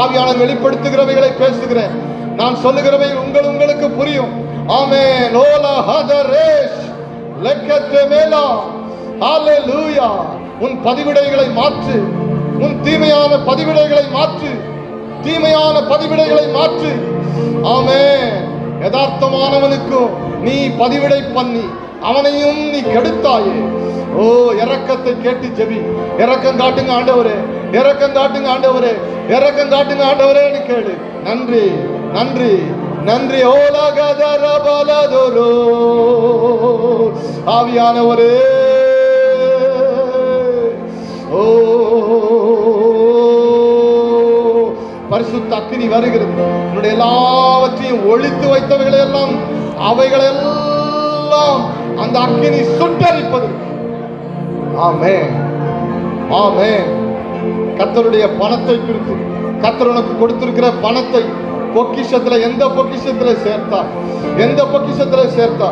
ஆவியானவர் வெளிப்படுத்துகிறவைகளை பேசுகிறேன். நான் சொல்லுகிறவை உங்களுக்கு புரியும். ஆமென். லோலா ஹதரேஷ் லக்கத்தமேலா. ஹalleluya. உன் பதிவிடைகளை மாற்று, உன் தீமையான பதிவிடைகளை மாற்று, தீமையான பதிவிடைகளை மாற்று. ஆமென். யதார்த்தமானவனுக்கும் நீ பதிவிடை பண்ணி அவனையும் நீ கெடுத்தாயே. ஓ, இரக்கத்தை கேட்டு ஜெபி. இரக்கம் காட்டுங்க ஆண்டவரே, இரக்கம் காட்டுங்க ஆண்டவரே, இரக்கம் காட்டுங்க ஆண்டவரே கேளு. நன்றி, நன்றி, நன்றி. ஓலகதரபலதோரோ ஆவியானவரே. ஓ, பரிசுத்த அக்கினி வருகிறது. உன்னுடைய எல்லாவற்றையும் ஒழித்து வைத்தவைகளை எல்லாம் அவைகளெல்லாம் அந்த அக்கினி சுட்டரிப்பது. ஆமென், ஆமென். கர்த்தருடைய பணத்தை குறித்து, கர்த்தர் உனக்கு கொடுத்திருக்கிற பணத்தை பொக்கிஷத்துல எந்த பொக்கிஷத்துல சேர்த்தா, எந்த பொக்கிஷத்துல சேர்த்தா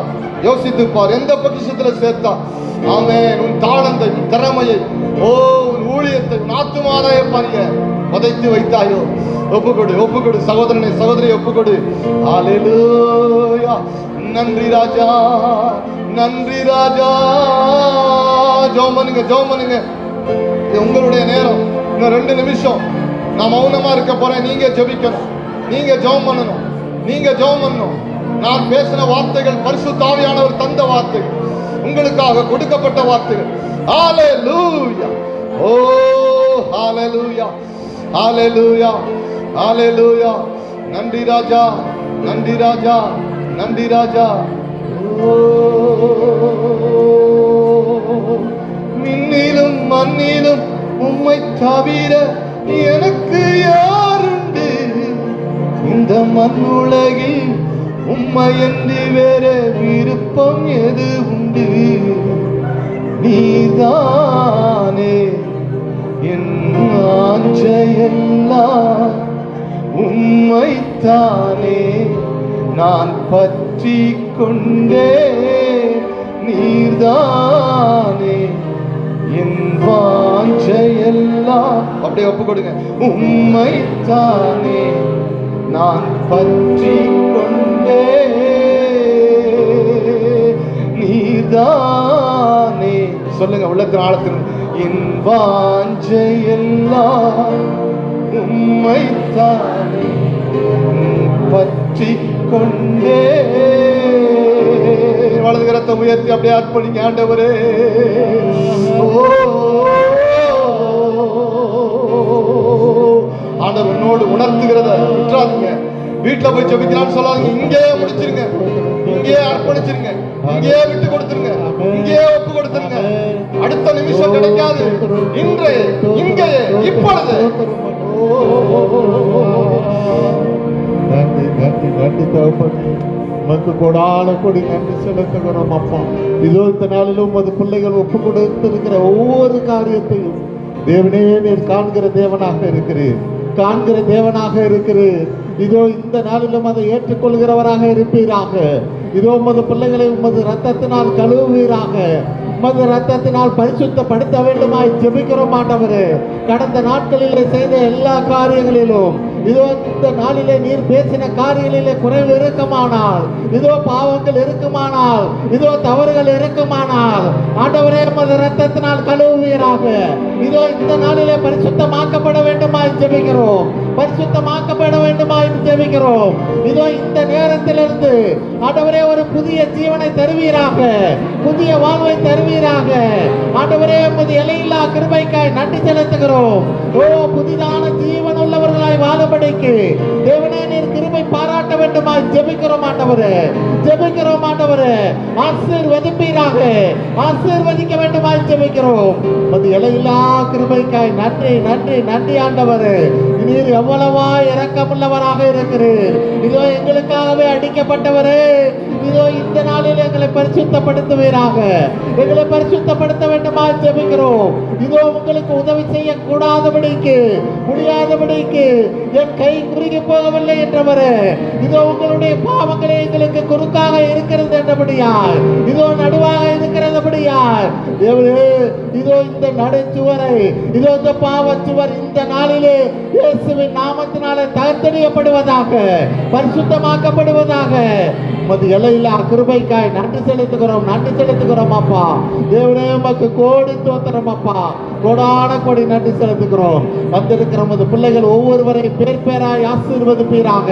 யோசித்து பார். எந்த பொக்கிஷத்துல சேர்த்தா? ஆமென். உன் தாளந்தை, உன் திறமையை, ஓ உன் ஊழியத்தை, உன் ஆத்துமாதாய பணிய புதைத்து வைத்தாயோ? ஒப்புக்கொடு, ஒப்புக்கொடு சகோதரனை, சகோதரியை ஒப்புக்கொடு. ஹalleluya. நன்றி ராஜா, நன்றி ராஜா. ஜெபம் பண்ணுங்க, ஜெபம் பண்ணுங்க. இது உங்களுடைய நேரம். இன்னும் 2 நிமிஷம் நான் மௌனமா இருக்க போறேன். நீங்க ஜெபிக்கணும், நீங்க ஜெபம் பண்ணணும், நீங்க ஜெபம் பண்ணணும். நான் பேசின வார்த்தைகள் பரிசுத்த ஆவியானவர் தந்த வார்த்தைகள், உங்களுக்காக கொடுக்கப்பட்ட வார்த்தைகள். ஹalleluya. ஓ ஹalleluya, ஹalleluya, ஹalleluya. நன்றி ராஜா, நன்றி ராஜா, நன்றி ராஜா. மின்னிலும் மண்ணிலும் உம்மை தவிர எனக்கு யாருண்டு? இந்த மண்ணுலகில் உம்மையன்றி வேற விருப்பம் எது உண்டு? நீதானே என் ஆஞ்சையெல்லாம், உம்மைத்தானே நான் பற்றி கொண்டே. நீர்தானே என் வாஞ்சையெல்லாம். அப்படியே ஒப்பு கொடுங்க. உம்மைத்தானே நான் பற்றி கொண்டே. நீர்தானே சொல்லுங்க உள்ளத்தின் ஆழத்தில். என் வாஞ்சையெல்லாம் உம்மைத்தானே பற்றி கொண்டே. வலது கரத்தை உயர்த்தி அப்படியே அர்ப்பணிங்க ஆண்டவரே. ஆண்டவர் உன்னோடு உணர்த்துகிறத விட்டுறாதீங்க. வீட்டுல போய் ஜெபிக்கலாம்னு சொல்லாதீங்க. இங்கேயே முடிச்சிருங்க, இங்கேயே அர்ப்பணிச்சிருங்க, இங்கேயே விட்டு கொடுத்துருங்க, இங்கேயே ஒப்பு கொடுத்துருங்க. அடுத்த நிமிஷம் கிடைக்காது. இன்றைய, இங்கேயே, இப்பொழுது. நன்றி, நன்றி, நன்றி தகப்பனே. உமக்கு கொடான கொடி நன்றி செலுத்துகிறோம் அப்பா. இதோ இந்த நாளிலும் உமது பிள்ளைகள் ஒப்பு கொடுத்திருக்கிற ஒவ்வொரு காரியத்தையும் தேவனே நீர் காண்கிற தேவனாக இருக்கிறீர், காண்கிற தேவனாக இருக்கிறீர். இதோ இந்த நாளிலும் அதை ஏற்றுக்கொள்கிறவராக இருப்பீராக. இதோ உமது பிள்ளைகளை உமது ரத்தத்தினால் கழுவுவீராக, உமது ரத்தத்தினால் பரிசுத்தப்படுத்த வேண்டுமாய் ஜெபிக்கிறோம் ஆண்டவரே. கடந்த நாட்களிலே செய்த எல்லா காரியங்களிலும், இதோ இந்த நாளிலே நீர் பேசின காரியங்களிலே குறைவு இருக்குமானால், இதோ பாவங்கள் இருக்குமானால், இதோ தவறுகள் இருக்குமானால் ஆண்டவரே உமது ரத்தத்தினால் கழுவுவீராக. இதோ இந்த நாளிலே பரிசுத்தமாக்கப்பட வேண்டுமாய் ஜெபிக்கிறோம், பரிசுத்தமாக்கப்பட வேண்டுமாய் ஜெபிக்கிறோம். இதோ இந்த நேரத்திலிருந்து ஆண்டவரே ஒரு புதிய ஜீவனை தருவீராக, புதிய வாழ்வை தருவீராக. ஆண்டவரே உமது எல்லையில்லா கிருபைக்காய் நன்றி செலுத்துகிறோம். ஓ புதிதான ஜீவன் உள்ளவர்களாய் வாழபடிக்கு தேவனே நீர் கிருபை பாராட்ட வேண்டுமாய் ஜெபிக்கிறோம் ஆண்டவரே, ஜெபிக்கிறோம் ஆண்டவரே. ஆசீர்வதிப்பீராக, ஆசீர்வதிக்க வேண்டுமாய் ஜெபிக்கிறோம். உமது எல்லையில்லா கிருபைக்காய் நன்றி, நன்றி, நன்றி ஆண்டவரே. நீர் எவ்வளவா இரக்கமுள்ளவராக இருக்கிறீர். இதோ எங்களுக்காகவே அடிக்கப்பட்டவரே, இதோ இந்த நாளில் எங்களை பரிசுத்தப்படுத்துவீராக. எங்களை பரிசுத்தப்படுத்த வேண்டுமா ஜெபிக்கிறோம். இதோ உங்களுக்கு உதவி செய்யக்கூடாதபடிக்கு, முடியாதபடிக்கு என் கை குறுகி போகவில்லை என்றவரே, இதோ உங்களுடைய பாவங்களே எங்களுக்கு குறுக்காக இருக்கிறது என்றபடியால், இதோ நடுவாக இருக்கிறதபடியால் தேவனே, இதோ இந்த நடுச்சுவரை, இதோ இந்த பாவச்சுவர் இந்த நாளிலே இயேசுவின் நாமத்தினாலே தகர்த்தெறியப்படுவதாக, பரிசுத்தமாக்கப்படுவதாக. உமது எல்லையில்லா கிருபைக்காய் நன்றி செலுத்துகிறோம், நன்றி செலுத்துகிறோம் அப்பா. தேவனே உமக்கு கோடி தோத்திரம் அப்பா, கோடான கோடி நன்றி செலுத்துகிறோம். வந்திருக்கிற உமது பிள்ளைகள் ஒவ்வொருவரை பேர் பேராய் ஆசீர்வதிப்பீராக.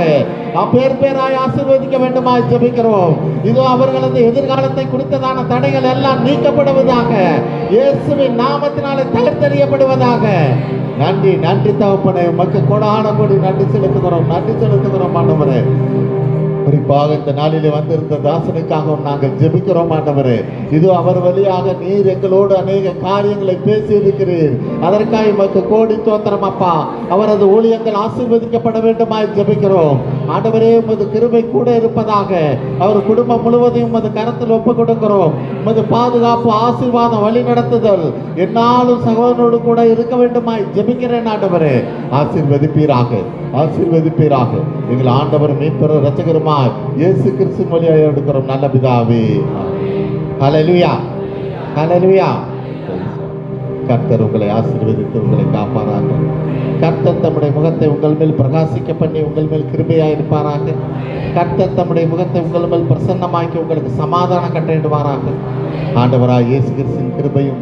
பேர் பேராய் ஆசீர்வதிக்க வேண்டுமாய் ஜெபிக்கிறோம். இதோ அவர்களது எதிர்காலத்தை குறித்ததான தடைகள் எல்லாம் நீக்கப்படுவதாக, இயேசுவின் நாமத்தினாலே தகர்த்தெறியப்படுவதாக. நன்றி நன்றி தகப்பனே, உமக்கு கோடான கோடி நன்றி செலுத்துகிறோம், நன்றி செலுத்துகிறோம் ஆண்டவரே. குறிப்பாக இந்த நாளிலே வந்திருந்த தாசனுக்காக நாங்கள் ஜெபிக்கிறோம் ஆண்டவரே. இதோ அவர் வழியாக நீர் எங்களோடு அநேக காரியங்களை பேசி இருக்கிறீர். அதற்காக உமக்கு கோடி தோத்திரம் அப்பா. அவரது ஊழியங்கள் ஆசீர்வதிக்கப்பட வேண்டுமாய் ஜெபிக்கிறோம் ஆண்டவரே. உமது கிருபை கூட இருப்பதாக. அவர் குடும்பம் முழுவதையும் உமது கரத்தில் ஒப்புக் கொடுக்கிறோம். உமது பாதுகாப்பு, ஆசீர்வாதம், வழி நடத்துதல் என்னாலும் சகோதரனோடு கூட இருக்க வேண்டுமாய் ஜெபிக்கிறேன் ஆண்டவரே. ஆசீர்வதிப்பீராக, ஆசீர்வதிப்பீராக. எங்கள் ஆண்டவர் மீட்பர் இரட்சகருமாய் இயேசு கிறிஸ்து வழியாக எடுக்கிறோம் நல்ல பிதாவே. ஹல்லேலூயா, ஹல்லேலூயா. கர்த்தர் உங்களை ஆசீர்வதித்து உங்களை காப்பாராக. கர்த்தர் தம்முடைய முகத்தை உங்கள் மேல் பிரகாசிக்க பண்ணி உங்கள் மேல் கிருபையாக இருப்பாராக. கர்த்தர் தம்முடைய முகத்தை உங்கள் மேல் பிரசன்னமாக்கி உங்களுக்கு சமாதானம் கட்டளையிடுவாராக. ஆண்டவராக இயேசு கிறிஸ்துவின் கிருபையும்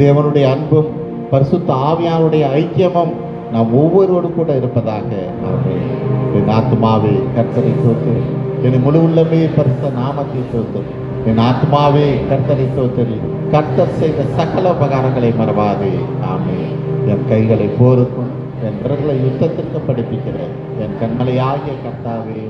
தேவனுடைய அன்பும் பரிசுத்த ஆவியானுடைய ஐக்கியமும் நாம் ஒவ்வொருவரும் கூட இருப்பதாக. என் ஆத்மாவே கர்த்தரை ஸ்தோத்திரி, என் முழு உள்ளமே பரிசுத்த நாமத்தை ஸ்தோத்திரி. என் ஆத்மாவே கர்த்தரை ஸ்தோத்திரி, கர்த்தர் செய்த சகல உபகாரங்களை மறவாதே. ஆமென். என் கைகளை போருக்கும் என் விரல்களை யுத்தத்திற்கு படிப்பிக்கிறேன். என் கண்மலையாகிய கர்த்தாவே